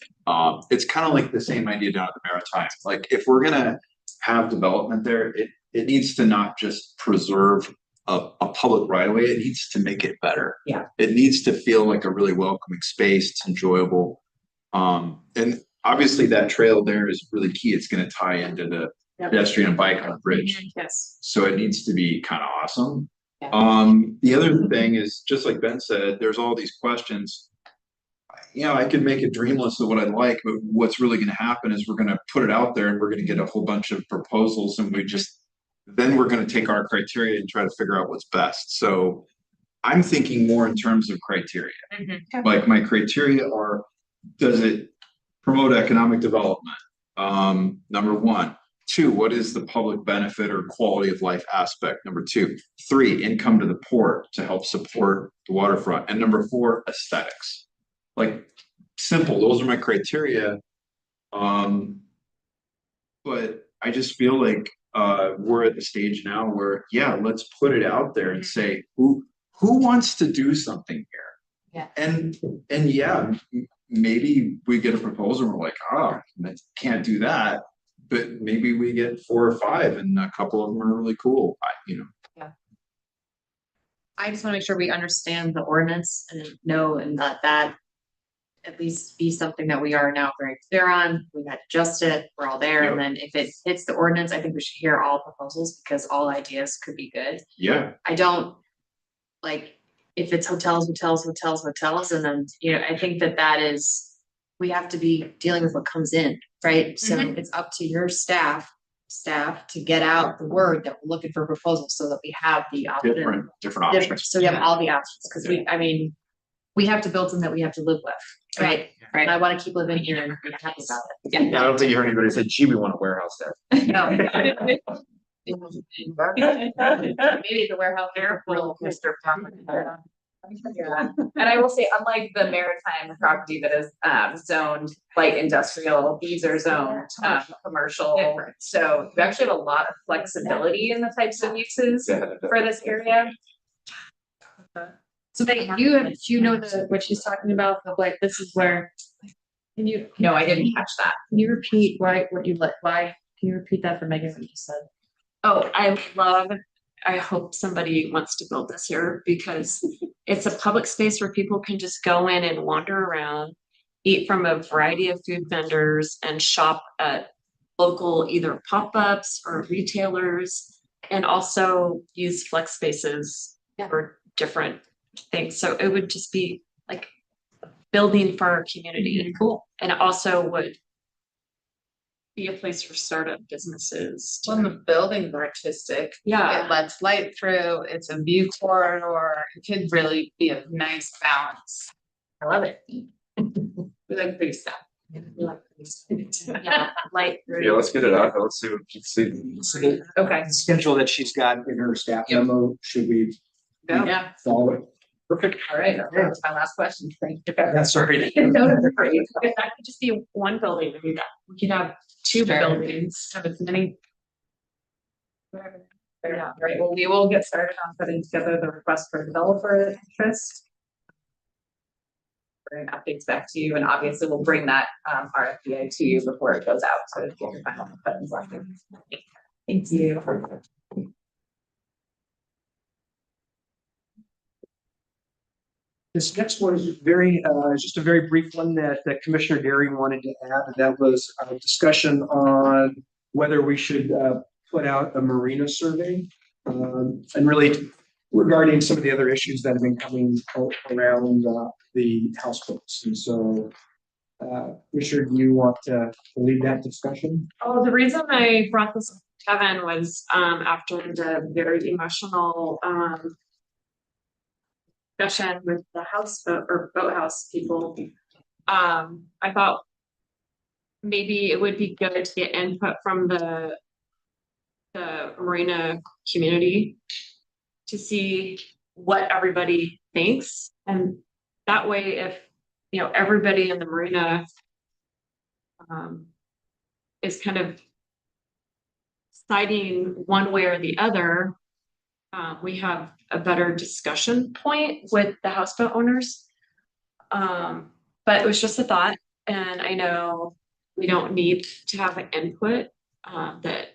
It's kind of like the same idea down at the Maritime. Like if we're gonna have development there, it needs to not just preserve a public right of way, it needs to make it better. Yeah. It needs to feel like a really welcoming space, it's enjoyable. And obviously that trail there is really key. It's gonna tie into the pedestrian and bike on a bridge. Yes. So it needs to be kind of awesome. The other thing is, just like Ben said, there's all these questions. You know, I could make a dream list of what I'd like, but what's really gonna happen is we're gonna put it out there and we're gonna get a whole bunch of proposals and then we're gonna take our criteria and try to figure out what's best. So I'm thinking more in terms of criteria. Like my criteria are, does it promote economic development? Number 1. 2, what is the public benefit or quality of life aspect? Number 2. 3, income to the port to help support the waterfront. And number 4, aesthetics. Like simple, those are my criteria. But I just feel like we're at the stage now where, yeah, let's put it out there and say, who wants to do something here? Yeah. And yeah, maybe we get a proposal and we're like, can't do that. But maybe we get 4 or 5 and a couple of them are really cool, I just wanna make sure we understand the ordinance and know and that at least be something that we are now very clear on. We got adjust it, we're all there, and then if it hits the ordinance, I think we should hear all proposals because all ideas could be good. Yeah. I don't like if it's hotels, and then, you know, I think that is, we have to be dealing with what comes in, right? So it's up to your staff to get out the word that we're looking for proposals so that we have the option. Different options. So we have all the options, because we have to build something that we have to live with, right? And I wanna keep living here and be happy about it. Yeah, I don't think you heard anybody say, gee, we want a warehouse there. No. Maybe the warehouse. Mr. And I will say, unlike the Maritime property that is zoned light industrial, these are zoned commercial. So you actually have a lot of flexibility in the types of uses for this area. So you know what she's talking about, of like, this is where. No, I didn't catch that. Can you repeat why can you repeat that for Megan, what you said? Oh, I hope somebody wants to build this here because it's a public space where people can just go in and wander around, eat from a variety of food vendors and shop at local either pop-ups or retailers. and also use flex spaces for different things. So it would just be like building for our community. Cool. And it also would be a place for startup businesses. When the building's artistic. Yeah. It lets light through, it's a view corridor, it could really be a nice balance. I love it. We like pretty stuff. Yeah, light. Yeah, let's get it out. Let's see. Okay. The schedule that she's got in her staff memo, should we Yeah, follow it? Perfect. all right, that was my last question, thank you. Yeah, sorry. No, that's great. If that could just be one building, maybe that, we could have two Sure. buildings. Have as many. Yeah, right, well, we will get started on putting together the request for developer interest. Bring updates back to you, and obviously we'll bring that RFPA to you before it goes out, so you can find all the buttons left. Thank you. This next one is just a very brief one that Commissioner Derry wanted to add, and that was a discussion on whether we should put out a marina survey. And really regarding some of the other issues that have been coming around the houseboats. And so, Commissioner, do you want to lead that discussion? Oh, the reason I brought this up to Kevin was after the very emotional discussion with the houseboat or boathouse people. I thought maybe it would be good to get input from the marina community to see what everybody thinks, and that way, if everybody in the marina is kind of siding one way or the other, we have a better discussion point with the houseboat owners. But it was just a thought, and I know we don't need to have an input, that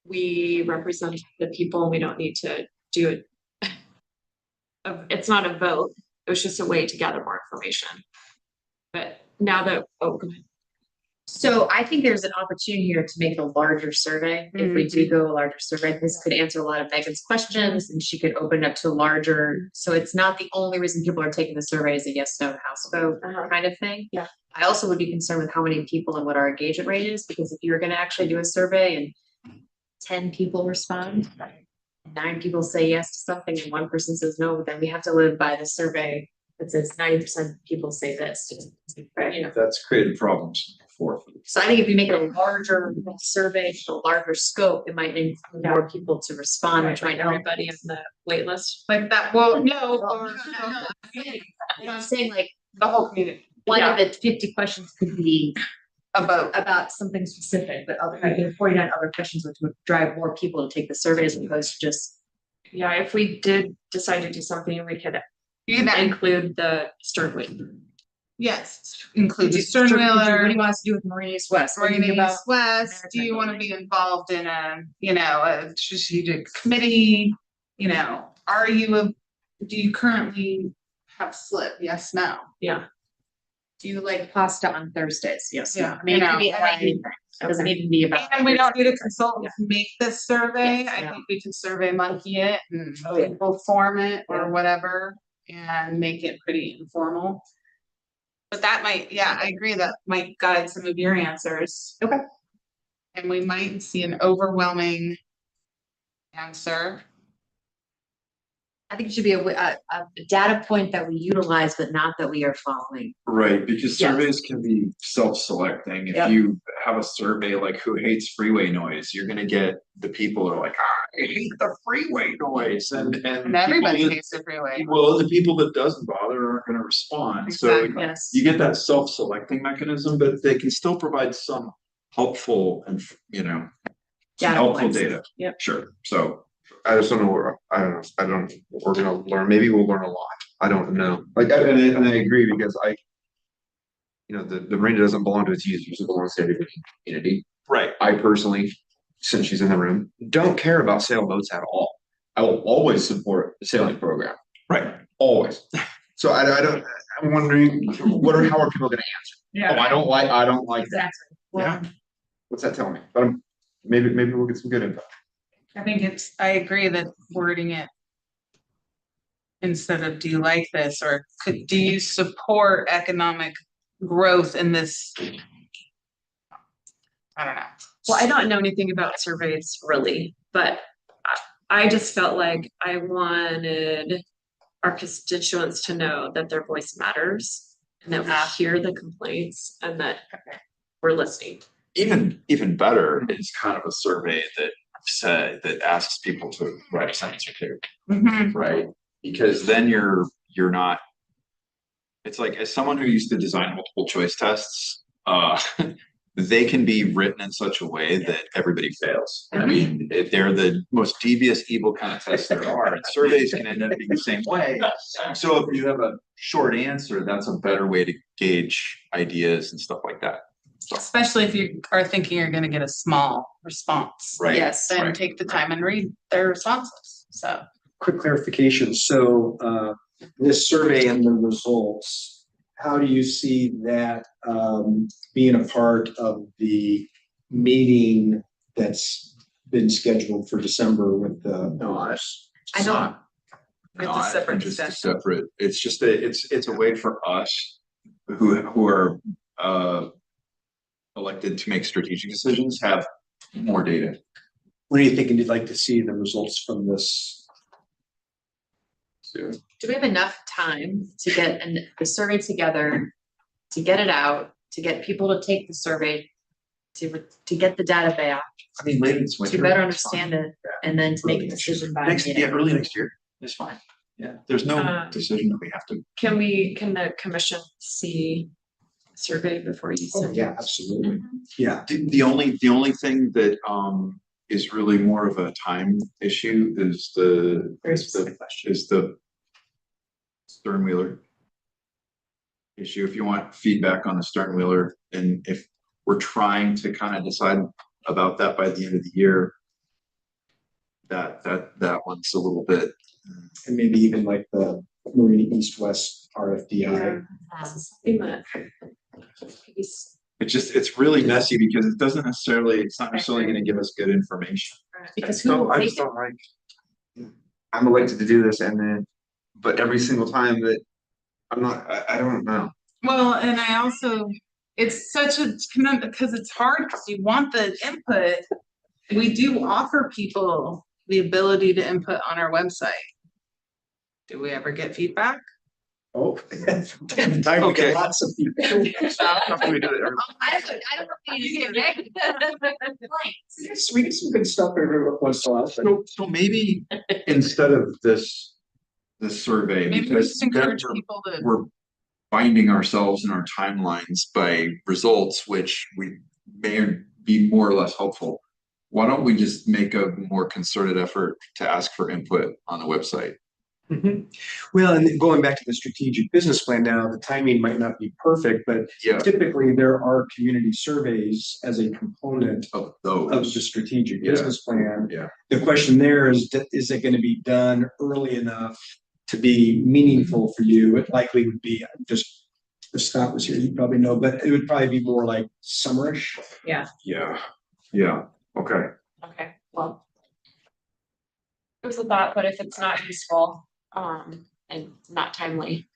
we represent the people, and we don't need to do it. It's not a vote, it was just a way to gather more information. But now that, go ahead. So I think there's an opportunity here to make it a larger survey. If we do go a larger survey, this could answer a lot of Megan's questions, and she could open up to larger. So it's not the only reason people are taking the survey is a yes, no, houseboat kind of thing. Yeah. I also would be concerned with how many people and what our engagement rate is, because if you're gonna actually do a survey and 10 people respond, 9 people say yes to something and 1 person says no, then we have to live by the survey that says 90% people say this. Right? That's created problems before. So I think if you make it a larger survey, a larger scope, it might include more people to respond and try to help. Everybody in the wait list. Like that, well, no, or I'm saying like the whole community. one of the 50 questions could be About about something specific, but other, 49 other questions which would drive more people to take the survey as opposed to just. Yeah, if we did decide to do something, we could that include the sternway. yes, include the stern What do wheeler. you want us to do with Marina East West? What do you think Marina about- East West, do you wanna be involved in a strategic committee? Do you currently have slip? Yes, no. Yeah. Do you like pasta on Thursdays? Yes. Yeah, I mean, it could be you know, anything. It doesn't even be about. And we don't need a consultant to make this survey, Yes, I yeah. think we can survey monkey it and Oh, yeah. people form it or Yeah. whatever. And make it pretty informal. But that might, yeah, I agree, that might guide some of your answers. Okay. And we might see an overwhelming answer. I think it should be a data point that we utilize, but not that we are following. Right, because Yes. surveys can be self-selecting. If Yep. you have a survey like who hates freeway noise, you're gonna get the people who are like, I hate the freeway noise and. And everybody people- hates the freeway. Well, the people that doesn't bother aren't gonna respond, so Exactly. Yes. you get that self-selecting mechanism, but they can still provide some helpful and, some Data helpful points. data. Yep. Sure, so. I just don't know where, I don't know what we're gonna learn, maybe we'll learn a lot, I don't know, like, and I agree, because the marina doesn't belong to its users, it belongs to every community. Right. I personally, since she's in the room, don't care about sailboats at all. I will always support the sailing program, Right. always. So I'm wondering, how are people gonna answer? Oh, I don't like that. Exactly. Yeah. What's that telling me? But maybe we'll get some good info. I think I agree that wording it instead of do you like this, or do you support economic growth in this? I don't know. Well, I don't know anything about surveys really, but I just felt like I wanted our constituents to know that their voice matters and that we hear the complaints and that we're listening. Even better is kind of a survey that asks people to write a sentence or two, right? Because then you're not. It's like, as someone who used to design multiple choice tests, they can be written in such a way that everybody fails. I mean, they're the most devious, evil kind of tests there are, and surveys can end up being the same way. So if you have a short answer, that's a better way to gauge ideas and stuff like that. Especially if you are thinking you're gonna get a small response. Right. Yes, and Right. take the time and read their responses, so. Quick clarification. So this survey and the results, how do you see that being a part of the meeting that's been scheduled for December with the? No, I don't. It's a separate discussion. Separate. It's just it's a way for us who are elected to make strategic decisions have more data. What are you thinking you'd like to see the results from this? Do we have enough time to get the survey together, to get it out, to get people to take the survey, to get the data back, I mean, late this winter. to better it's fine. understand it, and then to make a decision by Next, meeting? early next year is fine. Yeah, there's no decision that we have to. Can the commission see survey before you Oh, send? yeah, absolutely. Yeah. The only thing that is really more of a time issue is the Sternwheeler issue. If you want feedback on the Sternwheeler, and if we're trying to kind of decide about that by the end of the year, that one's a little bit. And maybe even like the Marina East-West RFDI. It's really messy because it's not necessarily going to give us good information. Because So I just don't like, I'm elected to do this but every single time that I don't know. Well, and I also, it's such a commitment because it's hard because you want the input. We do offer people the ability to input on our website. Do we ever get feedback? Oh, time we get lots of people. I don't know if you get We get some good stuff every once in a while. So maybe instead of this survey, Maybe we because just then encourage people to. we're binding ourselves in our timelines by results, which we may be more or less helpful. Why don't we just make a more concerted effort to ask for input on the website? Well, and going back to the strategic business plan now, the timing might not be perfect, but Yeah. typically there are community surveys as a component Of of those. the strategic Yeah. business plan. Yeah. The question there is it going to be done early enough to be meaningful for you? It likely would be, just if Scott was here, he'd probably know, but it would probably be more like summerish. Yeah, Yeah, okay. okay, well. It was a thought, but if it's not useful, and not timely.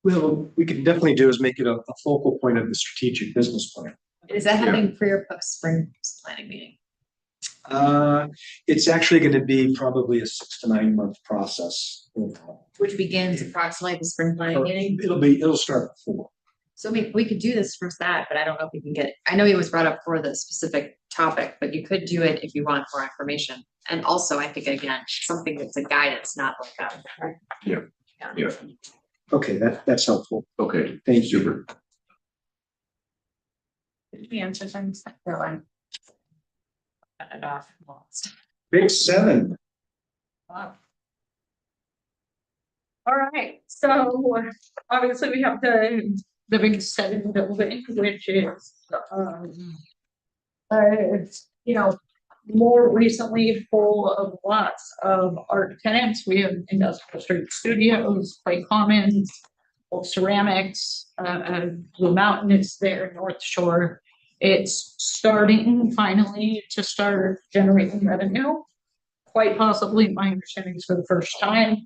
Well, we could definitely do is make it a focal point of the strategic business plan. Is that happening pre or post spring planning meeting? It's actually going to be probably a 6 to 9 month process. Which begins approximately the spring planning meeting? It'll start before. So we could do this first that, but I don't know if we can get it. I know it was brought up for the specific topic, but you could do it if you want more information. And also, I think again, something that's a guidance, not like a. Yeah. Okay, that's helpful. Okay. Thank you. Super. The answer things. Cut it off. Big 7. Wow. All right, so obviously we have the big 7 building, which is, you know, more recently full of lots of art tenants. We have Industrial Street Studios, Clay Commons, Old Ceramics, Blue Mountain is there, North Shore. It's starting finally to start generating revenue. quite possibly, my understanding is for the first time.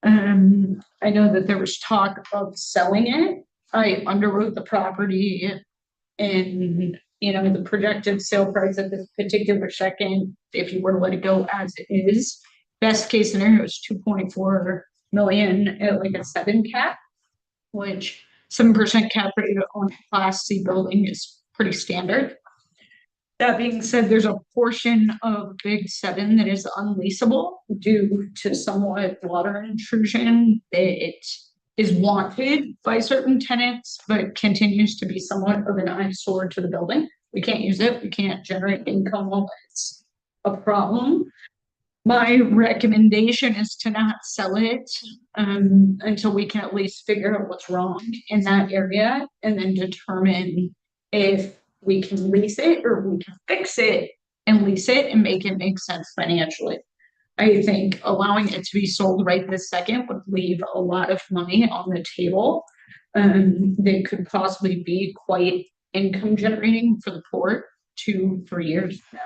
I know that there was talk of selling it. I underwrote the property and, you know, the projected sale price at this particular second, if you were to let it go as it is, best case scenario is 2.4 million at like a 7 cap, which 7% cap rate on a Class C building is pretty standard. That being said, there's a portion of Big 7 that is unleasable due to somewhat water intrusion. It is wanted by certain tenants, but continues to be somewhat of an eyesore to the building. We can't use it. We can't generate income while it's a problem. My recommendation is to not sell it until we can at least figure out what's wrong in that area and then determine if we can lease it or we can fix it and lease it and make it make sense financially. I think allowing it to be sold right this second would leave a lot of money on the table. That could possibly be quite income generating for the port 2-3 years from now.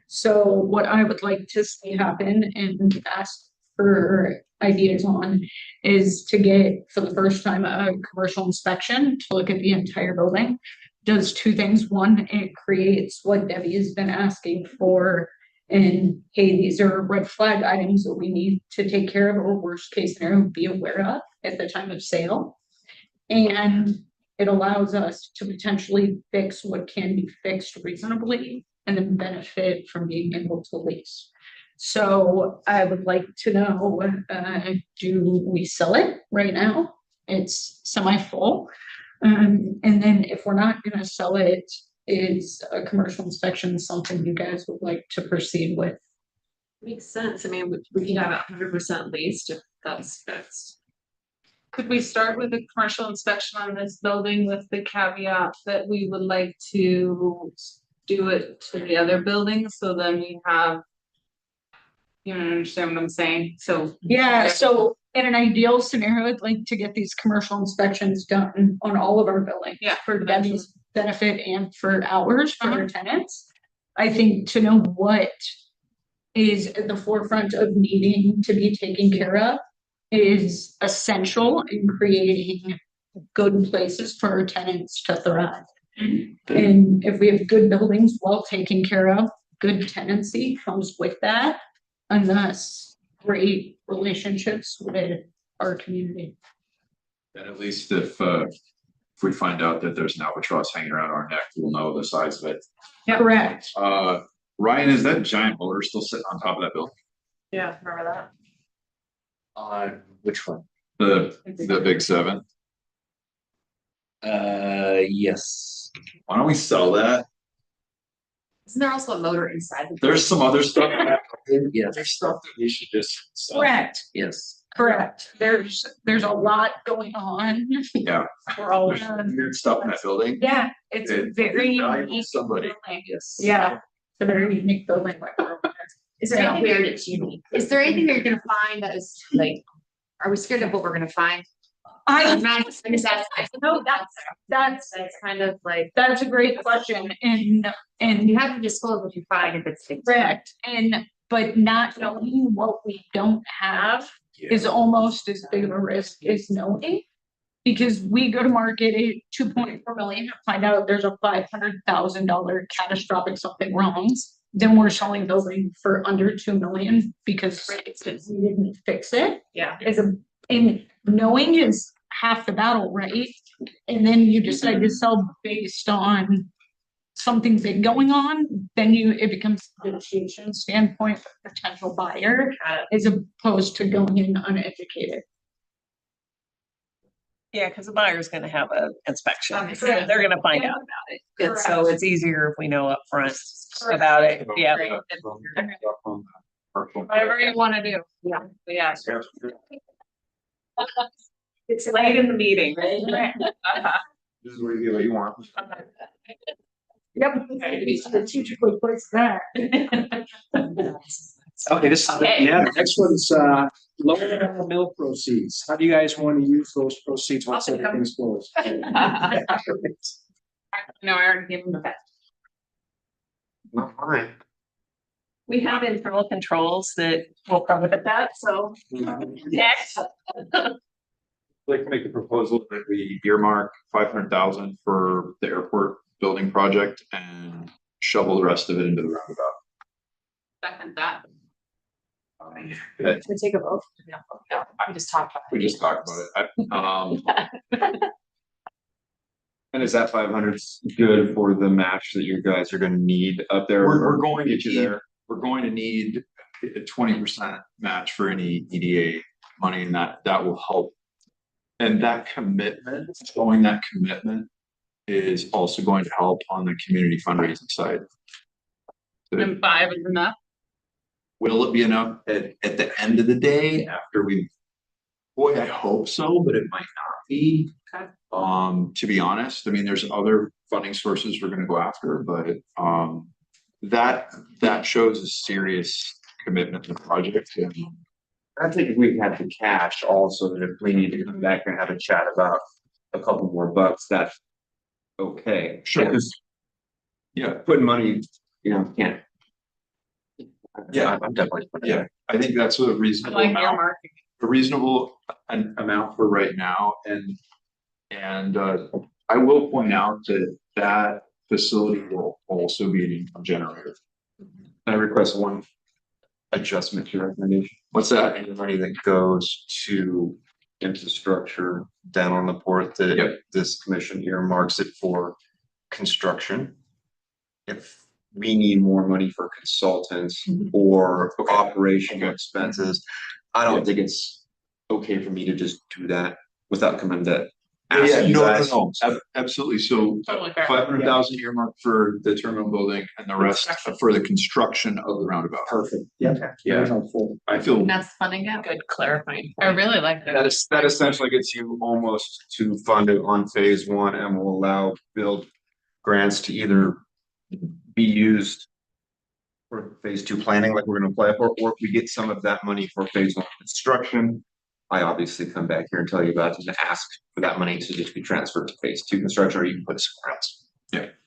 So what I would like to see happen and ask for ideas on is to get, for the first time, a commercial inspection to look at the entire building. Does 2 things. One, it creates what Debbie has been asking for. And hey, these are red flag items that we need to take care of, or worst case scenario, be aware of at the time of sale. And it allows us to potentially fix what can be fixed reasonably and then benefit from being able to lease. So I would like to know, do we sell it right now? It's semi-full. And then if we're not gonna sell it, is a commercial inspection something you guys would like to proceed with? Makes sense. I mean, we can have it 100% leased if that's fixed. Could we start with a commercial inspection on this building with the caveat that we would like to do it to the other buildings, so then we have. You understand what I'm saying? So. Yeah, so in an ideal scenario, I'd like to get these commercial inspections done on all of our buildings. Yeah. For Debbie's benefit and for ours, for our tenants. I think to know what is at the forefront of needing to be taken care of is essential in creating good places for our tenants to thrive. And if we have good buildings well taken care of, good tenancy comes with that, and thus great relationships with our community. And at least if we find out that there's an albatross hanging around our neck, we'll know the size of it. Correct. Ryan, is that giant motor still sitting on top of that building? Yeah, remember that? Which one? The Big 7? Yes. Why don't we sell that? Isn't there also a motor inside the? There's some other stuff. Yes. There's stuff that we should just sell. Correct. Yes. Correct. There's a lot going on. Yeah. We're all. There's weird stuff in that building. Yeah, it's a It's very valuable to unique somebody. building. Yes. Yeah, it's a very unique building. Is there anything weird? It's unique. Is there anything that you're gonna find that is like, are we scared of what we're gonna find? I, No, that's kind of like, that's a great question and you have to disclose what you find if it's. correct. But not knowing what we don't have is almost as big of a risk as knowing. Because we go to market at 2.4 million, find out there's a $500,000 catastrophic something wrong. Then we're selling building for under 2 million because we didn't fix it. Yeah. And knowing is half the battle, right? And then you decide to sell based on something big going on, then it becomes a negotiation standpoint for a potential buyer as opposed to going in uneducated. Yeah, because the buyer's gonna have an inspection. Correct. They're gonna find out about it. And so Correct. it's easier if we know upfront about it. Yeah. Whatever you wanna do. Yeah. Yeah. It's late in the meeting, right? This is what you want. Yep. Strategically place that. Okay, Okay. the next one's, lower mill proceeds. How do you guys want to use those proceeds once everything's closed? No, I already gave them the best. Not mine. We have internal controls that will prohibit that, so. Next. Like to make a proposal that we earmark 500,000 for the airport building project and shovel the rest of it into the roundabout. Second that. That- Should we take a vote? No, we just talked about it. We just talked about it. And is that 500 good for the match that you guys are gonna need up there? We're going to Get you need, there. we're going to need a 20% match for any EDA money, and that will help. And that commitment, showing that commitment is also going to help on the community fundraising side. And 5 is enough. Will it be enough at the end of the day after we? Boy, I hope so, but it might not be. Okay. To be honest, I mean, there's other funding sources we're gonna go after, but that shows a serious commitment to the project. And I think if we had the cash also, that if we need to come back and have a chat about a couple more bucks, that's okay. Sure. Because yeah, putting money, can't. Yeah. I'm definitely. yeah, I think that's a I reasonable like your amount. marking. A reasonable amount for right now, and I will point out that facility will also be an income generator. I request one adjustment to your recommendation. What's that? Any money that goes to infrastructure down on the port, that Yep. this commission earmarks it for construction. If we need more money for consultants or operational expenses, I don't think it's okay for me to just do that without coming to ask Yeah, you guys. Absolutely. So Totally fair. 500,000 earmarked for the terminal building and the rest for the construction of the roundabout. Perfect. Yeah. Yeah. Very helpful. I feel And that's funding gap. Good clarifying. I really like that. That essentially gets you almost to fund it on phase one and will allow build grants to either be used for phase two planning, like we're gonna apply for, or if we get some of that money for phase one construction. I obviously come back here and tell you about it and ask for that money to just be transferred to phase two construction, or you can put it somewhere else.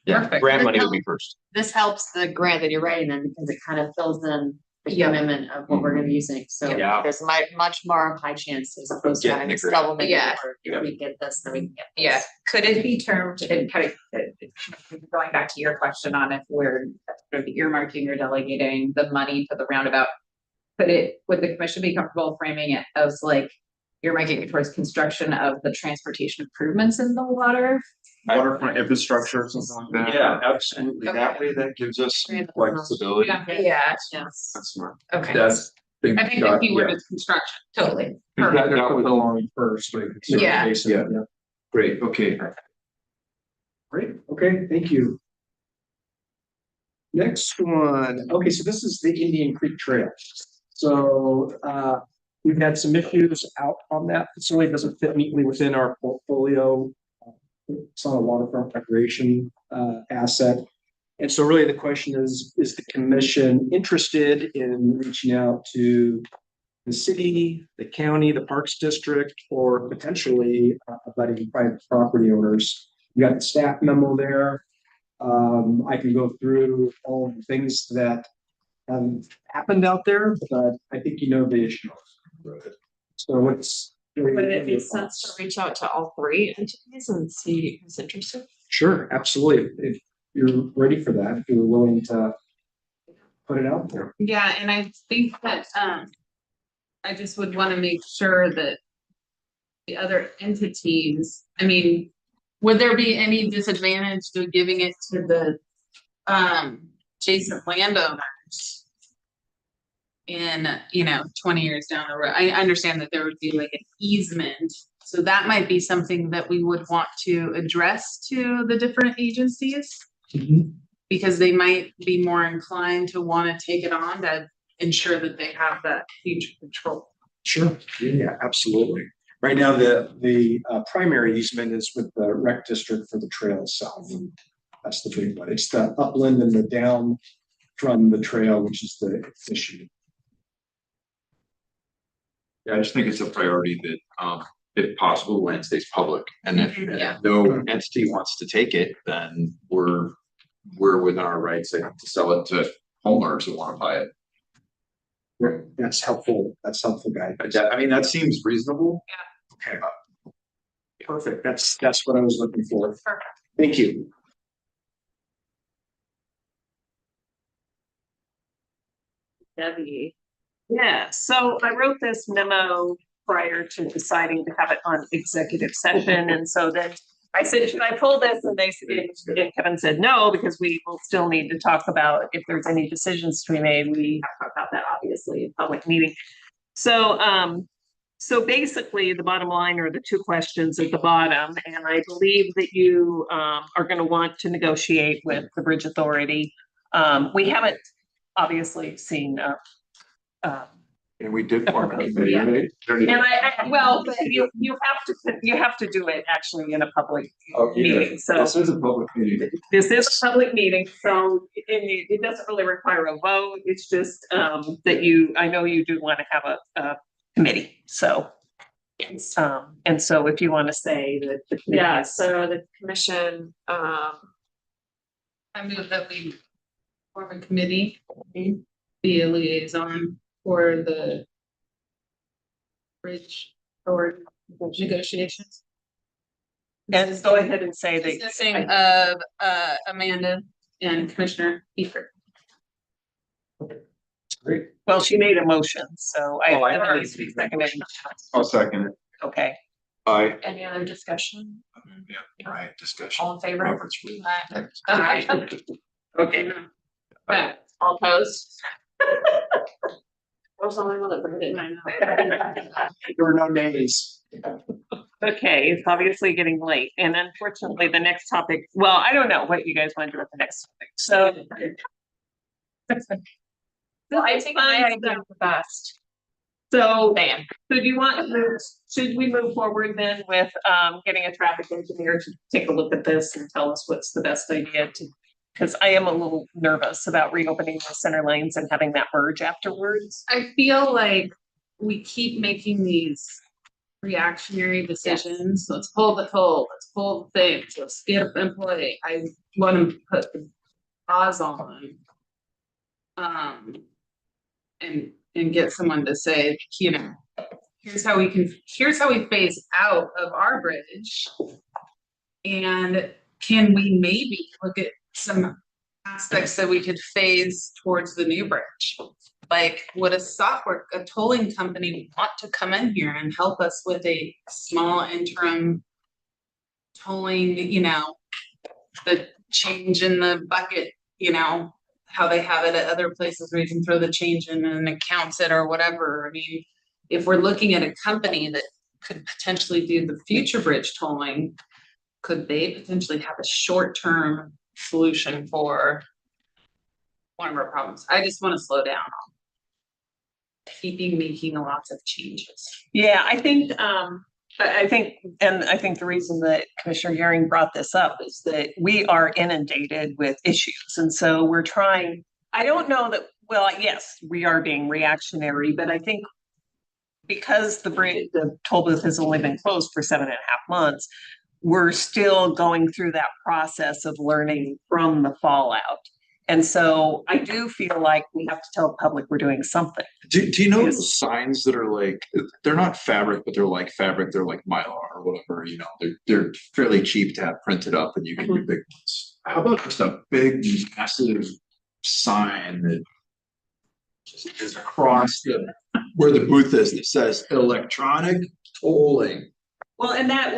Yeah, Perfect. grant money will be first. This helps the grant that you're writing then because it kind of fills in the commitment of what we're gonna be using. So Yeah. there's much more high chance as opposed to Getting having the to grant. double make Yeah. work. If we get this, then we can get this. Yeah, could it be termed, and kind of going back to your question on if we're sort of earmarking or delegating the money to the roundabout? Would the commission be comfortable framing it as like earmarking it towards construction of the transportation improvements in the water? Waterfront infrastructure or something like that. Yeah, absolutely. That way that gives us some flexibility. Yeah, Yes. That's smart. okay, That's. I think the keyword is construction. totally. That Put was the line first. so you can see Yeah. the base of it, Yeah. Great, okay. Great, okay, thank you. Next one, okay, so this is the Indian Creek Trail. So, we've had some issues out on that facility, it doesn't fit neatly within our portfolio. It's on a waterfront recreation, asset. And so really the question is the commission interested in reaching out to the city, the county, the Parks District, or potentially abutting private property owners? You got the staff memo there. I can go through all the things that happened out there, but I think you know the issue. So what's? Would it make sense to reach out to all three entities and see who's interested? Sure, absolutely. If you're ready for that, if you're willing to put it out there. Yeah, and I think that, I just would wanna make sure that the other entities, I mean, would there be any disadvantage to giving it to the, adjacent landowners? In, 20 years down the road, I understand that there would be like an easement, so that might be something that we would want to address to the different agencies. Because they might be more inclined to wanna take it on to ensure that they have that future control. Sure, yeah, absolutely. Right now, the primary easement is with the rec district for the trail itself. That's the big one. It's the upland and the down from the trail, which is the issue. Yeah, I just think it's a priority that, if possible, land stays public, and if Yeah. no entity wants to take it, then we're within our rights to sell it to homeowners who wanna buy it. That's helpful. That's helpful, guys. I mean, that seems reasonable. Okay. Perfect. That's what I was looking for. Thank you. Debbie. Yeah, so I wrote this memo prior to deciding to have it on executive session, and so then I said, should I pull this? And and Kevin said no, because we will still need to talk about if there's any decisions to be made. We have to talk about that obviously in public meeting. So basically the bottom line are the two questions at the bottom, and I believe that you are going to want to negotiate with the Bridge Authority. We haven't obviously seen And we did form a committee, Yeah. right? and well, but you have to do it actually in a public meeting, so. This is a public meeting. This is a public meeting, so it doesn't really require a vote, it's just that I know you do want to have a committee, so. And so if you want to say that. the committee Yeah, is- so the commission, I move that we form a committee, be a liaison for the bridge or negotiations. And go ahead and say that. Consisting of Amanda and Commissioner Eifert. Great. Well, she made a motion, so Oh, I I know. need to be seconded. I'll second it. Okay, Aye. any other discussion? Yeah, right, discussion. All in favor? Robert's rule. okay. All opposed? I was the only one that voted, I know. There were no nays. Okay, it's obviously getting late, and unfortunately, the next topic, well, I don't know what you guys want to do with the next topic, so. Well, I think my idea is the best. So, so do you want to move, should we move forward then with getting a traffic engineer to take a look at this and tell us what's the best idea to? Because I am a little nervous about reopening the center lanes and having that merge afterwards. I feel like we keep making these reactionary decisions. Let's pull the toll, let's pull the thing, let's get an employee. I want to put the pause on. And get someone to say, here's how we phase out of our bridge. And can we maybe look at some aspects that we could phase towards the new bridge? Like, would a tolling company want to come in here and help us with a small interim tolling, the change in the bucket, how they have it at other places where you can throw the change in and it counts it or whatever. I mean, if we're looking at a company that could potentially do the future bridge tolling, could they potentially have a short-term solution for one of our problems? I just want to slow down on keeping making lots of changes. Yeah, I think, and I think the reason that Commissioner Euring brought this up is that we are inundated with issues. And so we're trying, I don't know that, well, yes, we are being reactionary, but I think because the toll booth has only been closed for 7.5 months, we're still going through that process of learning from the fallout. And so I do feel like we have to tell the public we're doing something. Do you know those signs that are like, they're not fabric, but they're like fabric, they're like Mylar or whatever, they're fairly cheap to have printed up and you can do big ones. How about just a big massive sign that just is across where the booth is that says electronic tolling? Well, and that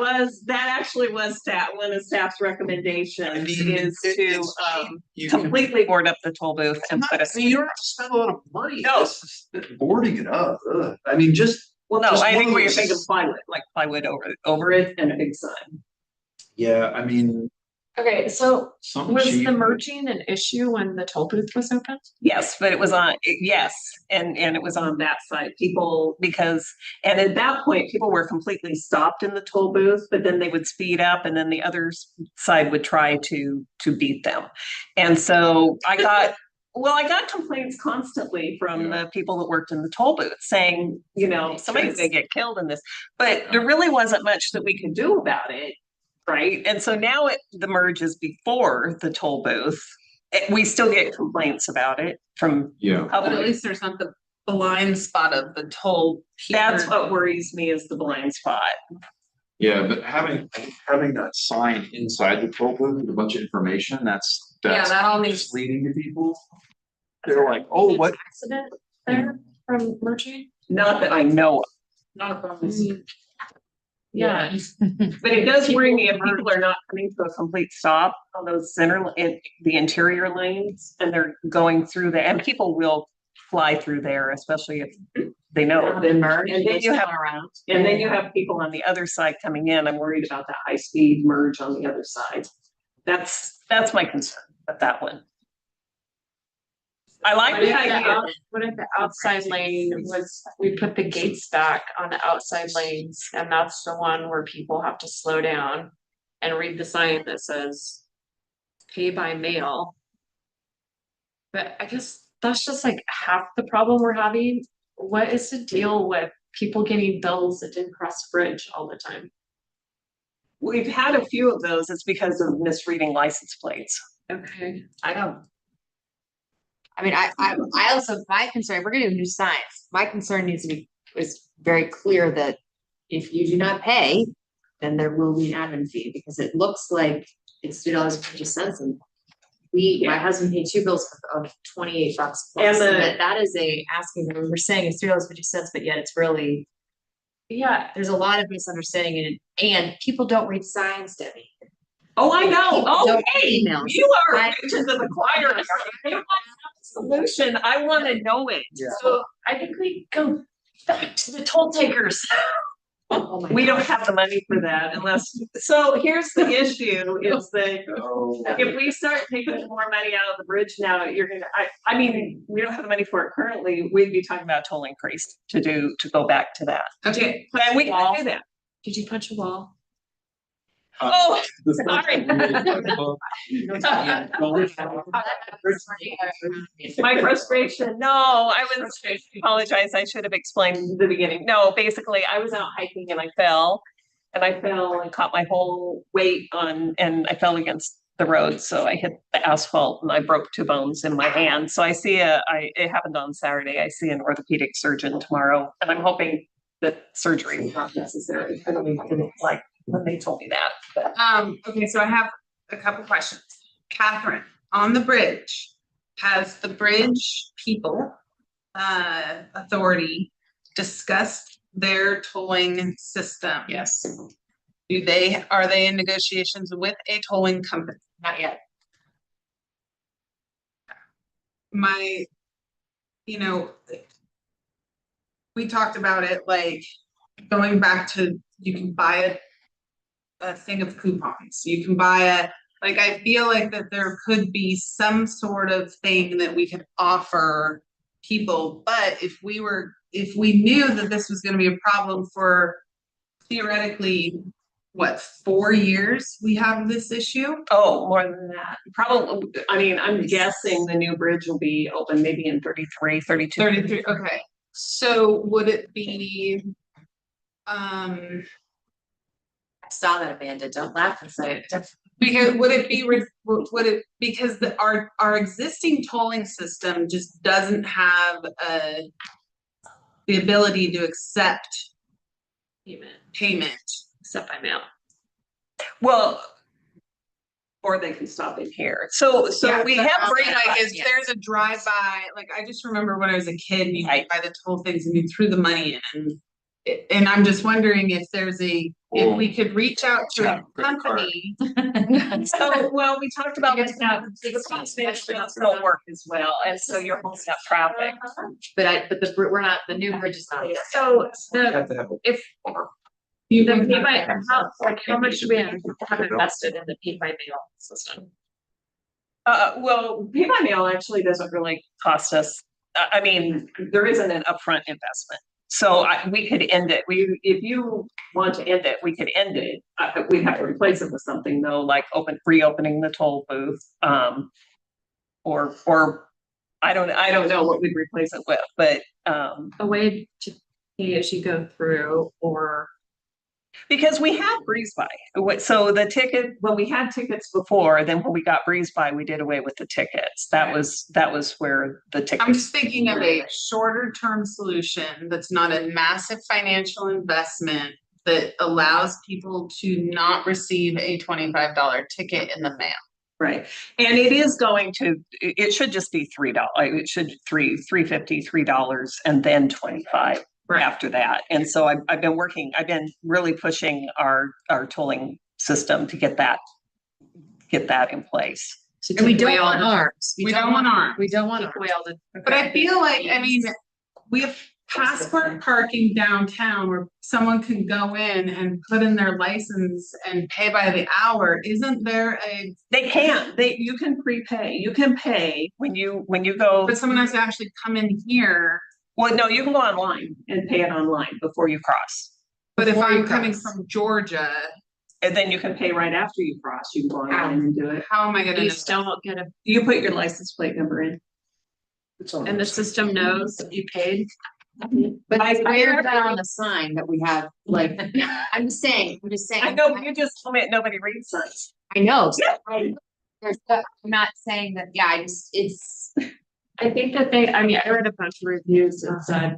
actually was one of staff's recommendations is to completely board up the toll booth and put a. You don't have to spend a lot of money. No. Boarding it up. Ugh. I mean, just. Well, no, just I one think of we those- think of plywood over it and a big sign. Yeah, I mean, Okay, so something was cheap. the merging an issue when the toll booth was open? Yes, but it was on, yes, and it was on that side, and at that point, people were completely stopped in the toll booth, but then they would speed up and then the other side would try to beat them. And so I got complaints constantly from the people that worked in the toll booth saying, somebody's gonna get killed in this, but there really wasn't much that we could do about it. Right, and so now the merge is before the toll booth. We still get complaints about it from Yeah. But at public. least there's not the blind spot of the toll. That's here. what worries me is the blind spot. Yeah, but having that sign inside the toll booth with a bunch of information, that's That all needs. misleading to people. They're like, oh, what? Accident there from merging? Not that I know of. Not a problem. Yeah. But it does worry me if people are not coming to a complete stop on those the interior lanes and they're going through there, and people will fly through there, especially if they know. And then you have, and then you have people on the other side coming in. I'm worried about that high speed merge on the other side. That's my concern with that one. I like the idea. What if the outside lane was, we put the gates back on the outside lanes, and that's the one where people have to slow down and read the sign that says pay by mail. But I guess that's just like half the problem we're having. What is the deal with people getting bills that didn't cross the bridge all the time? We've had a few of those. It's because of misreading license plates. Okay. I mean, I also, my concern, we're gonna do new signs. My concern needs to be, is very clear that if you do not pay, then there will be an admin fee, because it looks like it's $2.50 and my husband paid 2 bills of $28 plus. And that is we're saying it's $3.50, but yet it's really, there's a lot of misunderstanding and people don't read signs, Debbie. Oh, I know. People Oh, don't hey, read emails. you are preaching to the choir. I want a solution. I want to know it. So I think we go back to the toll takers. Oh my We don't gosh. have the money for that unless, so here's the issue is that if we start taking more money out of the bridge now, I mean, we don't have the money for it currently. We'd be talking about toll increase to go back to that. Okay, And we can do that. Did you punch a wall? Oh, sorry. My frustration, no, I apologize, I should have explained in the beginning. No, basically, I was out hiking and I fell. And I fell and caught my whole weight and I fell against the road, so I hit the asphalt and I broke 2 bones in my hand. So I see it happened on Saturday. I see an orthopedic surgeon tomorrow, and I'm hoping that surgery is not necessary. I don't even like when they told me that, but. okay, so I have a couple questions. Catherine, on the bridge, has the bridge people, authority discussed their tolling system? Yes. Are they in negotiations with a tolling company? Not yet. We talked about it, like, going back to, you can buy a thing of coupons, you can buy I feel like that there could be some sort of thing that we could offer people, but if we knew that this was gonna be a problem for theoretically, 4 years we have this issue? Oh, more than that. Probably, I mean, I'm guessing the new bridge will be open maybe in 33, 32. 33, okay. So would it be, I saw that, Amanda. Don't laugh and say it. because our existing tolling system just doesn't have the ability to accept payment. Except by mail. Well, or they can stop in here. So Yeah, we but have I'm great saying, like, if ideas. there's a drive-by, like, I just remember when I was a kid, and you could buy the toll things and you threw the money in. And I'm just wondering if if we could reach out to a company. So, well, we talked about this now, the conservations don't work as well, and so you're holding up traffic. But the new bridge is not. So if You the can- pay by, how much do we have invested in the pay by mail system? Well, pay by mail actually doesn't really cost us, I mean, there isn't an upfront investment. So we could end it. If you want to end it, we could end it. We'd have to replace it with something though, like reopening the toll booth. Or I don't know what we'd replace it with, but A way to pay as you go through, or Because we had Breeze By. So the ticket, when we had tickets before, then when we got Breeze By, we did away with the tickets. That was where the tickets. I'm just thinking of a shorter term solution that's not a massive financial investment that allows people to not receive a $25 ticket in the mail. Right. And it is going to, it should just be $3. It should $3.50, $3 and then 25 after that. And so I've been really pushing our tolling system to get that in place. And we don't want arms. We don't want arms. We don't want Take away all the. But I feel like, I mean, we have passport parking downtown where someone can go in and put in their license and pay by the hour. Isn't there a? They can, you can prepay, you can pay when you go. But someone has to actually come in here. Well, no, you can go online and pay it online before you cross. But if I'm coming from Georgia. And then you can pay right after you cross, you can go online and do it. How am I gonna? You still don't get a, You put your license plate number in. and the system knows that you paid. But I weird that on the sign that we have, like, I'm just saying. I know, but you just told me nobody reads signs. I know. I'm not saying that, yeah, it's. I think that I read a bunch of reviews and said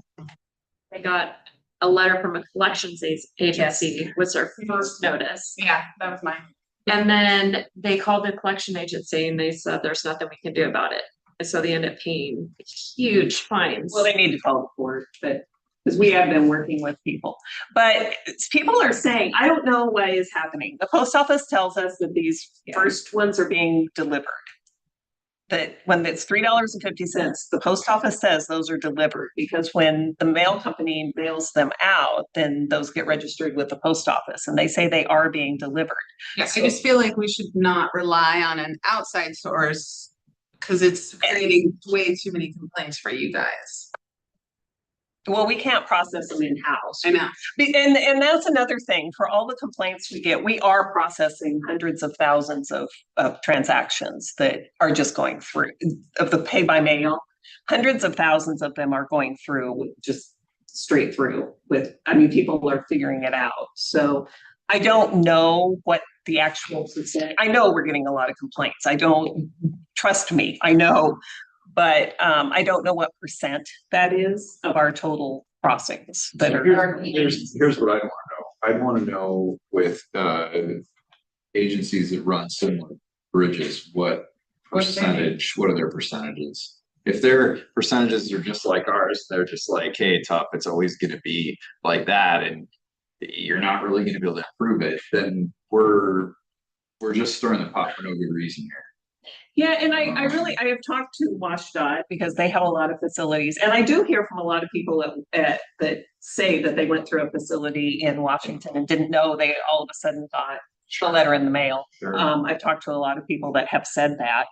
they got a letter from a collections agency was their first notice. Yeah, that was mine. And then they called the collection agency and they said there's nothing we can do about it. And so they end up paying huge fines. Well, they need to call the court, but because we have been working with people. But people are saying, I don't know what is happening. The post office tells us that these first ones are being delivered. That when it's $3.50, the post office says those are delivered because when the mail company mails them out, then those get registered with the post office and they say they are being delivered. Yeah, I just feel like we should not rely on an outside source because it's creating way too many complaints for you guys. Well, we can't process them in-house. I know. And that's another thing. For all the complaints we get, we are processing hundreds of thousands of transactions that are just going through of the pay by mail. Hundreds of thousands of them are going through just straight through people are figuring it out. So I don't know what the actual percent. I know we're getting a lot of complaints. Trust me, I know. But I don't know what percent that is of our total crossings that are. Here's what I want to know. I'd want to know with agencies that run similar bridges, what percentage, what are their percentages? If their percentages are just like ours, they're just like, hey, tough, it's always going to be like that, and you're not really going to be able to improve it, then we're just stirring the pot for no good reason here. Yeah, and I have talked to WashDOT because they have a lot of facilities, and I do hear from a lot of people that say that they went through a facility in Washington and didn't know they all of a sudden got a letter in the mail. Sure. I've talked to a lot of people that have said that.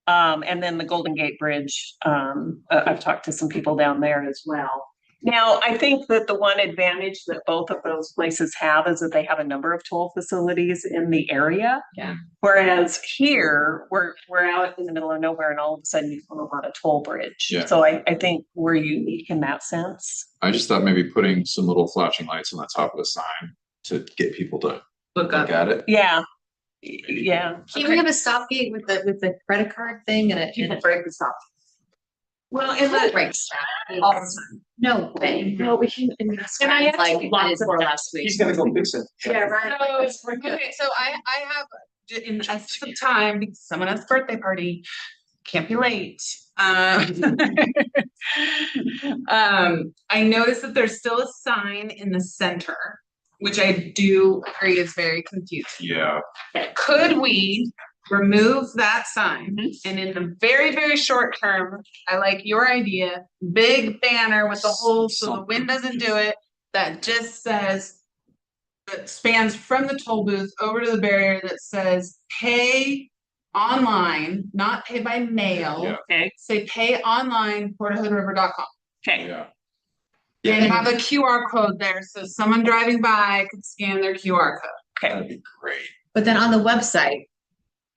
And then the Golden Gate Bridge, I've talked to some people down there as well. Now, I think that the one advantage that both of those places have is that they have a number of toll facilities in the area. Yeah. Whereas here, we're out in the middle of nowhere and all of a sudden you come up on a toll bridge. Yeah. So I think we're unique in that sense. I just thought maybe putting some little flashing lights on the top of the sign to get people to look at it. Yeah. Yeah. Can we have a stop gate with the credit card thing and it break the stop? Well, and It breaks all the time. No way. No, we can. And I actually lots of last week. He's gonna go fix it. Yeah, right. Okay, so I have, in the essence of time, because someone has a birthday party, can't be late. I noticed that there's still a sign in the center, which I do agree is very confusing. Yeah. Could we remove that sign and in the very, very short term, I like your idea, big banner with the holes so the wind doesn't do it, that just says, that spans from the toll booth over to the barrier that says pay online, not pay by mail. Yeah. Okay. Say pay online, portahoodriver.com. Okay. Yeah. And have a QR code there so someone driving by could scan their QR code. Okay. That'd be great. But then on the website,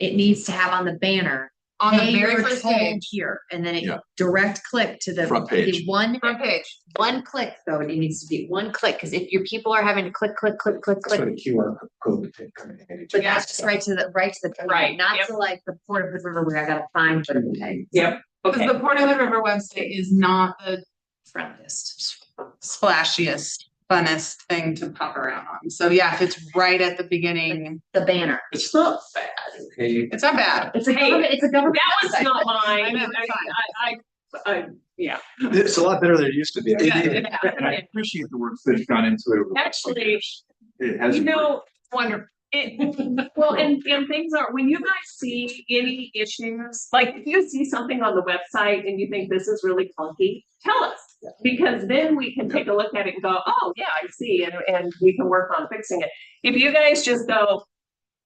it needs to have on the banner On the pay very your first toll page. here, and then Yeah. it direct click to the. Front the page. One, Front page. one click though, it needs to be one click, because if your people are having to click, click, click, click, That's click. what a QR code would take. come in handy. But that's just right to the payment, Right, not yep. to like the Port of Hood River where I gotta find for the pay. Yep, Because okay. the Port of Hood River website is not the Friendliest. splashiest, funnest thing to pop around on. So yeah, if it's right at the beginning, The banner. It's not bad, okay? it's not bad. It's a Hey, government, it's a government. That was website. not I mine. know, it's I, yeah. It's a lot better than it used to be. It is, and I appreciate the work that's gone into it. over the last few Actually, years. It has. You know, Wonderful. well, and things are, when you guys see any issues, like if you see something on the website and you think this is really clunky, tell us. Because then we can take a look at it and go, oh, yeah, I see, and we can work on fixing it. If you guys just go,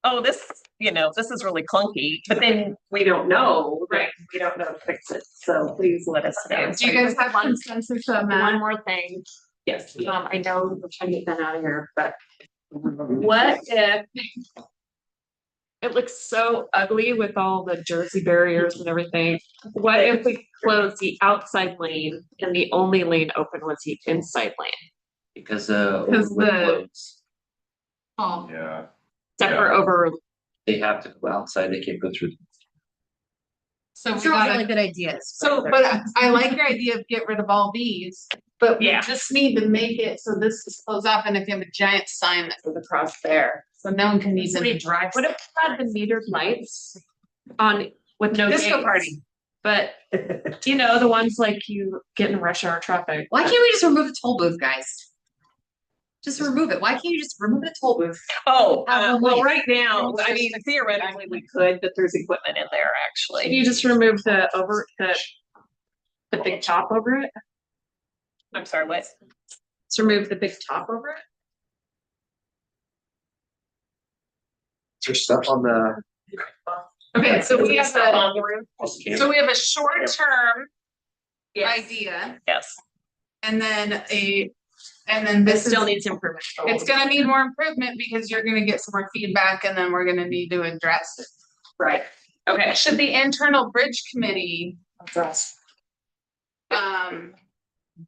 oh, this, this is really clunky, but then we don't know, right? We don't know to fix it, so please let us know. Do you guys have consensus on that? One more thing. Yes. I know we're trying to get that out of here, but what if it looks so ugly with all the Jersey barriers and everything? What if we close the outside lane and the only lane open was the inside lane? Because Because with the- roads, Oh, Yeah. Separate over, they have to go outside, they can't go through. so we It's not really gotta, good ideas. so, but I like your idea of get rid of all these, but we Yeah. just need to make it so this is closed off, and if you have a giant sign that goes across there, so no one can even drive. what if we had the metered lights on with no Disco gates? party. But the ones like you get in rush hour traffic. Why can't we just remove the toll booth, guys? Just remove it. Why can't you just remove the toll booth? Oh, Have a well, light. right now, I mean, theoretically we could, but there's equipment in there, Can actually. you just remove the big top over it? I'm sorry, what? Just remove the big top over it? Is there stuff on the? Okay, so we have a, On the roof? so we have a short-term Yes, idea, yes. and then It this is. still needs improvement. It's gonna need more improvement because you're gonna get some more feedback and then we're gonna need to address it. Right. Okay. Should the internal bridge committee, Address. and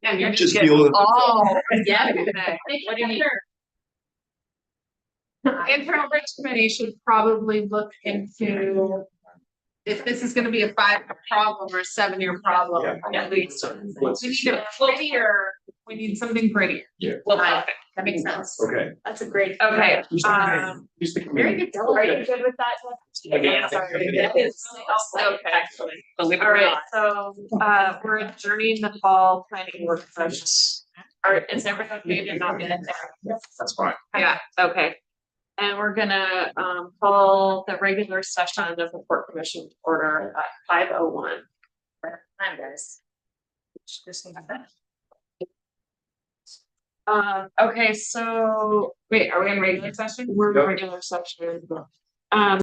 you're Just getting deal with it. all, Yeah. what do you need? Internal bridge committee should probably look into if this is gonna be a 5-year problem or a 7-year problem, at least. We need a prettier, we need something prettier. Well, That makes sense. Okay. That's a great, okay, Who's the committee? Who's the Very committee? good. are you good with that? Yeah, Sorry. that is okay, actually. Believe it All or right, not. so, we're adjourning the fall planning work session. Is everyone okay to not get in there? That's fine. Yeah. Okay. And we're gonna, call the regular session of the Port Commission order at 5:01. Time, guys. Okay, so Wait, are we in regular session? we're in regular session.